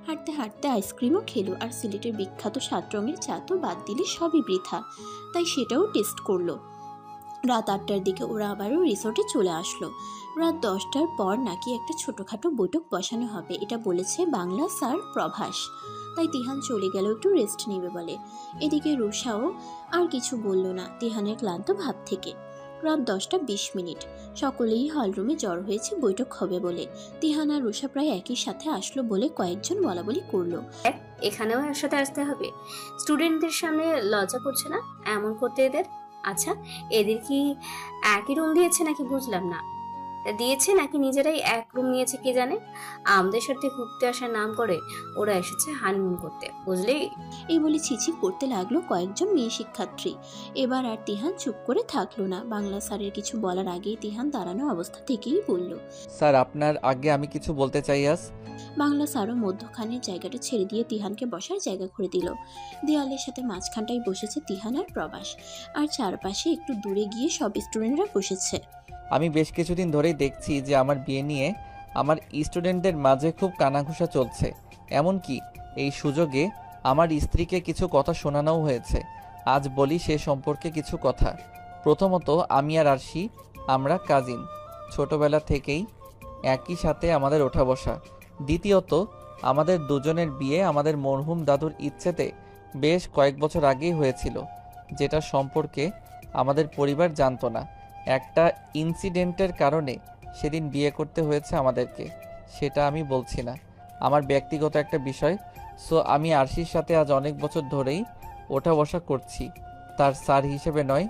হাঁটতে হাঁটতে আইসক্রিমও খেলো, আর সিলেটের বিখ্যাত 7 রঙের চা তো বাদ দিলে সবই বৃথা, তাই সেটাও টেস্ট করলো। রাত 8টার দিকে ওরা আবারও রিসোর্টে চলে আসলো। রাত 10টার পর নাকি একটা ছোটোখাটো বৈঠক বসানো হবে, এটা বলেছে বাংলা স্যার প্রভাস। তাই তিহান চলে গেল একটু রেস্ট নেবে বলে। এদিকে রুষাও আর কিছু বলল না তিহানের ক্লান্ত ভাব থেকে। রাত 10:20 সকলেই হলরুমে জড়ো হয়েছে বৈঠক হবে বলে। তিহান আর রুষা প্রায় একই সাথে আসলো বলে কয়েকজন বলাবলি করলো। এখানেও একসাথে আসতে হবে? স্টুডেন্টদের সামনে লজ্জা করছে না এমন করতে এদের? আচ্ছা, এদের কি একই রুম দিয়েছে নাকি বুঝলাম না, দিয়েছে নাকি নিজেরাই এক রুম নিয়েছে কে জানে। আমাদের সাথে ঘুরতে আসার নাম করে ওরা এসেছে হানিমুন করতে, বুঝলি? এই বলে ছিছি করতে লাগলো কয়েকজন মেয়ে শিক্ষার্থী। এবার আর তিহান চুপ করে থাকলো না। বাংলা স্যারের কিছু বলার আগেই তিহান দাঁড়ানো অবস্থা থেকেই বলল, স্যার আপনার আগে আমি কিছু বলতে চাই। বাংলা স্যারও মধ্যখানের জায়গাটা ছেড়ে দিয়ে তিহানকে বসার জায়গা করে দিল। দেয়ালের সাথে মাঝখানটায় বসেছে তিহান আর প্রবাস, আর চারপাশে একটু দূরে গিয়ে সব স্টুডেন্টরা বসেছে। আমি বেশ কিছুদিন ধরেই দেখছি যে আমার বিয়ে নিয়ে আমার স্টুডেন্টদের মাঝে খুব কানাঘুষা চলছে। এমনকি এই সুযোগে আমার স্ত্রীকে কিছু কথা শোনানোও হয়েছে। আজ বলি সে সম্পর্কে কিছু কথা। প্রথমত, আমি আর আরশি আমরা কাজিন, ছোটবেলা থেকেই একই সাথে আমাদের ওঠা বসা। দ্বিতীয়ত, আমাদের দুজনের বিয়ে আমাদের মরহুম দাদুর ইচ্ছেতে বেশ কয়েক বছর আগেই হয়েছিল, যেটা সম্পর্কে আমাদের পরিবার জানতো না। একটা ইনসিডেন্টের কারণে সেদিন বিয়ে করতে হয়েছে আমাদেরকে, সেটা আমি বলছি না, আমার ব্যক্তিগত একটা বিষয়। সো আমি আরশির সাথে আজ অনেক বছর ধরেই ওঠা বসা করছি, তার স্যার হিসেবে নয়,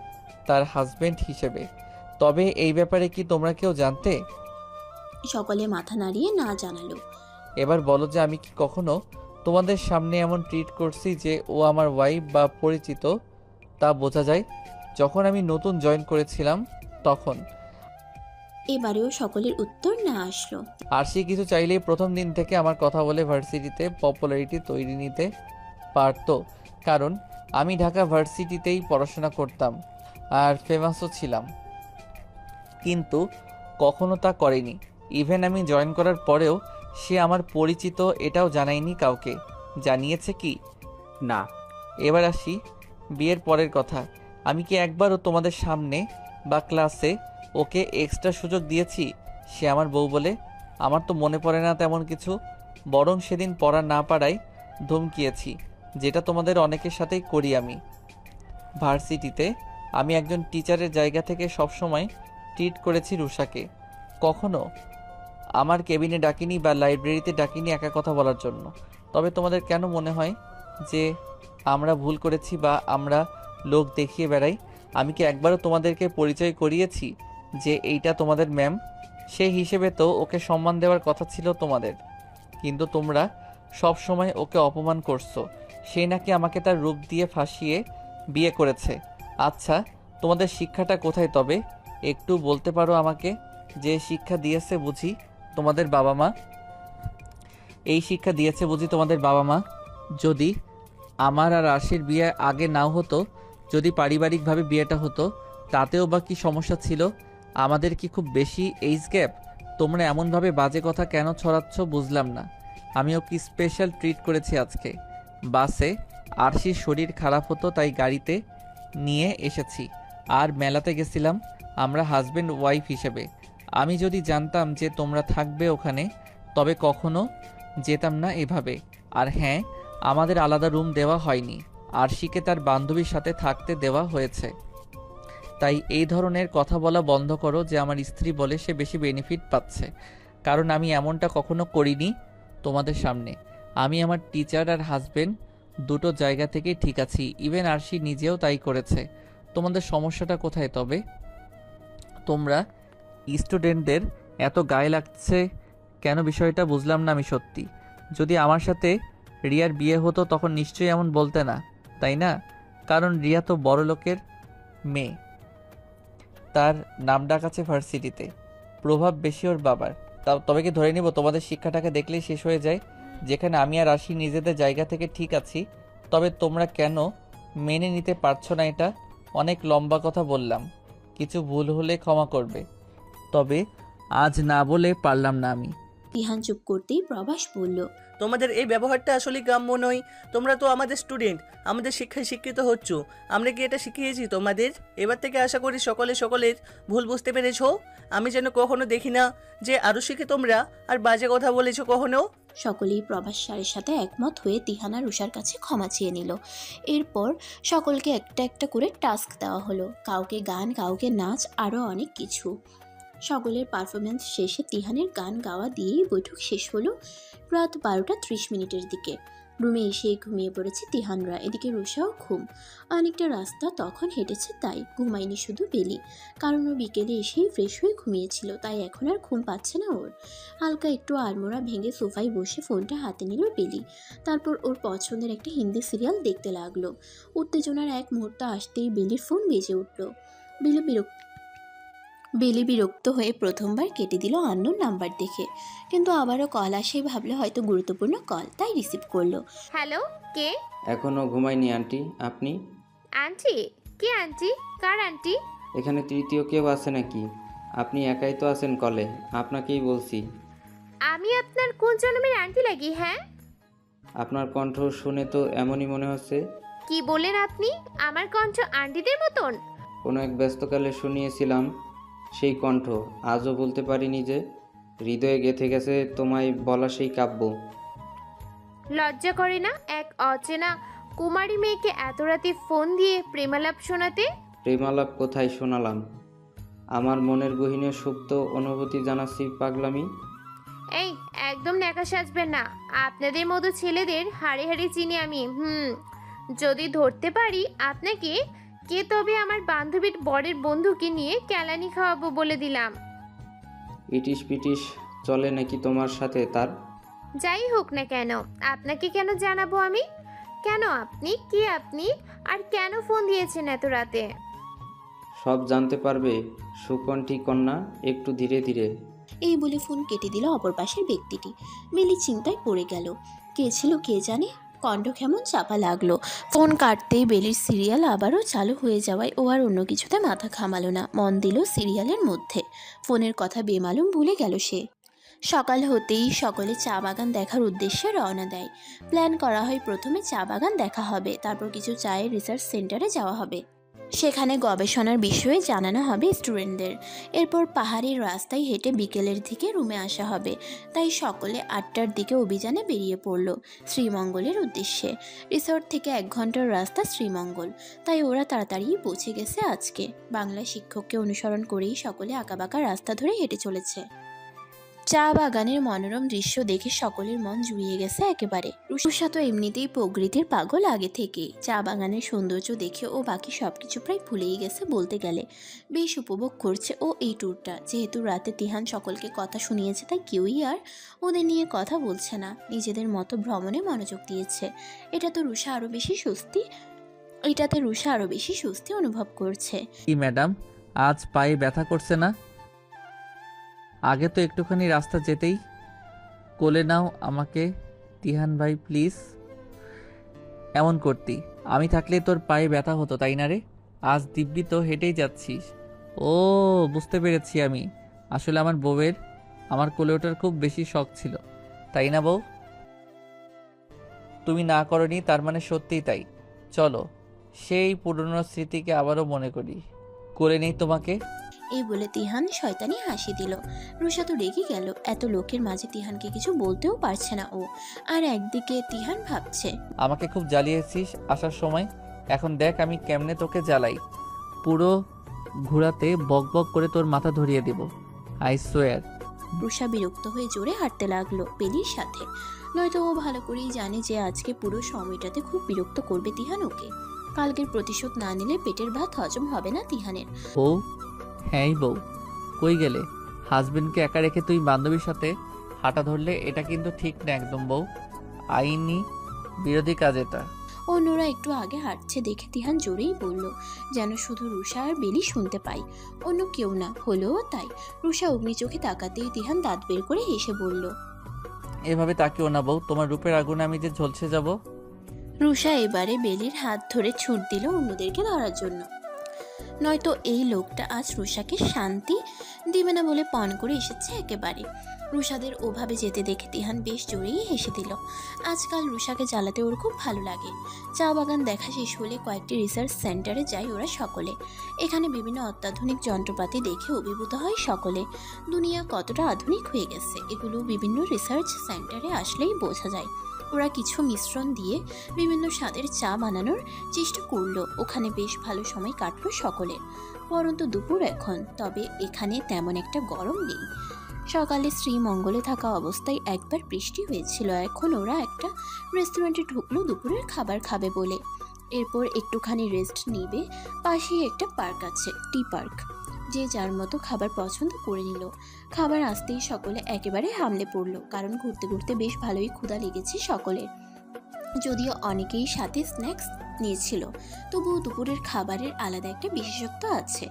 তার হাজব্যান্ড হিসেবে। তবে এই ব্যাপারে কি তোমরা কেউ জানতে? সকলে মাথা নাড়িয়ে না জানালো। এবার বলো যে আমি কি কখনো তোমাদের সামনে এমন ট্রিট করছি যে ও আমার ওয়াইফ বা পরিচিত, তা বোঝা যায়। যখন আমি নতুন জয়েন করেছিলাম তখন এবারেও সকলের উত্তর না আসলো। আরশি কিছু চাইলেই প্রথম দিন থেকে আমার কথা বলে ভার্সিটিতে পপুলারিটি তৈরি নিতে পারতো, কারণ আমি ঢাকা ভার্সিটিতেই পড়াশোনা করতাম আর ফেমাসও ছিলাম, কিন্তু কখনো তা করেনি। ইভেন আমি জয়েন করার পরেও সে আমার পরিচিত এটাও জানায়নি কাউকে। জানিয়েছে কি? না। এবার আসি বিয়ের পরের কথা। আমি কি একবারও তোমাদের সামনে বা ক্লাসে ওকে এক্সট্রা সুযোগ দিয়েছি সে আমার বউ বলে? আমার তো মনে পড়ে না তেমন কিছু, বরং সেদিন পড়া না পারায় ধমকিয়েছি, যেটা তোমাদের অনেকের সাথেই করি আমি। ভার্সিটিতে আমি একজন টিচারের জায়গা থেকে সবসময় ট্রিট করেছি রুষাকে। কখনো আমার কেবিনে ডাকিনি বা লাইব্রেরিতে ডাকিনি একা কথা বলার জন্য। তবে তোমাদের কেন মনে হয় যে আমরা ভুল করেছি বা আমরা লোক দেখিয়ে বেড়াই? আমি কি একবারও তোমাদেরকে পরিচয় করিয়েছি যে এইটা তোমাদের ম্যাম? সেই হিসেবে তো ওকে সম্মান দেওয়ার কথা ছিল তোমাদের, কিন্তু তোমরা সব সময় ওকে অপমান করছো। সেই নাকি আমাকে তার রূপ দিয়ে ফাঁসিয়ে বিয়ে করেছে। আচ্ছা, তোমাদের শিক্ষাটা কোথায় তবে? একটু বলতে পারো আমাকে? যে শিক্ষা দিয়েছে বুঝি তোমাদের বাবা মা? এই শিক্ষা দিয়েছে বুঝি তোমাদের বাবা মা? যদি আমার আর আশির বিয়ে আগে নাও হতো, যদি পারিবারিকভাবে বিয়েটা হতো, তাতেও বা কী সমস্যা ছিল? আমাদের কি খুব বেশি এইজ গ্যাপ? তোমরা এমনভাবে বাজে কথা কেন ছড়াচ্ছ বুঝলাম না। আমিও কি স্পেশাল ট্রিট করেছি আজকে? বাসে আরশির শরীর খারাপ হতো তাই গাড়িতে নিয়ে এসেছি, আর মেলাতে গেছিলাম আমরা হাজব্যান্ড ওয়াইফ হিসেবে। আমি যদি জানতাম যে তোমরা থাকবে ওখানে, তবে কখনো যেতাম না এভাবে। আর হ্যাঁ, আমাদের আলাদা রুম দেওয়া হয়নি, আরশিকে তার বান্ধবীর সাথে থাকতে দেওয়া হয়েছে। তাই এই ধরনের কথা বলা বন্ধ করো যে আমার স্ত্রী বলে সে বেশি বেনিফিট পাচ্ছে, কারণ আমি এমনটা কখনো করিনি তোমাদের সামনে। আমি আমার টিচার আর হাজবেন্ড দুটো জায়গা থেকে ঠিক আছি, ইভেন আরশি নিজেও তাই করেছে। তোমাদের সমস্যাটা কোথায় তবে? তোমরা স্টুডেন্টদের এত গায়ে লাগছে কেন বিষয়টা বুঝলাম না আমি সত্যি। যদি আমার সাথে রিয়ার বিয়ে হতো তখন নিশ্চয়ই এমন বলতে না, তাই না? কারণ রিয়া তো বড় লোকের মেয়ে, তার নাম ডাক আছে ভার্সিটিতে, প্রভাব বেশি ওর বাবার। তবে কি ধরে নিব তোমাদের শিক্ষাটাকে দেখলেই শেষ হয়ে যায়? যেখানে আমি আর আশি নিজেদের জায়গা থেকে ঠিক আছি, তবে তোমরা কেন মেনে নিতে পারছো না এটা? অনেক লম্বা কথা বললাম, কিছু ভুল হলে ক্ষমা করবে, তবে আজ না বলে পারলাম না আমি। তিহান চুপ করতেই প্রভাস বলল, তোমাদের এই ব্যবহারটা আসলে গ্রাম্য নয়। তোমরা তো আমাদের স্টুডেন্ট, আমাদের শিক্ষায় শিক্ষিত হচ্ছ। আমরা কি এটা শিখিয়েছি তোমাদের? এবার থেকে আশা করি সকলের ভুল বুঝতে পেরেছো। আমি যেন কখনো দেখি না যে আরও শিখে তোমরা আর বাজে কথা বলেছো কখনো। সকলেই প্রভাস স্যারের সাথে একমত হয়ে তিহানা রুষার কাছে ক্ষমা চেয়ে নিল। এরপর সকলকে একটা একটা করে টাস্ক দেওয়া হলো, কাউকে গান, কাউকে নাচ, আরও অনেক কিছু। সকলের পারফরমেন্স শেষে তিহানের গান গাওয়া দিয়েই বৈঠক শেষ হলো রাত 12:30 দিকে। রুমে এসে ঘুমিয়ে পড়েছে তিহানরা, এদিকে রুষাও ঘুম। অনেকটা রাস্তা তখন হেঁটেছে, তাই ঘুমায়নি শুধু বেলি, কারণ ও বিকেলে এসেই ফ্রেশ হয়ে ঘুমিয়েছিল, তাই এখন আর ঘুম পাচ্ছে না ওর। হালকা একটু আড়মোড়া ভেঙে সোফায় বসে ফোনটা হাতে নিল বেলি। তারপর ওর পছন্দের একটা হিন্দি সিরিয়াল দেখতে লাগলো। উত্তেজনার এক মুহূর্ত আসতেই বেলির ফোন বেজে উঠল। বেলি বিরক্ত হয়ে প্রথমবার কেটে দিল আননোন নাম্বার দেখে, কিন্তু আবারও কল আসে ভাবলে হয়তো গুরুত্বপূর্ণ কল, তাই রিসিভ করলো। হ্যালো, কে? এখনো ঘুমায়নি আন্টি। আপনি? আন্টি? কে আন্টি? কার আন্টি? এখানে তৃতীয় কেউ আছে নাকি? আপনি একাই তো আছেন কলে, আপনাকেই বলছি। আমি আপনার কোন জন্মের আন্টি লাগি? হ্যাঁ, আপনার কণ্ঠ শুনে তো এমনই মনে হচ্ছে। কি বলেন আপনি? আমার কণ্ঠ আন্টিদের মতন? কোনো এক ব্যস্তকালে শুনিয়েছিলাম সেই কণ্ঠ, আজও বলতে পারিনি যে হৃদয়ে গেঁথে গেছে তোমায় বলা সেই কাব্য। লজ্জা করে না এক অচেনা কুমারী মেয়েকে এত রাতে ফোন দিয়ে প্রেমালাপ শোনাতে? প্রেমালাপ কোথায় শোনালাম? আমার মনের গহীনে সুপ্ত অনুভূতি জানাচ্ছি পাগলামি। এই, একদম ন্যাকা সাজবেন না। আপনাদের মতো ছেলেদের হাড়ে হাড়ে চিনি আমি। যদি ধরতে পারি আপনাকে, কে তবে আমার বান্ধবীর বরের বন্ধুকে নিয়ে কেলানি খাওয়াবো বলে দিলাম। ইটিস পিটিস চলে নাকি তোমার সাথে তার? যাই হোক না কেন, আপনাকে কেন জানাবো আমি? কেন আপনি, কি আপনি, আর কেন ফোন দিয়েছেন এত রাতে? সব জানতে পারবে সুকণ্ঠী কন্যা, একটু ধীরে ধীরে। এই বলে ফোন কেটে দিল অপর পাশের ব্যক্তিটি। মিলি চিন্তায় পড়ে গেল। কে ছিল কে জানে, কণ্ঠ কেমন চাপা লাগলো। ফোন কাটতেই বেলির সিরিয়াল আবারও চালু হয়ে যাওয়ায় ও আর অন্য কিছুতে মাথা ঘামালো না, মন দিল সিরিয়ালের মধ্যে। ফোনের কথা বেমালুম ভুলে গেল সে। সকাল হতেই সকলে চা বাগান দেখার উদ্দেশ্যে রওনা দেয়। প্ল্যান করা হয় প্রথমে চা বাগান দেখা হবে, তারপর কিছু চায়ের রিসার্চ সেন্টারে যাওয়া হবে, সেখানে গবেষণার বিষয়ে জানানো হবে স্টুডেন্টদের। এরপর পাহাড়ি রাস্তায় হেঁটে বিকেলের দিকে রুমে আসা হবে। তাই সকলে 8টার দিকে অভিযানে বেরিয়ে পড়ল শ্রীমঙ্গলের উদ্দেশ্যে। রিসর্ট থেকে 1 ঘন্টার রাস্তা শ্রীমঙ্গল, তাই ওরা তাড়াতাড়ি পৌঁছে গেছে আজকে। বাংলা শিক্ষককে অনুসরণ করেই সকলে আঁকাবাঁকা রাস্তা ধরে হেঁটে চলেছে। চা বাগানের মনোরম দৃশ্য দেখে সকলের মন জুড়িয়ে গেছে একেবারে। রুষা তো এমনিতেই প্রকৃতির পাগল আগে থেকেই। চা বাগানের সৌন্দর্য দেখে ও বাকি সবকিছু প্রায় ভুলেই গেছে বলতে গেলে। বেশ উপভোগ করছে ও এই ট্যুরটা। যেহেতু রাতে তিহান সকলকে কথা শুনিয়েছে, তাই কেউই আর ওদের নিয়ে কথা বলছে না, নিজেদের মতো ভ্রমণে মনোযোগ দিয়েছে। এটাতে রুষা আরো বেশি স্বস্তি অনুভব করছে। কি ম্যাডাম, আজ পায়ে ব্যথা করছে না? আগে তো একটুখানি রাস্তা যেতেই কোলে নাও আমাকে তিহান ভাই প্লিজ। এমন করতি, আমি থাকলে তোর পায়ে ব্যথা হতো তাই না রে? আজ দিব্যি তো হেঁটেই যাচ্ছিস। ও বুঝতে পেরেছি আমি। আসলে আমার বউয়ের আমার কোলে ওঠার খুব বেশি শখ ছিল, তাই না বউ? তুমি না করনি তার মানে সত্যিই তাই। চলো সেই পুরনো স্মৃতিকে আবারও মনে করি, কোলে নেই তোমাকে। এই বলে তিহান শয়তানি হাসি দিল। রুষা তো রেগে গেল। এত লোকের মাঝে তিহানকে কিছু বলতেও পারছে না ও। আর একদিকে তিহান ভাবছে, আমাকে খুব জ্বালিয়েছিস আসার সময়, এখন দেখ আমি কেমনে তোকে জ্বালাই। পুরো ঘোরাতে বক বক করে তোর মাথা ধরিয়ে দেব, আই সোয়ার। রুষা বিরক্ত হয়ে জোরে হাঁটতে লাগলো বেলির সাথে। নয়তো ও ভালো করেই জানে যে আজকে পুরো সময়টাতে খুব বিরক্ত করবে তিহান ওকে। কালকের প্রতিশোধ না নিলে পেটের ভাত হজম হবে না তিহানের। বউ, হ্যাঁ বউ, কই গেলে? হাজবেন্ডকে একা রেখে তুই বান্ধবীর সাথে হাঁটা ধরলে এটা কিন্তু ঠিক না একদম বউ, আইনি বিরোধী কাজ এটা। অন্যরা একটু আগে হাঁটছে দেখে তিহান জোরেই বলল, যেন শুধু রুষা আর বেলি শুনতে পাই, অন্য কেউ না। হলেও তাই। রুষা অগ্নি চোখে তাকাতেই তিহান দাঁত বের করে হেসে বলল, এভাবে তাকিও না বউ, তোমার রূপের আগুনে আমি যে ঝলসে যাব। রুষা এবারে বেলির হাত ধরে ছুট দিল অন্যদেরকে ধরার জন্য। নয়তো এই লোকটা আজ রুষাকে শান্তি দিবে না বলে পণ করে এসেছে একেবারে। রুষাদের ওভাবে যেতে দেখে তিহান বেশ জোরেই হেসে দিল। আজকাল রুষাকে জ্বালাতে ওর খুব ভালো লাগে। চা বাগান দেখা শেষ হলে কয়েকটি রিসার্চ সেন্টারে যায় ওরা সকলে। এখানে বিভিন্ন অত্যাধুনিক যন্ত্রপাতি দেখে অভিভূত হয় সকলে। দুনিয়া কতটা আধুনিক হয়ে গেছে এগুলো বিভিন্ন রিসার্চ সেন্টারে আসলেই বোঝা যায়। ওরা কিছু মিশ্রণ দিয়ে বিভিন্ন স্বাদের চা বানানোর চেষ্টা করলো। ওখানে বেশ ভালো সময় কাটলো সকলের। পরন্তু দুপুর এখন, তবে এখানে তেমন একটা গরম নেই। সকালে শ্রীমঙ্গলে থাকা অবস্থায় একবার বৃষ্টি হয়েছিল। এখন ওরা একটা রেস্টুরেন্টে ঢুকলো দুপুরের খাবার খাবে বলে। এরপর একটুখানি রেস্ট নিবে। পাশেই একটা পার্ক আছে, টি পার্ক। যে যার মতো খাবার পছন্দ করে নিল। খাবার আসতেই সকলে একেবারে হামলে পড়লো, কারণ ঘুরতে ঘুরতে বেশ ভালোই ক্ষুধা লেগেছে সকলের। যদিও অনেকেই সাথে স্ন্যাক্স নিয়েছিল, তবুও দুপুরের খাবারের আলাদা একটা বিশেষত্ব আছে।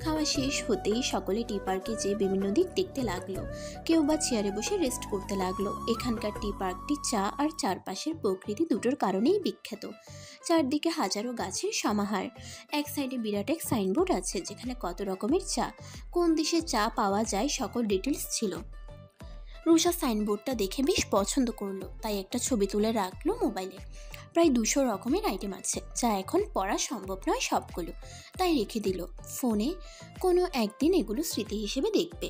খাওয়া শেষ হতেই সকলে টি পার্কে যেয়ে বিভিন্ন দিক দেখতে লাগলো। কেউ বা চেয়ারে বসে রেস্ট করতে লাগলো। এখানকার টি পার্কটি চা আর চারপাশের প্রকৃতি দুটোর কারণেই বিখ্যাত। চারদিকে হাজারো গাছের সমাহার। এক সাইডে বিরাট এক সাইনবোর্ড আছে, যেখানে কত রকমের চা, কোন দেশে চা পাওয়া যায় সকল ডিটেলস ছিল। রুষা সাইনবোর্ডটা দেখে বেশ পছন্দ করলো, তাই একটা ছবি তুলে রাখলো মোবাইলে। প্রায় 200 রকমের আইটেম আছে, যা এখন পড়া সম্ভব নয় সবগুলো, তাই রেখে দিল। ফোনে কোনো একদিন এগুলো স্মৃতি হিসেবে দেখবে।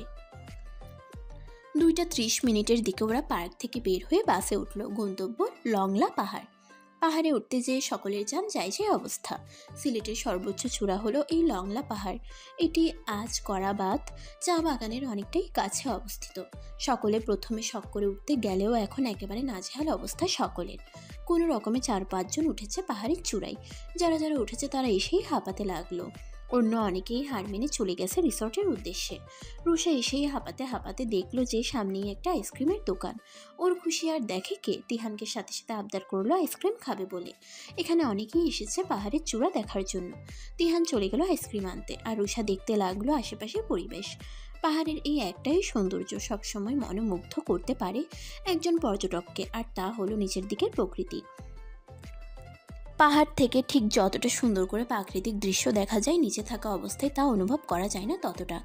2:30 দিকে ওরা পার্ক থেকে বের হয়ে বাসে উঠলো। গন্তব্য লংলা পাহাড়। পাহাড়ে উঠতে যেয়ে সকলের যান যায় অবস্থা। সিলেটের সর্বোচ্চ চূড়া হলো এই লংলা পাহাড়। এটি আজ করাবাদ চা বাগানের অনেকটাই কাছে অবস্থিত। সকলে প্রথমে শখ করে উঠতে গেলেও এখন একেবারে নাজেহাল অবস্থা সকলের। কোনো রকমে 4-5 জন উঠেছে পাহাড়ের চূড়ায়। যারা যারা উঠেছে তারা এসেই হাঁপাতে লাগলো। অন্য অনেকেই হার মেনে চলে গেছে রিসর্টের উদ্দেশ্যে। রুষা এসেই হাঁপাতে হাঁপাতে দেখলো যে সামনেই একটা আইসক্রিমের দোকান। ওর খুশি আর দেখে কে তিহানকে সাথে সাথে আবদার করলো আইসক্রিম খাবে বলে। এখানে অনেকেই এসেছে পাহাড়ের চূড়া দেখার জন্য। তিহান চলে গেল আইসক্রিম আনতে, আর রুষা দেখতে লাগলো আশেপাশের পরিবেশ। পাহাড়ের এই একটাই সৌন্দর্য সবসময় মনোমুগ্ধ করতে পারে একজন পর্যটককে, আর তা হলো নিচের দিকের প্রকৃতি। পাহাড় থেকে ঠিক যতটা সুন্দর করে প্রাকৃতিক দৃশ্য দেখা যায়, নিচে থাকা অবস্থায় তা অনুভব করা যায় না ততটা।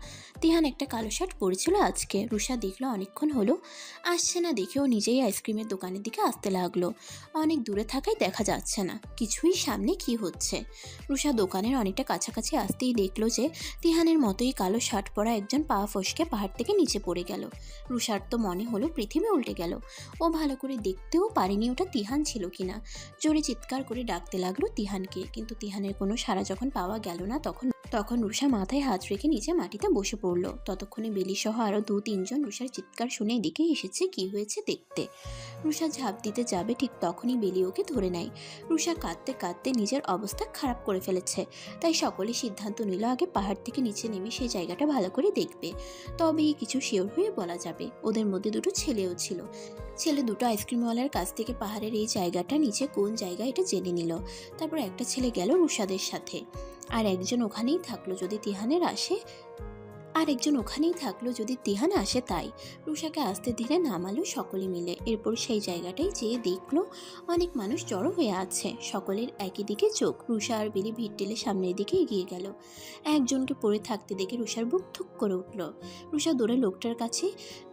তিহান একটা কালো শার্ট পরেছিল আজকে। রুষা দেখলো অনেকক্ষণ হলো আসছে না, দেখেও নিজেই আইসক্রিমের দোকানের দিকে আসতে লাগলো। অনেক দূরে থাকায় দেখা যাচ্ছে না কিছুই সামনে কি হচ্ছে। রুষা দোকানের অনেকটা কাছাকাছি আসতেই দেখলো যে তিহানের মতোই কালো শার্ট পরা একজন পা ফসকে পাহাড় থেকে নিচে পড়ে গেল। রুষার তো মনে হলো পৃথিবী উল্টে গেল। ও ভালো করে দেখতেও পারেনি ওটা তিহান ছিল কিনা। জোরে চিৎকার করে ডাকতে লাগলো তিহানকে, কিন্তু তিহানের কোনো সাড়া যখন পাওয়া গেল না তখন রুষা মাথায় হাত রেখে নিচে মাটিতে বসে পড়লো। ততক্ষণে বেলি সহ আরো 2-3 জন রুষার চিৎকার শুনে এদিকে এসেছে কি হয়েছে দেখতে। রুষা ঝাঁপ দিতে যাবে, ঠিক তখনই বেলি ওকে ধরে নেয়। রুষা কাঁদতে কাঁদতে নিজের অবস্থা খারাপ করে ফেলেছে, তাই সকলে সিদ্ধান্ত নিল আগে পাহাড় থেকে নিচে নেমে সেই জায়গাটা ভালো করে দেখবে, তবেই কিছু শিওর হয়ে বলা যাবে। ওদের মধ্যে 2টো ছেলেও ছিল। ছেলে 2টো আইসক্রিমওয়ালার কাছ থেকে পাহাড়ের এই জায়গাটা নিচে কোন জায়গা এটা জেনে নিল। তারপর একটা ছেলে গেল রুষাদের সাথে, আর একজন ওখানেই থাকলো যদি তিহান আসে তাই। রুষাকে আস্তে ধীরে নামালো সকলে মিলে। এরপর সেই জায়গাটাই যেয়ে দেখলো অনেক মানুষ জড়ো হয়ে আছে, সকলের একই দিকে চোখ। রুষা আর বেলি ভিড় টেলে সামনের দিকে এগিয়ে গেল। একজনকে পড়ে থাকতে দেখে রুষার বুক থুক করে উঠল। রুষা দৌড়ে লোকটার কাছে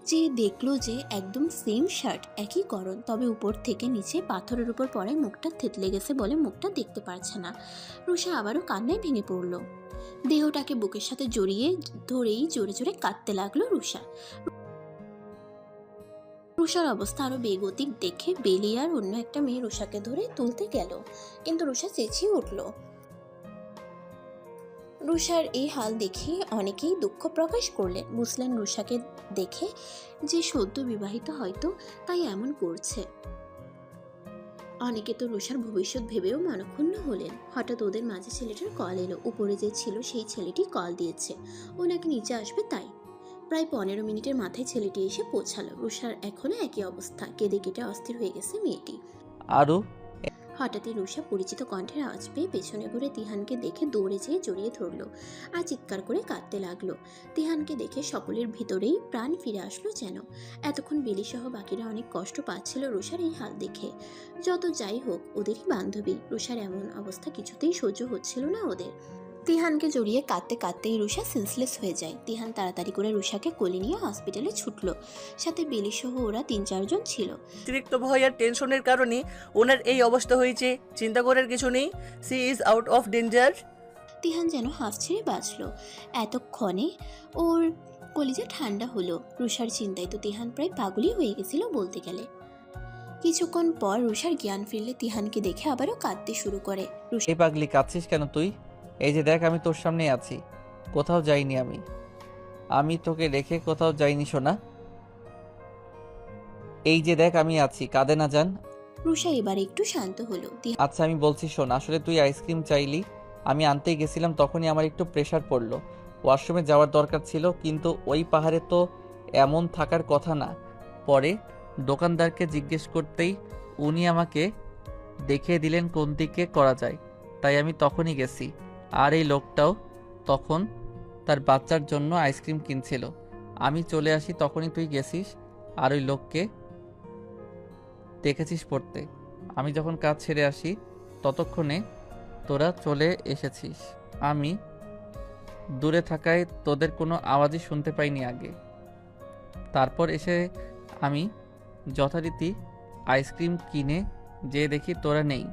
যেয়ে দেখলো যে একদম সেম শার্ট, একই গরম, তবে উপর থেকে নিচে পাথরের উপর পড়ে মুখটা থেতলে গেছে বলে মুখটা দেখতে পারছে না। রুষা আবারও কান্নায় ভেঙে পড়ল। দেহটাকে বুকের সাথে জড়িয়ে ধরেই জোরে জোরে কাঁদতে লাগলো রুষার অবস্থা আরো বেগতিক দেখে বেলি আর অন্য একটা মেয়ে রুষাকে ধরে তুলতে গেল, কিন্তু রুষা চেঁচিয়ে উঠল। রুষার এই হাল দেখে অনেকেই দুঃখ প্রকাশ করলেন। বুঝলেন রুষাকে দেখে যে সদ্য বিবাহিত হয়তো তাই এমন করছে। অনেকে তো রুষার ভবিষ্যৎ ভেবেও মনক্ষুণ্ণ হলেন। হঠাৎ ওদের মাঝে ছেলেটার কল এলো। উপরে যে ছিল সেই ছেলেটি কল দিয়েছে, ও নাকি নিচে আসবে তাই। প্রায় 15 মিনিটের মাথায় ছেলেটি এসে পৌঁছালো। রুষার এখনো একই অবস্থা, কেঁদে কেটে অস্থির হয়ে গেছে মেয়েটি। আরও হঠাৎই রুষা পরিচিত কণ্ঠের আওয়াজ পেয়ে পেছনে ঘুরে তিহানকে দেখে দৌড়ে যেয়ে জড়িয়ে ধরলো আর চিৎকার করে কাঁদতে লাগলো। তিহানকে দেখে সকলের ভিতরেই প্রাণ ফিরে আসলো যেন। এতক্ষণ বেলি সহ বাকিরা অনেক কষ্ট পাচ্ছিল রুষার এই হাল দেখে। যত যাই হোক ওদেরই বান্ধবী, রুষার এমন অবস্থা কিছুতেই সহ্য হচ্ছিল না ওদের। তিহানকে জড়িয়ে কাঁদতে কাঁদতেই রুষা সেন্সলেস হয়ে যায়। তিহান তাড়াতাড়ি করে রুষাকে কোলে নিয়ে হসপিটালে ছুটলো। সাথে বেলি সহ ওরা 3-4 জন ছিল। অতিরিক্ত ভয় আর টেনশনের কারণে ওনার এই অবস্থা হয়েছে, চিন্তা করার কিছু নেই, she is out of danger. Tihan যেন হাফ ছেড়ে বাঁচলো। এতক্ষণে ওর কলিজা ঠান্ডা হলো। রুষার চিন্তায় তো তিহান প্রায় পাগলই হয়ে গেছিল বলতে গেলে। কিছুক্ষণ পর রুষার জ্ঞান ফিরলে তিহানকে দেখে আবারও কাঁদতে শুরু করে। এই পাগলি কাঁদছিস কেন তুই? এই যে দেখ আমি তোর সামনে আছি, কোথাও যাইনি আমি তোকে রেখে কোথাও যাইনি সোনা। এই যে দেখ আমি আছি, কাঁদে না জান। রুষা এবার একটু শান্ত হলো। আচ্ছা আমি বলছি শোন, আসলে তুই আইসক্রিম চাইলি, আমি আনতেই গেছিলাম, তখনই আমার একটু প্রেশার পড়লো, ওয়াশরুমে যাওয়ার দরকার ছিল, কিন্তু ওই পাহাড়ে তো এমন থাকার কথা না। পরে দোকানদারকে জিজ্ঞেস করতেই উনি আমাকে দেখিয়ে দিলেন কোন দিকে করা যায়, তাই আমি তখনই গেছি। আর এই লোকটাও তখন তার বাচ্চার জন্য আইসক্রিম কিনছিল। আমি চলে আসি তখনই তুই গেছিস আর ওই লোককে দেখেছিস পড়তে। আমি যখন কাজ ছেড়ে আসি ততক্ষণে তোরা চলে এসেছিস। আমি দূরে থাকায় তোদের কোনো আওয়াজই শুনতে পাইনি আগে। তারপর এসে আমি যথারীতি আইসক্রিম কিনে যেয়ে দেখি তোরা নেই।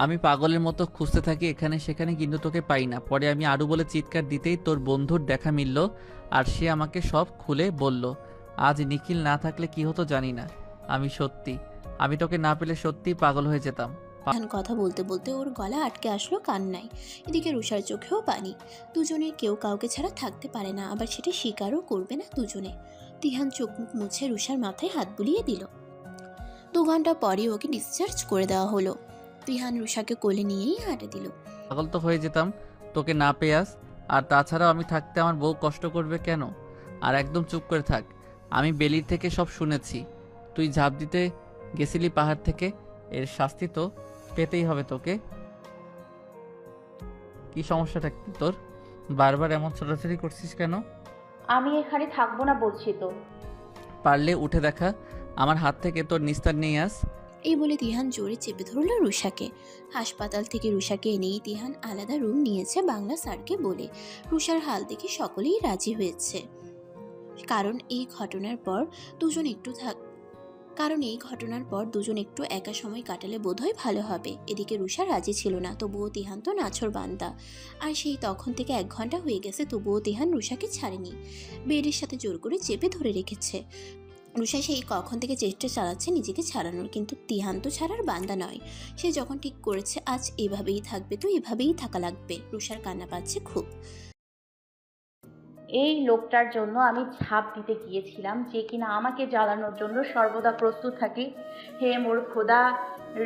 আমি পাগলের মতো খুঁজতে থাকি এখানে সেখানে, কিন্তু তোকে পাই না। পরে আমি আরু বলে চিৎকার দিতেই তোর বন্ধুর দেখা মিলল, আর সে আমাকে সব খুলে বলল। আজ নিখিল না থাকলে কি হতো জানি না। আমি তোকে না পেলে সত্যি পাগল হয়ে যেতাম। কথা বলতে বলতে ওর গলা আটকে আসলো কান্নায়। এদিকে রুষার চোখেও পানি। দুজনের কেউ কাউকে ছাড়া থাকতে পারে না, আবার সেটা স্বীকারও করবে না দুজনে। তিহান চোখ মুখ মুছে রুষার মাথায় হাত বুলিয়ে দিল। 2 ঘন্টা পরে ওকে ডিসচার্জ করে দেওয়া হলো। তিহান রুষাকে কোলে নিয়েই হাঁটে দিল। পাগল তো হয়ে যেতাম তোকে না পেয়াস। আর তাছাড়াও আমি থাকতে আমার বউ কষ্ট করবে কেন? আর একদম চুপ করে থাক। আমি বেলির থেকে সব শুনেছি। তুই ঝাঁপ দিতে গেছিলি পাহাড় থেকে, এর শাস্তি তো পেতেই হবে তোকে। কি সমস্যাটা কি তোর? বারবার এমন ছোটাছুটি করছিস কেন? আমি এখানে থাকবো না বলছি তো। পারলে উঠে দেখা, আমার হাত থেকে তোর নিস্তার নিয়ে আস। এই বলে তিহান জোরে চেপে ধরল রুষাকে। হাসপাতাল থেকে রুষাকে এনেই তিহান আলাদা রুম নিয়েছে বাংলা স্যারকে বলে। রুষার হাল দেখে সকলেই রাজি হয়েছে, কারণ এই ঘটনার পর দুজন একটু একা সময় কাটালে বোধহয় ভালো হবে। এদিকে রুষা রাজি ছিল না, তবুও তিহান তো নাছর বান্দা। আর সেই তখন থেকে 1 ঘন্টা হয়ে গেছে, তবুও তিহান রুষাকে ছাড়েনি, বেডের সাথে জোর করে চেপে ধরে রেখেছে। রুষা সেই কখন থেকে চেষ্টা চালাচ্ছে নিজেকে ছাড়ানোর, কিন্তু তিহান তো ছাড়ার বান্দা নয়। সে যখন ঠিক করেছে আজ এভাবেই থাকবে, তো এভাবেই থাকা লাগবে। রুষার কান্না পাচ্ছে খুব। এই লোকটার জন্য আমি ঝাঁপ দিতে গিয়েছিলাম, যে কিনা আমাকে জ্বালানোর জন্য সর্বদা প্রস্তুত থাকে। হে মোর খোদা,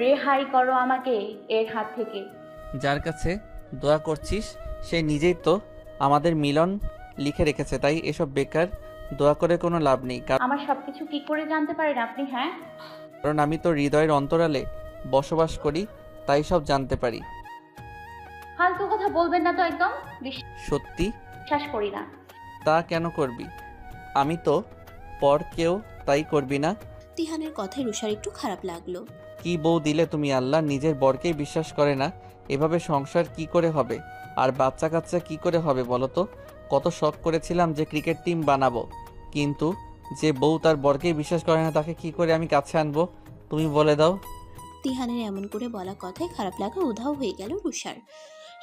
রেহাই করো আমাকে এর হাত থেকে। যার কাছে দোয়া করছিস সে নিজেই তো আমাদের মিলন লিখে রেখেছে, তাই এসব বেকার দোয়া করে কোনো লাভ নেই। আমার সবকিছু কি করে জানতে পারেন আপনি? হ্যাঁ, কারণ আমি তো হৃদয়ের অন্তরালে বসবাস করি, তাই সব জানতে পারি। ফালতু কথা বলবেন না তো, একদম সত্যি? বিশ্বাস করি না। তা কেন করবি? আমি তো পর কেউ, তাই করবি না? তিহানের কথায় রুষার একটু খারাপ লাগলো। কি বউ দিলে তুমি আল্লাহ, নিজের বরকেই বিশ্বাস করে না। এভাবে সংসার কি করে হবে? আর বাচ্চা কাচ্চা কি করে হবে বলো তো? কত শখ করেছিলাম যে ক্রিকেট টিম বানাবো, কিন্তু যে বউ তার বরকেই বিশ্বাস করে না তাকে কি করে আমি কাছে আনবো? তুমি বলে দাও। তিহানের এমন করে বলা কথায় খারাপ লাগা উধাও হয়ে গেল রুষার।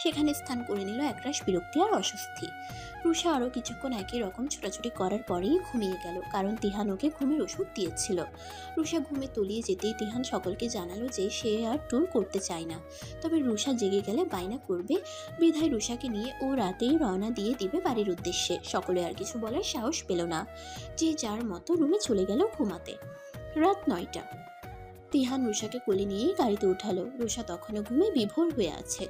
সেখানে স্থান করে নিল একরাশ বিরক্তি আর অস্বস্তি। রুষা আরও কিছুক্ষণ একই রকম ছোটাছুটি করার পরেই ঘুমিয়ে গেল, কারণ তিহান ওকে ঘুমের ওষুধ দিয়েছিল। রুষা ঘুমে তলিয়ে যেতেই তিহান সকলকে জানালো যে সে আর ট্যুর করতে চায় না, তবে রুষা জেগে গেলে বায়না করবে। বিধায় রুষাকে নিয়ে ও রাতেই রওনা দিয়ে দিবে বাড়ির উদ্দেশ্যে। সকলে আর কিছু বলার সাহস পেল না, যে যার মতো রুমে চলে গেল ঘুমাতে। রাত 9টা। তিহান রুষাকে কোলে নিয়েই গাড়িতে উঠালো। রুষা তখনও ঘুমে বিভোর হয়ে আছে।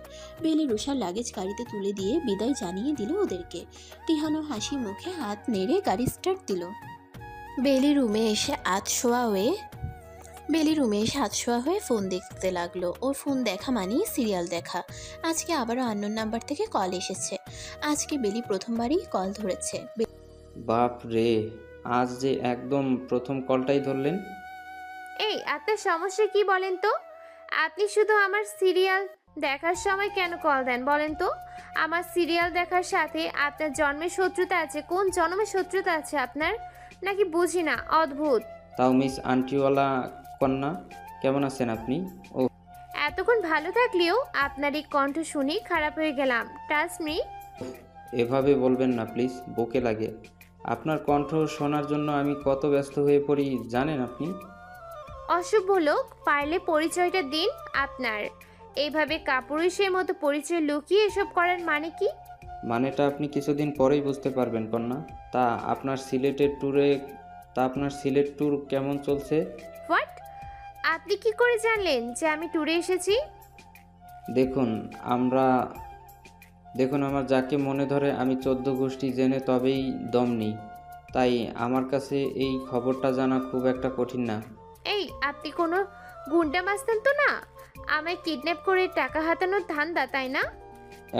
বেলি রুষার লাগেজ গাড়িতে তুলে দিয়ে বিদায় জানিয়ে দিল ওদেরকে। তিহানও হাসি মুখে হাত নেড়ে গাড়ি স্টার্ট দিল। বেলি রুমে এসে হাতশোয়া হয়ে ফোন দেখতে লাগলো। ওর ফোন দেখা মানেই সিরিয়াল দেখা। আজকে আবারও আননোন নাম্বার থেকে কল এসেছে। আজকে বেলি প্রথমবারই কল ধরেছে। বাপ রে, আজ যে একদম প্রথম কলটাই ধরলেন। এই আপনার সমস্যা কি বলেন তো? আপনি শুধু আমার সিরিয়াল দেখার সময় কেন কল দেন বলেন তো? আমার সিরিয়াল দেখার সাথে আপনার জন্মের শত্রুতা আছে? কোন জন্মের শত্রুতা আছে আপনার? নাকি বুঝি না, অদ্ভুত। তাও মিস আন্টিওয়ালা কন্যা, কেমন আছেন আপনি? ও, এতক্ষণ ভালো থাকলেও আপনার এই কণ্ঠ শুনি খারাপ হয়ে গেলাম। Trust me. এভাবে বলবেন না প্লিজ, বকে লাগে। আপনার কণ্ঠ শোনার জন্য আমি কত ব্যস্ত হয়ে পড়ি জানেন আপনি? অশুভ লোক, পারলে পরিচয়টা দিন আপনার। এইভাবে কাপুরুষের মতো পরিচয় লুকিয়ে এসব করার মানে কি? মানেটা আপনি কিছুদিন পরেই বুঝতে পারবেন কন্যা। তা আপনার সিলেট ট্যুর কেমন চলছে? হোয়াট? আপনি কি করে জানলেন যে আমি ট্যুরে এসেছি? দেখুন আমার যাকে মনে ধরে আমি 14 গোষ্ঠী জেনে তবেই দম নিই। তাই আমার কাছে এই খবরটা জানা খুব একটা কঠিন না। এই, আপনি কোনো গুন্ডা মাস্তান তো না? আমায় কিডন্যাপ করে টাকা হাতানোর ধান্দা, তাই না?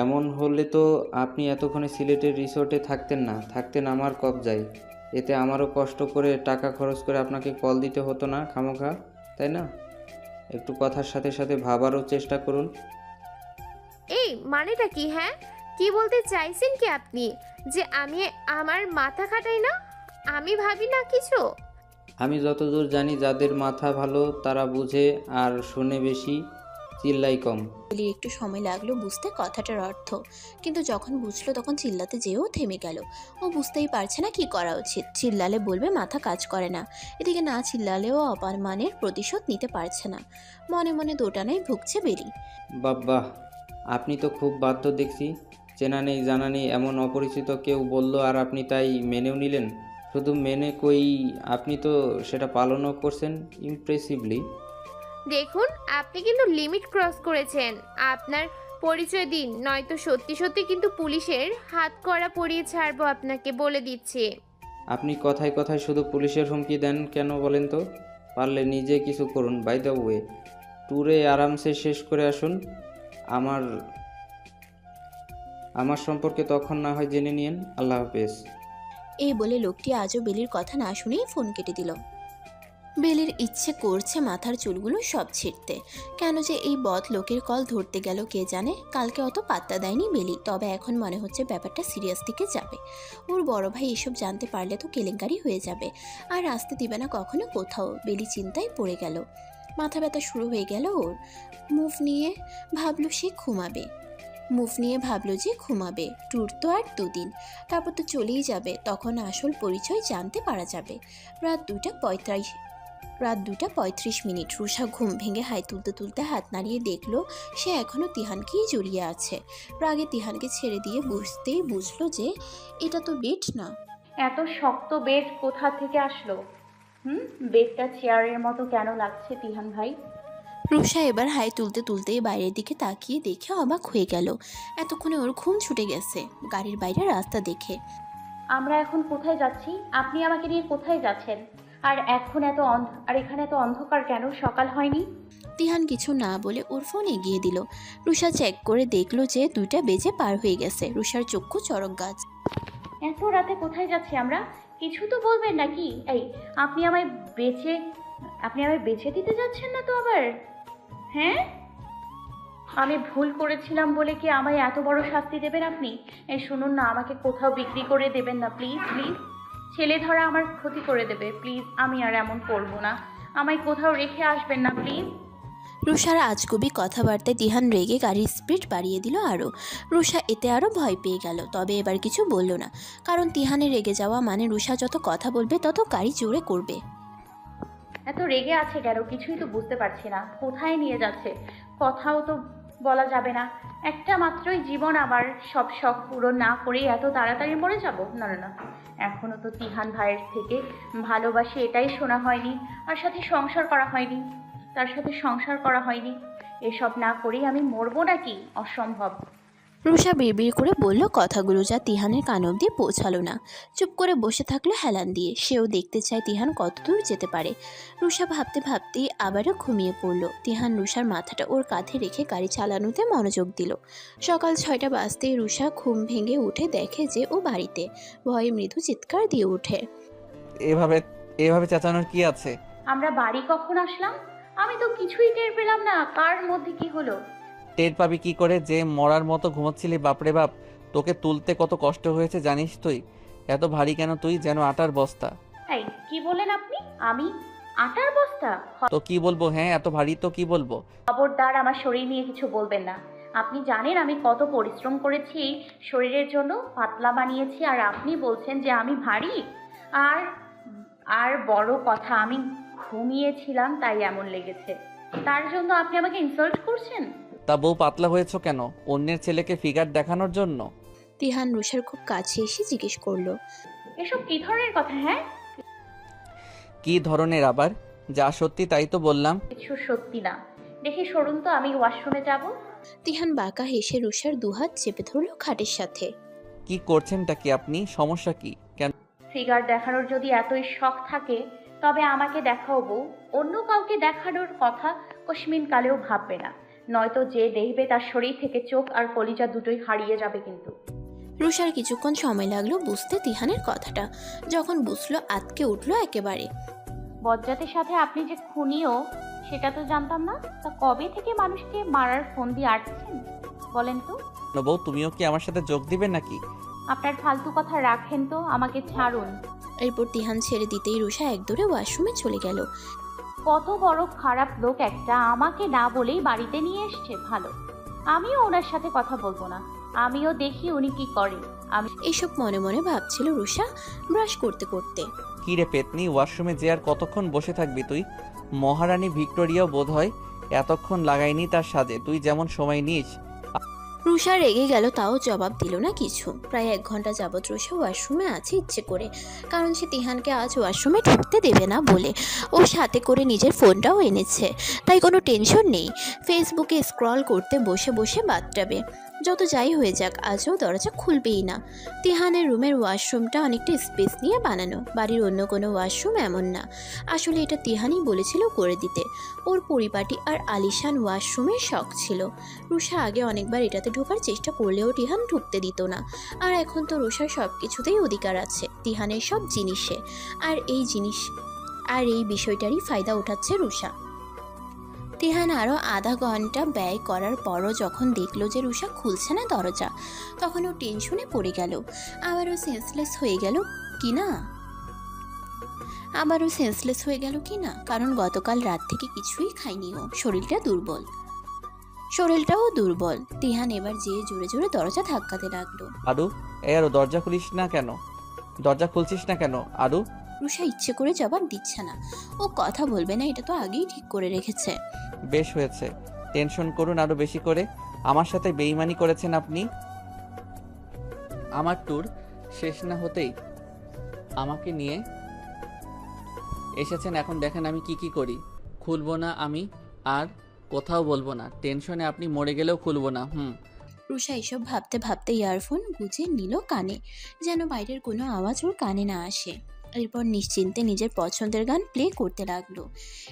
এমন হলে তো আপনি এতক্ষণে সিলেটের রিসোর্টে থাকতেন না, থাকতেন আমার কবজায়। এতে আমারও কষ্ট করে টাকা খরচ করে আপনাকে কল দিতে হতো না খামোখা, তাই না? একটু কথার সাথে সাথে ভাবারও চেষ্টা করুন। এই মানেটা কি? হ্যাঁ, কি বলতে চাইছেন কি আপনি? যে আমি আমার মাথা খাটাই না? আমি ভাবি না কিছু? আমি যতদূর জানি যাদের মাথা ভালো তারা বুঝে আর শোনে বেশি, চিল্লাই কম। বলি একটু সময় লাগলো বুঝতে কথাটার অর্থ, কিন্তু যখন বুঝলো তখন চিল্লাতে যেও থেমে গেল। ও বুঝতেই পারছে না কি করা উচিত। চিল্লালে বলবে মাথা কাজ করে না, এদিকে না চিল্লালেও অপমানের প্রতিশোধ নিতে পারছে না। মনে মনে দোটানায় ভুগছে বেলি। বাবা, আপনি তো খুব বাধ্য দেখছি। চেনা নেই জানা নেই এমন অপরিচিত কেউ বলল আর আপনি তাই মেনেও নিলেন। শুধু মেনে কই, আপনি তো সেটা পালনও করছেন ইমপ্রেসিভলি। দেখুন, আপনি কিন্তু লিমিট ক্রস করেছেন। আপনার পরিচয় দিন, নয়তো সত্যি সত্যি কিন্তু পুলিশের হাত কড়া পরিয়ে ছাড়বো আপনাকে, বলে দিচ্ছি। আপনি কথায় কথায় শুধু পুলিশের হুমকি দেন কেন বলেন তো? পারলে নিজে কিছু করুন। বাই দ্য ওয়ে, ট্যুরে আরামসে শেষ করে আসুন। আমার আমার সম্পর্কে তখন না হয় জেনে নিন। আল্লাহ হাফেজ। এই বলে লোকটি আজও বেলির কথা না শুনেই ফোন কেটে দিল। বেলির ইচ্ছে করছে মাথার চুলগুলো সব ছিঁড়তে। কেন যে এই বদ লোকের কল ধরতে গেল কে জানে। কালকে অত পাত্তা দেয়নি বেলি, তবে এখন মনে হচ্ছে ব্যাপারটা সিরিয়াস দিকে যাবে। ওর বড় ভাই এসব জানতে পারলে তো কেলেঙ্কারি হয়ে যাবে, আর আসতে দিবে না কখনো কোথাও। বেলি চিন্তায় পড়ে গেল, মাথা ব্যথা শুরু হয়ে গেল ওর। মুভ নিয়ে ভাবলো যে ঘুমাবে। ট্যুর তো আর 2 দিন, তারপর তো চলেই যাবে। তখন আসল পরিচয় জানতে পারা যাবে। রাত 2:35। রুষা ঘুম ভেঙে হাই তুলতে তুলতে হাত নাড়িয়ে দেখলো সে এখনও তিহানকেই জড়িয়ে আছে। রাগে তিহানকে ছেড়ে দিয়ে বুঝলো যে এটা তো বেড না। এত শক্ত বেড কোথা থেকে আসলো? বেডটা চেয়ারের মতো কেন লাগছে তিহান ভাই? রুষা এবার হাই তুলতে তুলতেই বাইরের দিকে তাকিয়ে দেখে অবাক হয়ে গেল। এতক্ষণে ওর ঘুম ছুটে গেছে গাড়ির বাইরে রাস্তা দেখে। আমরা এখন কোথায় যাচ্ছি? আপনি আমাকে নিয়ে কোথায় যাচ্ছেন? আর এখানে এত অন্ধকার কেন? সকাল হয়নি? তিহান কিছু না বলে ওর ফোন এগিয়ে দিল। রুষা চেক করে দেখলো যে 2টা বেজে পার হয়ে গেছে। রুষার চক্ষু চড়ক গাছ। এত রাতে কোথায় যাচ্ছি আমরা? কিছু তো বলবেন নাকি? এই আপনি আমায় বেঁচে দিতে যাচ্ছেন না তো আবার? হ্যাঁ, আমি ভুল করেছিলাম বলে কি আমায় এত বড় শাস্তি দেবেন আপনি? এই শুনুন না, আমাকে কোথাও বিক্রি করে দেবেন না প্লিজ। ছেলে ধরা আমার ক্ষতি করে দেবে। প্লিজ, আমি আর এমন করবো না। আমায় কোথাও রেখে আসবেন না প্লিজ। রুষার আজগুবি কথাবার্তায় তিহান রেগে গাড়ির স্পিড বাড়িয়ে দিল আরও। রুষা এতে আরও ভয় পেয়ে গেল, তবে এবার কিছু বলল না, কারণ তিহানের রেগে যাওয়া মানে রুষা যত কথা বলবে তত গাড়ি জোরে করবে। এত রেগে আছে কেন? কিছুই তো বুঝতে পারছি না। কোথায় নিয়ে যাচ্ছে কথাও তো বলা যাবে না। একটা মাত্রই জীবন, আমার সব শখ পূরণ না করেই এত তাড়াতাড়ি মরে যাব? না না না, এখনও তো তিহান ভাইয়ের থেকে ভালোবাসি এটাই শোনা হয়নি। তার সাথে সংসার করা হয়নি। এসব না করেই আমি মরবো নাকি? অসম্ভব। রুষা বিড়বিড় করে বলল কথাগুলো, যা তিহানের কান অবধি পৌঁছালো না। চুপ করে বসে থাকলো হেলান দিয়ে। সেও দেখতে চায় তিহান কতদূর যেতে পারে। রুষা ভাবতে ভাবতেই আবারও ঘুমিয়ে পড়ল। তিহান রুষার মাথাটা ওর কাঁধে রেখে গাড়ি চালানোতে মনোযোগ দিল। সকাল 6টা বাজতেই রুষা ঘুম ভেঙে উঠে দেখে যে ও বাড়িতে। ভয়ে মৃদু চিৎকার দিয়ে ওঠে। এভাবে চেঁচানোর কি আছে? আমরা বাড়ি কখন আসলাম? আমি তো কিছুই টের পেলাম না। কার মধ্যে কি হলো? টের পাবি কি করে? যে মরার মতো ঘুমোচ্ছিলি। বাপরে বাপ, তোকে তুলতে কত কষ্ট হয়েছে জানিস তুই? এত ভারী কেন তুই? যেন আটার বস্তা। এই কি বলেন আপনি? আমি আটার বস্তা? তো কি বলবো? হ্যাঁ, এত ভারী তো কি বলবো? খবরদার আমার শরীর নিয়ে কিছু বলবেন না। আপনি জানেন আমি কত পরিশ্রম করেছি শরীরের জন্য, পাতলা বানিয়েছি, আর আপনি বলছেন যে আমি ভারী? আর বড় কথা, আমি ঘুমিয়েছিলাম তাই এমন লেগেছে। তার জন্য আপনি আমাকে ইনসাল্ট করছেন? তা বউ পাতলা হয়েছো কেন? অন্যের ছেলেকে ফিগার দেখানোর জন্য? তিহান রুষার খুব কাছে এসে জিজ্ঞেস করলো। এসব কি ধরনের কথা? হ্যাঁ, কি ধরনের আবার? যা সত্যি তাই তো বললাম। কিছু সত্যি না। দেখি সরুন তো, আমি ওয়াশরুমে যাব। তিহান বাঁকা হেসে রুষার দুহাত চেপে ধরলো খাটের সাথে। কি করছেনটা কি আপনি? সমস্যা কি? কেন? ফিগার দেখানোর যদি এতই শখ থাকে তবে আমাকে দেখাও বউ। অন্য কাউকে দেখানোর কথা কশমিন কালেও ভাববে না, নয়তো যে দেখবে তার শরীর থেকে চোখ আর কলিজা দুটোই হারিয়ে যাবে। কিন্তু রুষার কিছুক্ষণ সময় লাগলো বুঝতে তিহানের কথাটা। যখন বুঝলো আতকে উঠলো একেবারে। বজ্জাতের সাথে আপনি যে খুনিও সেটা তো জানতাম না। তা কবে থেকে মানুষকে মারার ফোন দিয়ে আটছেন বলেন তো? বউ, তুমিও কি আমার সাথে যোগ দিবে নাকি? আপনার ফালতু কথা রাখেন তো, আমাকে ছাড়ুন। এরপর তিহান ছেড়ে দিতেই রুষা একদৌড়ে ওয়াশরুমে চলে গেল। কত বড় খারাপ লোক একটা, আমাকে না বলেই বাড়িতে নিয়ে এসছে। ভালো, আমিও ওনার সাথে কথা বলবো না। আমিও দেখি উনি কি করে। এইসব মনে মনে ভাবছিল রুষা ব্রাশ করতে করতে। কি রে পেতনি, ওয়াশরুমে যে আর কতক্ষণ বসে থাকবি তুই? মহারানী ভিক্টোরিয়াও বোধ হয় এতক্ষণ লাগায়নি তার সাজে। তুই যেমন সময় নিস। রুষা রেগে গেল, তাও জবাব দিল না কিছু। প্রায় 1 ঘন্টা যাবৎ রুষা ওয়াশরুমে আছে ইচ্ছে করে, কারণ সে তিহানকে আজ ওয়াশরুমে ঢুকতে দেবে না বলে। ও সাথে করে নিজের ফোনটাও এনেছে, তাই কোনো টেনশন নেই। ফেসবুকে স্ক্রল করতে বসে বসে বাথটাবে। যত যাই হয়ে যাক, আজও দরজা খুলবেই না। তিহানের রুমের ওয়াশরুমটা অনেকটা স্পেস নিয়ে বানানো, বাড়ির অন্য কোনো ওয়াশরুম এমন না। আসলে এটা তিহানই বলেছিল করে দিতে। ওর পরিপাটি আর আলিশান ওয়াশরুমের শখ ছিল। রুষা আগে অনেকবার এটাতে ঢোকার চেষ্টা করলেও তিহান ঢুকতে দিত না। আর এখন তো রুষার সব কিছুতেই অধিকার আছে, তিহানের সব জিনিসে। আর এই বিষয়টারই ফায়দা উঠাচ্ছে রুষা। তিহান আরও আধা ঘন্টা ব্যয় করার পরও যখন দেখলো যে রুষা খুলছে না দরজা, তখন ও টেনশনে পড়ে গেল। আবারও সেন্সলেস হয়ে গেল কি না, কারণ গতকাল রাত থেকে কিছুই খায়নি ও। শরীরটাও দুর্বল। তিহান এবার যেয়ে জোরে জোরে দরজা ধাক্কাতে লাগলো। আরু, আরু দরজা খুলিস না কেন? দরজা খুলছিস না কেন আরু? রুষা ইচ্ছে করে জবাব দিচ্ছে না। ও কথা বলবে না, এটা তো আগেই ঠিক করে রেখেছে। বেশ হয়েছে, টেনশন করুন আরো বেশি করে। আমার সাথে বেইমানি করেছেন আপনি। আমার ট্যুর শেষ না হতেই আমাকে নিয়ে এসেছেন, এখন দেখেন আমি কি করি। খুলবো না আমি, আর কোথাও বলবো না। টেনশনে আপনি মরে গেলেও খুলবো না। রুষা এসব ভাবতে ভাবতে ইয়ারফোন গুঁজে নিল কানে, যেন বাইরের কোনো আওয়াজ ওর কানে না আসে। এরপর নিশ্চিন্তে নিজের পছন্দের গান প্লে করতে লাগলো।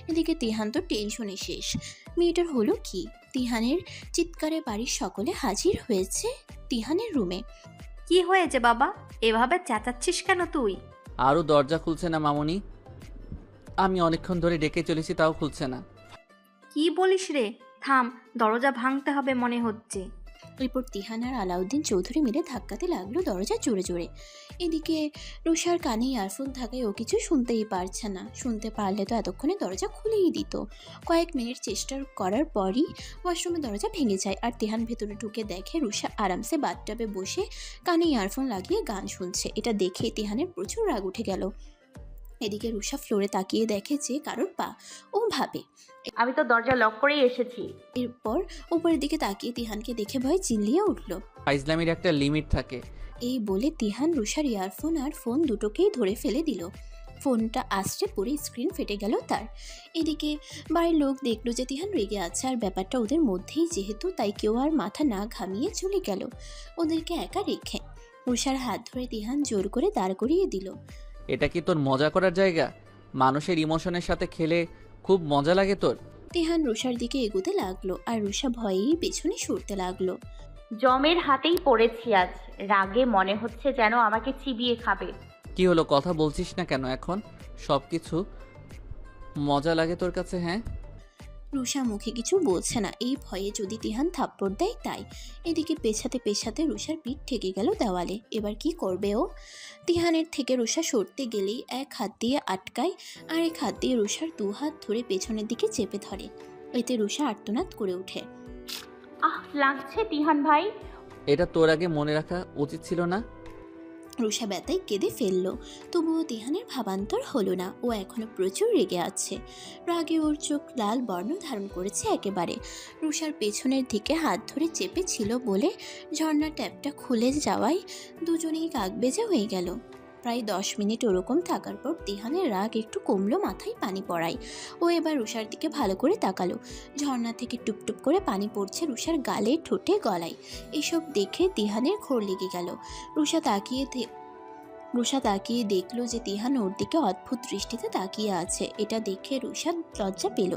এদিকে তিহান তো টেনশনে শেষ। মেয়েটার হলো কি? তিহানের চিৎকারে বাড়ির সকলে হাজির হয়েছে তিহানের রুমে। কি হয়েছে বাবা, এভাবে চেঁচাচ্ছিস কেন তুই? আরও দরজা খুলছে না মামুনি। আমি অনেকক্ষণ ধরে ডেকে চলেছি, তাও খুলছে না। কি বলিস রে? থাম, দরজা ভাঙতে হবে মনে হচ্ছে। এরপর তিহান আর আলাউদ্দিন চৌধুরী মিলে ধাক্কাতে লাগলো দরজা জোরে জোরে। এদিকে রুষার কানে ইয়ারফোন থাকায় ও কিছু শুনতেই পারছে না। শুনতে পারলে তো এতক্ষণে দরজা খুলেই দিত। কয়েক মিনিট চেষ্টা করার পরই ওয়াশরুমের দরজা ভেঙে যায়, আর তিহান ভেতরে ঢুকে দেখে রুষা আরামসে বাথটাবে বসে কানে ইয়ারফোন লাগিয়ে গান শুনছে। এটা দেখে তিহানের প্রচুর রাগ উঠে গেল। এদিকে রুষা ফ্লোরে তাকিয়ে দেখে যে কারোর পা। ও ভাবে, আমি তো দরজা লক করেই এসেছি। এরপর উপরের দিকে তাকিয়ে তিহানকে দেখে ভয় চিল্লিয়ে উঠল। ফাইজলামির একটা লিমিট থাকে। এই বলে তিহান রুষার ইয়ারফোন আর ফোন দুটোকেই ধরে ফেলে দিল। ফোনটা আছড়ে পড়ে স্ক্রিন ফেটে গেল তার। এদিকে বাড়ির লোক দেখলো যে তিহান রেগে আছে, আর ব্যাপারটা ওদের মধ্যেই যেহেতু, তাই কেউ আর মাথা না ঘামিয়ে চলে গেল ওদেরকে একা রেখে। রুষার হাত ধরে তিহান জোর করে দাঁড় করিয়ে দিল। এটা কি তোর মজা করার জায়গা? মানুষের ইমোশনের সাথে খেলে খুব মজা লাগে তোর? তিহান রুষার দিকে এগোতে লাগলো, আর রুষা ভয়েই পেছনে সরতে লাগলো। জমের হাতেই পড়েছি আজ। রাগে মনে হচ্ছে যেন আমাকে চিবিয়ে খাবে। কি হলো, কথা বলছিস না কেন এখন? সব কিছু মজা লাগে তোর কাছে? হ্যাঁ। রুষা মুখে কিছু বলছে না, এই ভয়ে যদি তিহান থাপ্পড় দেয় তাই। এদিকে পেছাতে রুষার পিঠ ঠেকে গেল দেওয়ালে। এবার কি করবে ও? তিহানের থেকে রুষা সরতে গেলেই এক হাত দিয়ে আটকায়, আর এক হাত দিয়ে রুষার 2 হাত ধরে পেছনের দিকে চেপে ধরে। এতে রুষা আর্তনাদ করে ওঠে। লাগছে তিহান ভাই। এটা তোর আগে মনে রাখা উচিত ছিল না? রুষা ব্যথায় কেঁদে ফেলল। তবুও তিহানের ভাবান্তর হলো না। ও এখনো প্রচুর রেগে আছে। রাগে ওর চোখ লাল বর্ণ ধারণ করেছে একেবারে। রুষার পেছনের দিকে হাত ধরে চেপে ছিল বলে ঝর্ণার ট্যাপটা খুলে যাওয়ায় দুজনেই কাকবেজা হয়ে গেল। প্রায় 10 মিনিট ওরকম থাকার পর তিহানের রাগ একটু কমলো, মাথায় পানি পড়ায়। ও এবার রুষার দিকে ভালো করে তাকালো। ঝর্ণা থেকে টুপটুপ করে পানি পড়ছে রুষার গালে, ঠোঁটে, গলায়। এসব দেখে তিহানের ঘোর লেগে গেল। রুষা তাকিয়ে দেখলো যে তিহান ওর দিকে অদ্ভুত দৃষ্টিতে তাকিয়ে আছে। এটা দেখে রুষা লজ্জা পেল।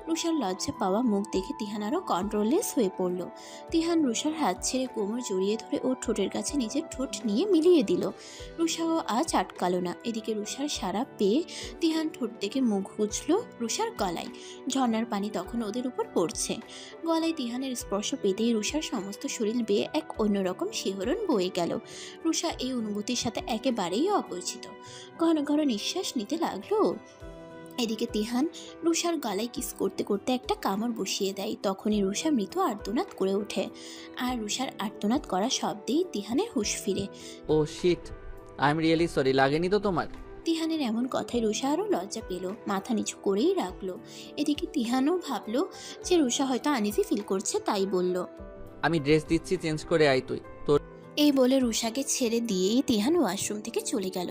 রুষার লজ্জা পাওয়া মুখ দেখে তিহান আরও কন্ট্রোললেস হয়ে পড়ল। তিহান রুষার হাত ছেড়ে কোমর জড়িয়ে ধরে ওর ঠোঁটের কাছে নিজের ঠোঁট নিয়ে মিলিয়ে দিল। রুষাও আজ আটকালো না। এদিকে রুষার সারা পেয়ে তিহান ঠোঁট থেকে মুখ গুজল রুষার গলায়। ঝর্ণার পানি তখন ওদের উপর পড়ছে। গলায় তিহানের স্পর্শ পেতেই রুষার সমস্ত শরীর বেয়ে এক অন্যরকম শিহরণ বয়ে গেল। রুষা এই অনুভূতির সাথে একেবারেই অপরিচিত। ঘন ঘন নিঃশ্বাস নিতে লাগলো। এদিকে তিহান রুষার গলায় কিস করতে করতে একটা কামড় বসিয়ে দেয়। তখনই রুষা মৃত আর্তনাদ করে ওঠে, আর রুষার আর্তনাদ করা শব্দেই তিহানের হুঁশ ফিরে। Oh shit, I am really sorry. লাগেনি তো তোমার? তিহানের এমন কথায় রুষা আরও লজ্জা পেল, মাথা নিচু করেই রাখলো। এদিকে তিহানও ভাবলো যে রুষা হয়তো আনইজি ফিল করছে, তাই বলল, আমি ড্রেস দিচ্ছি, চেঞ্জ করে আয় তুই। তোর এই বলে রুষাকে ছেড়ে দিয়েই তিহান ওয়াশরুম থেকে চলে গেল।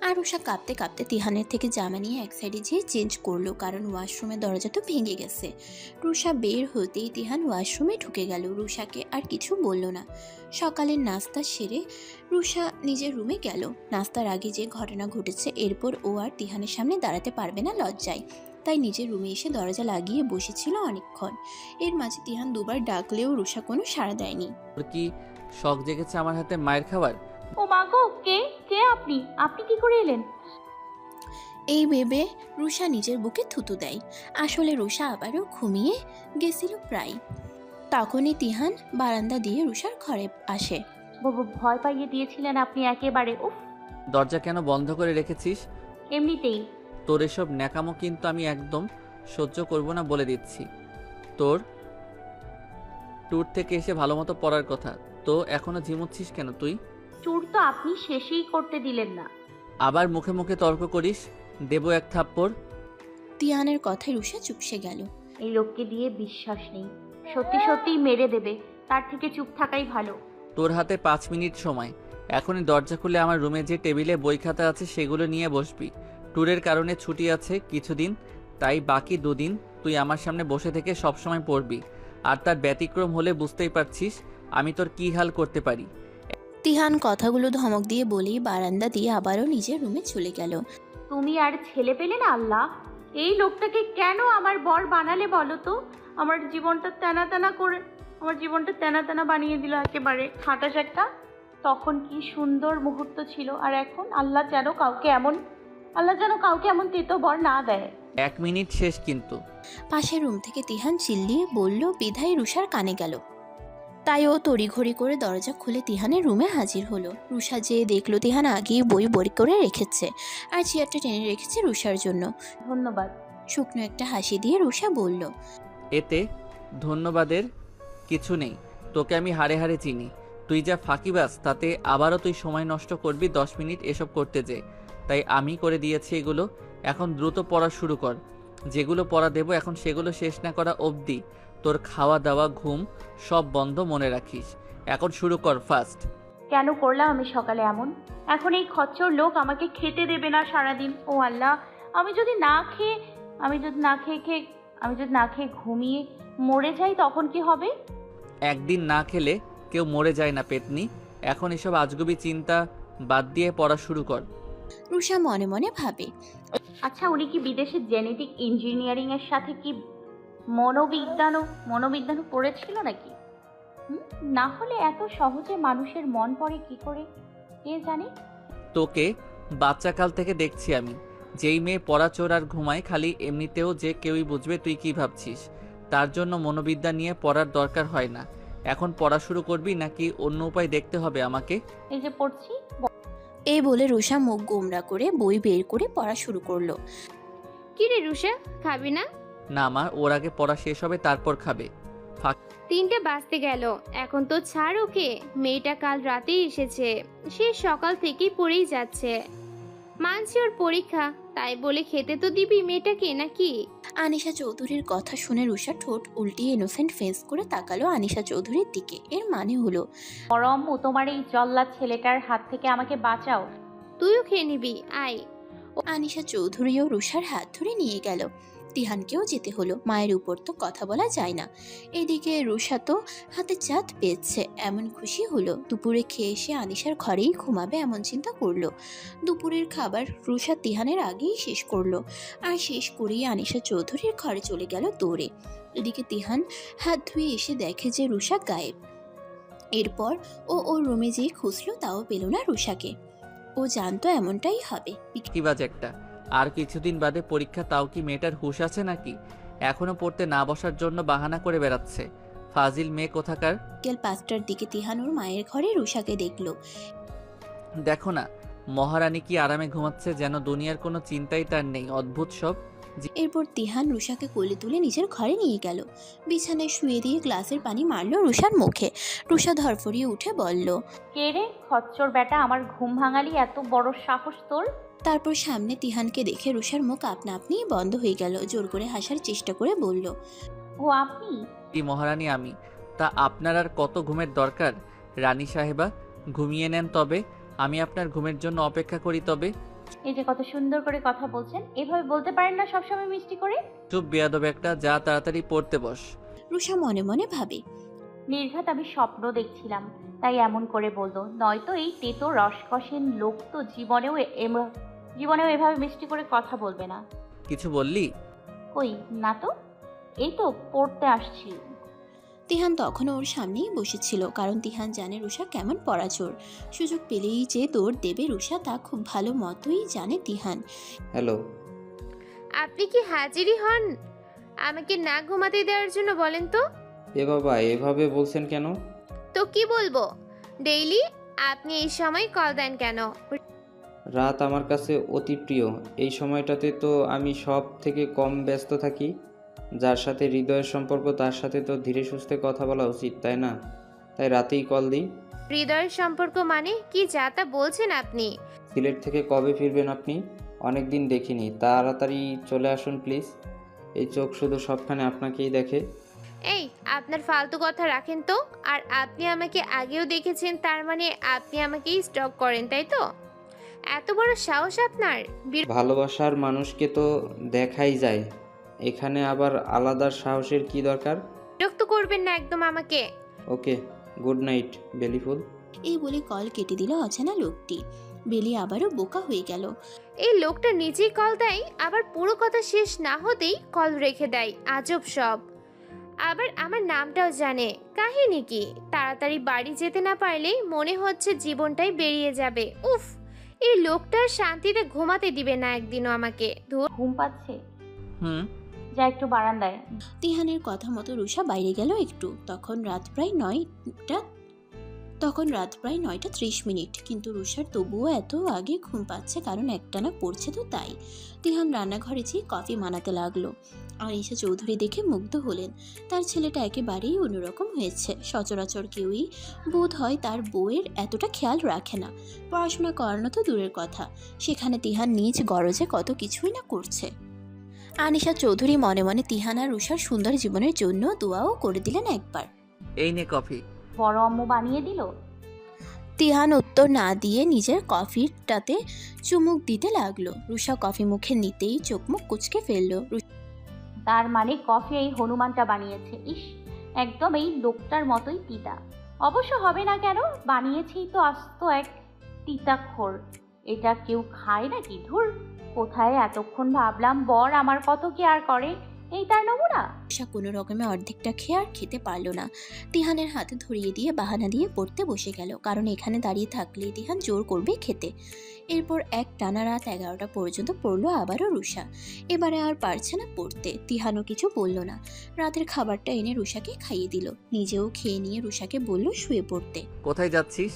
আর রুষা কাঁপতে কাঁপতে তিহানের থেকে জামা নিয়ে এক সাইডে যেয়ে চেঞ্জ করলো, কারণ ওয়াশরুমের দরজা তো ভেঙে গেছে। রুষা বের হতেই তিহান ওয়াশরুমে ঢুকে গেল, রুষাকে আর কিছু বলল না। সকালের নাস্তা সেরে রুষা নিজের রুমে গেল। নাস্তার আগে যে ঘটনা ঘটেছে, এরপর ও আর তিহানের সামনে দাঁড়াতে পারবে না লজ্জায়, তাই নিজের রুমে এসে দরজা লাগিয়ে বসেছিল অনেকক্ষণ। এর মাঝে তিহান দুবার ডাকলেও রুষা কোনো সাড়া দেয়নি। কি শখ জেগেছে আমার হাতে মায়ের খাবার? ও মা গো, কে কে আপনি? আপনি কি করে এলেন? এই ভেবে রুষা নিজের বুকে থুতু দেয়। আসলে রুষা আবারও ঘুমিয়ে গেছিল প্রায়। তখনই তিহান বারান্দা দিয়ে রুষার ঘরে আসে। ভয় পাইয়ে দিয়েছিলেন আপনি একেবারে। উফ, দরজা কেন বন্ধ করে রেখেছিস? এমনিতেই। তোর এসব ন্যাকামো কিন্তু আমি একদম সহ্য করব না, বলে দিচ্ছি। তোর ট্যুর থেকে এসে ভালো মতো পড়ার কথা, তো এখনো ঝিমুচ্ছিস কেন তুই? ট্যুর তো আপনি শেষই করতে দিলেন না। আবার মুখে মুখে তর্ক করিস, দেবো এক থাপ্পড়। তিহানের কথায় রুষা চুপসে গেল। এই লোককে দিয়ে বিশ্বাস নেই, সত্যি সত্যিই মেরে দেবে, তার থেকে চুপ থাকাই ভালো। তোর হাতে 5 মিনিট সময়, এখনই দরজা খুলে আমার রুমে যে টেবিলে বই খাতা আছে সেগুলো নিয়ে বসবি। ট্যুরের কারণে ছুটি আছে কিছুদিন, তাই বাকি 2 দিন তুই আমার সামনে বসে থেকে সবসময় পড়বি। আর তার ব্যতিক্রম হলে বুঝতেই পারছিস আমি তোর কী হাল করতে পারি। তিহান কথাগুলো ধমক দিয়ে বলেই বারান্দা দিয়ে আবারও নিজের রুমে চলে গেল। তুমি আর ছেলে পেলে না আল্লাহ? এই লোকটাকে কেন আমার বর বানালে বলো তো? আমার জীবনটা তেনা তেনা বানিয়ে দিল একেবারে খাটাস একটা। তখন কি সুন্দর মুহূর্ত ছিল, আর এখন আল্লাহ যেন কাউকে এমন তেতো বর না দেয়। 1 মিনিট শেষ কিন্তু। পাশের রুম থেকে তিহান চিল্লিয়ে বলল বিধায় রুষার কানে গেল। তাই ও তড়িঘড়ি করে দরজা খুলে তিহানের রুমে হাজির হলো। রুষা যেয়ে দেখলো তিহান আগেই বই বই করে রেখেছে, আর চেয়ারটা টেনে রেখেছে রুষার জন্য। ধন্যবাদ। শুকনো একটা হাসি দিয়ে রুষা বলল, এতে ধন্যবাদের কিছু নেই, তোকে আমি হাড়ে হাড়ে চিনি। তুই যা ফাঁকিবাজ, তাতে আবারও তুই সময় নষ্ট করবি 10 মিনিট এসব করতে যে। তাই আমি করে দিয়েছি এগুলো, এখন দ্রুত পড়া শুরু কর। যেগুলো পড়া দেবো এখন সেগুলো শেষ না করা অবধি তোর খাওয়া দাওয়া ঘুম সব বন্ধ, মনে রাখিস। এখন শুরু কর ফাস্ট। কেন করলাম আমি সকালে এমন? এখন এই খচ্চর লোক আমাকে খেতে দেবে না সারাদিন। ও আল্লাহ, আমি যদি না খেয়ে ঘুমিয়ে মরে যাই তখন কি হবে? একদিন না খেলে কেউ মরে যায় না পেতনি। এখন এসব আজগুবি চিন্তা বাদ দিয়ে পড়া শুরু কর। রুষা মনে মনে ভাবে, আচ্ছা উনি কি বিদেশে জেনেটিক ইঞ্জিনিয়ারিং এর সাথে কি মনোবিজ্ঞানও পড়েছিল নাকি? না হলে এত সহজে মানুষের মন পড়ে কি করে কে জানে। তোকে বাচ্চাকাল থেকে দেখছি আমি, যেই মেয়ে পড়াচোর আর ঘুমায় খালি, এমনিতেও যে কেউই বুঝবে তুই কি ভাবছিস। তার জন্য মনোবিদ্যা নিয়ে পড়ার দরকার হয় না। এখন পড়া শুরু করবি নাকি অন্য উপায় দেখতে হবে আমাকে? এই যে পড়ছি। এই বলে রুষা মুখ গোমরা করে বই বের করে পড়া শুরু করলো। কি রে রুষা, খাবি না? না মা, ওর আগে পড়া শেষ হবে তারপর খাবে। 3টে বাজতে গেল, এখন তো ছাড় ওকে। মেয়েটা কাল রাতেই এসেছে, সে সকাল থেকেই পড়েই যাচ্ছে। মানছি ওর পরীক্ষা, তাই বলে খেতে তো দিবি মেয়েটাকে নাকি? আনিশা চৌধুরীর কথা শুনে রুষা ঠোঁট উল্টিয়ে ইনোসেন্ট ফেস করে তাকালো আনিশা চৌধুরীর দিকে। এর মানে হলো, পরম ও তোমার এই জল্লাদ ছেলেটার হাত থেকে আমাকে বাঁচাও। তুইও খেয়ে নিবি, আয়। আনিশা চৌধুরীও রুষার হাত ধরে নিয়ে গেল। তিহানকেও যেতে হলো, মায়ের উপর তো কথা বলা যায় না। এদিকে রুষা তো হাতে চাঁদ পেয়েছে, এমন খুশি হলো। দুপুরে খেয়ে এসে আনিশার ঘরেই ঘুমাবে এমন চিন্তা করলো। দুপুরের খাবার রুষা তিহানের আগেই শেষ করলো, আর শেষ করেই আনিশা চৌধুরীর ঘরে চলে গেল দৌড়ে। এদিকে তিহান হাত ধুয়ে এসে দেখে যে রুষা গায়েব। এরপর ও ওর রুমে যেয়ে খুঁজলো, তাও পেল না রুষাকে। ও জানতো এমনটাই হবে। কিবাজ একটা, আর কিছুদিন বাদে পরীক্ষা, তাও কি মেয়েটার হুঁশ আছে নাকি? এখনো পড়তে না বসার জন্য বাহানা করে বেড়াচ্ছে। ফাজিল মেয়ে কোথাকার। বিকেল 5টার দিকে তিহান ওর মায়ের ঘরে রুষাকে দেখলো। দেখো না মহারানী কি আরামে ঘুমাচ্ছে, যেন দুনিয়ার কোনো চিন্তাই তার নেই। অদ্ভুত সব। এরপর তিহান রুষাকে কোলে তুলে নিজের ঘরে নিয়ে গেল। বিছানায় শুয়ে দিয়ে গ্লাসের পানি মারলো রুষার মুখে। রুষা ধরফরিয়ে উঠে বলল, কে রে খচ্চর বেটা, আমার ঘুম ভাঙালি, এত বড় সাহস তোর? তারপর সামনে তিহানকে দেখে রুষার মুখ আপনা আপনিই বন্ধ হয়ে গেল। জোর করে হাসার চেষ্টা করে বলল, ও আপনি? কি মহারানী আমি? তা আপনার আর কত ঘুমের দরকার রানী সাহেবা? ঘুমিয়ে নেন তবে, আমি আপনার ঘুমের জন্য অপেক্ষা করি তবে। এই যে কত সুন্দর করে কথা বলছেন, এভাবে বলতে পারেন না সবসময় মিষ্টি করে? চুপ বেয়াদব একটা, যা তাড়াতাড়ি পড়তে বস। রুষা মনে মনে ভাবে, নির্ঘাত আমি স্বপ্ন দেখছিলাম তাই এমন করে বললো, নয়তো এই তেতো রসকসেন লোক তো জীবনেও এভাবে মিষ্টি করে কথা বলবে না। কিছু বললি? কই না তো, এই তো পড়তে আসছি। তিহান তখনও ওর সামনেই বসেছিল, কারণ তিহান জানে রুষা কেমন পড়াচোর। সুযোগ পেলেই যে দৌড় দেবে রুষা তা খুব ভালো মতোই জানে তিহান। হ্যালো। আপনি কি হাজিরই হন আমাকে না ঘুমাতে দেওয়ার জন্য? বলেন তো। এ বাবা, এভাবে বলছেন কেন? তো কি বলবো? ডেইলি আপনি এই সময় কল দেন কেন? রাত আমার কাছে অতি প্রিয়। এই সময়টাতে তো আমি সব থেকে কম ব্যস্ত থাকি। যার সাথে হৃদয়ের সম্পর্ক তার সাথে তো ধীরে সুস্থে কথা বলা উচিত, তাই না? তাই রাতেই কল দিই। হৃদয়ের সম্পর্ক মানে কি যা তা বলছেন আপনি? সিলেট থেকে কবে ফিরবেন আপনি? অনেক দিন দেখিনি, তাড়াতাড়ি চলে আসুন প্লিজ। এই চোখ শুধু সবখানে আপনাকেই দেখে। এই আপনার ফালতু কথা রাখেন তো। আর আপনি আমাকে আগেও দেখেছেন, তার মানে আপনি আমাকেই স্টক করেন, তাই তো? এত বড় সাহস আপনার! ভালোবাসার মানুষকে তো দেখাই যায়, এখানে আবার আলাদা সাহসের কি দরকার? বিরক্ত করবেন না একদম আমাকে। ওকে, গুড নাইট বেলিফুল। এই বলে কল কেটে দিল অজানা লোকটি। বেলি আবারও বোকা হয়ে গেল। এই লোকটা নিজেই কল দেয়, আবার পুরো কথা শেষ না হতেই কল রেখে দেয়। আজব সব। আবার আমার নামটাও জানে। কাহিনী কি? তাড়াতাড়ি বাড়ি যেতে না পারলেই মনে হচ্ছে জীবনটাই বেরিয়ে যাবে। উফ, এই লোকটার শান্তিতে ঘুমাতে দিবে না একদিনও আমাকে। ঘুম পাচ্ছে? হুম। যা একটু বারান্দায়। তিহানের কথা মতো রুষা বাইরে গেল একটু। তখন রাত প্রায় 9:30। কিন্তু রুষার তবুও এত আগে ঘুম পাচ্ছে, কারণ একটানা পড়ছে তো তাই। তিহান রান্নাঘরে যেয়ে কফি বানাতে লাগলো। আনিশা চৌধুরী দেখে মুগ্ধ হলেন। তার ছেলেটা একেবারেই অন্যরকম হয়েছে। সচরাচর কেউই বোধ হয় তার বউয়ের এতটা খেয়াল রাখে না। পড়াশোনা করানো তো দূরের কথা, সেখানে তিহান নিজ গরজে কত কিছুই না করছে। আনিশা চৌধুরী মনে মনে তিহান আর রুষার সুন্দর জীবনের জন্য দোয়াও করে দিলেন একবার। এই নে কফি। বড় আম্মু বানিয়ে দিল? তিহান উত্তর না দিয়ে নিজের কফিটাতে চুমুক দিতে লাগলো। রুষা কফি মুখে নিতেই চোখ মুখ কুচকে ফেললো। তার মানে কফি এই হনুমানটা বানিয়েছে? ইস, একদম এই লোকটার মতোই তিতা। অবশ্য হবে না কেন, বানিয়েছেই তো আস্ত এক তিতাখোর। এটা কেউ খায় নাকি? ধুর, কোথায় এতক্ষণ ভাবলাম বর আমার কত কেয়ার করে, এই তার নমুনা। রুষা কোনো রকমে অর্ধেকটা খেয়ে আর খেতে পারলো না। তিহানের হাতে ধরিয়ে দিয়ে বাহানা দিয়ে পড়তে বসে গেল, কারণ এখানে দাঁড়িয়ে থাকলে তিহান জোর করবে খেতে। এরপর এক টানা রাত 11টা পর্যন্ত পড়লো আবারও রুষা। এবারে আর পারছে না পড়তে। তিহানও কিছু বলল না। রাতের খাবারটা এনে রুষাকে খাইয়ে দিল। নিজেও খেয়ে নিয়ে রুষাকে বলল শুয়ে পড়তে। কোথায় যাচ্ছিস?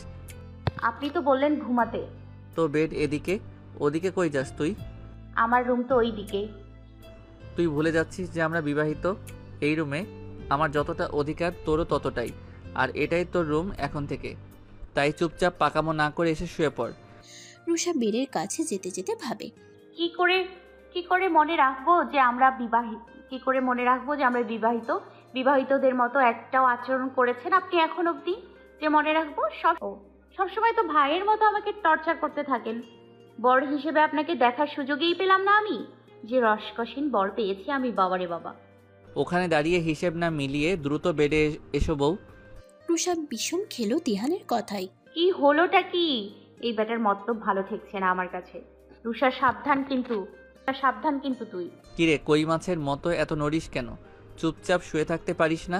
আপনি তো বললেন ঘুমাতে। তো বেড এদিকে, ওদিকে কই যাস তুই? আমার রুম তো ওই দিকে। তুই ভুলে যাচ্ছিস যে আমরা বিবাহিত। এই রুমে আমার যতটা অধিকার তোরও ততটাই, আর এটাই তোর রুম এখন থেকে। তাই চুপচাপ পাকামো না করে এসে শুয়ে পড়। রুষা বেডের কাছে যেতে যেতে ভাবে, কি করে মনে রাখবো যে আমরা বিবাহিত? কি করে মনে রাখবো যে আমরা বিবাহিত? বিবাহিতদের মতো একটাও আচরণ করেছেন আপনি এখন অবধি যে মনে রাখবো? সবসময় তো ভাইয়ের মতো আমাকে টর্চার করতে থাকেন। বর হিসেবে আপনাকে দেখার সুযোগই পেলাম না আমি। যে রসকসীন বর পেয়েছি আমি, বাবারে বাবা। ওখানে দাঁড়িয়ে হিসেব না মিলিয়ে দ্রুত বেডে এসো বউ। রুষা ভীষণ খেলো তিহানের কথাই। কি হলোটা কি? এই ব্যাটার মতলব ভালো ঠেকছে না আমার কাছে। রুষা সাবধান কিন্তু তুই। কিরে, কই মাছের মতো এত নড়িস কেন? চুপচাপ শুয়ে থাকতে পারিস না?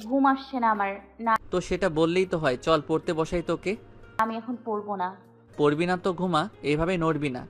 ঘুম আসছে না আমার। না তো সেটা বললেই তো হয়। চল পড়তে বসাই তোকে। আমি এখন পড়বো না। পড়বি না তো ঘুমা, এইভাবে নড়বি না।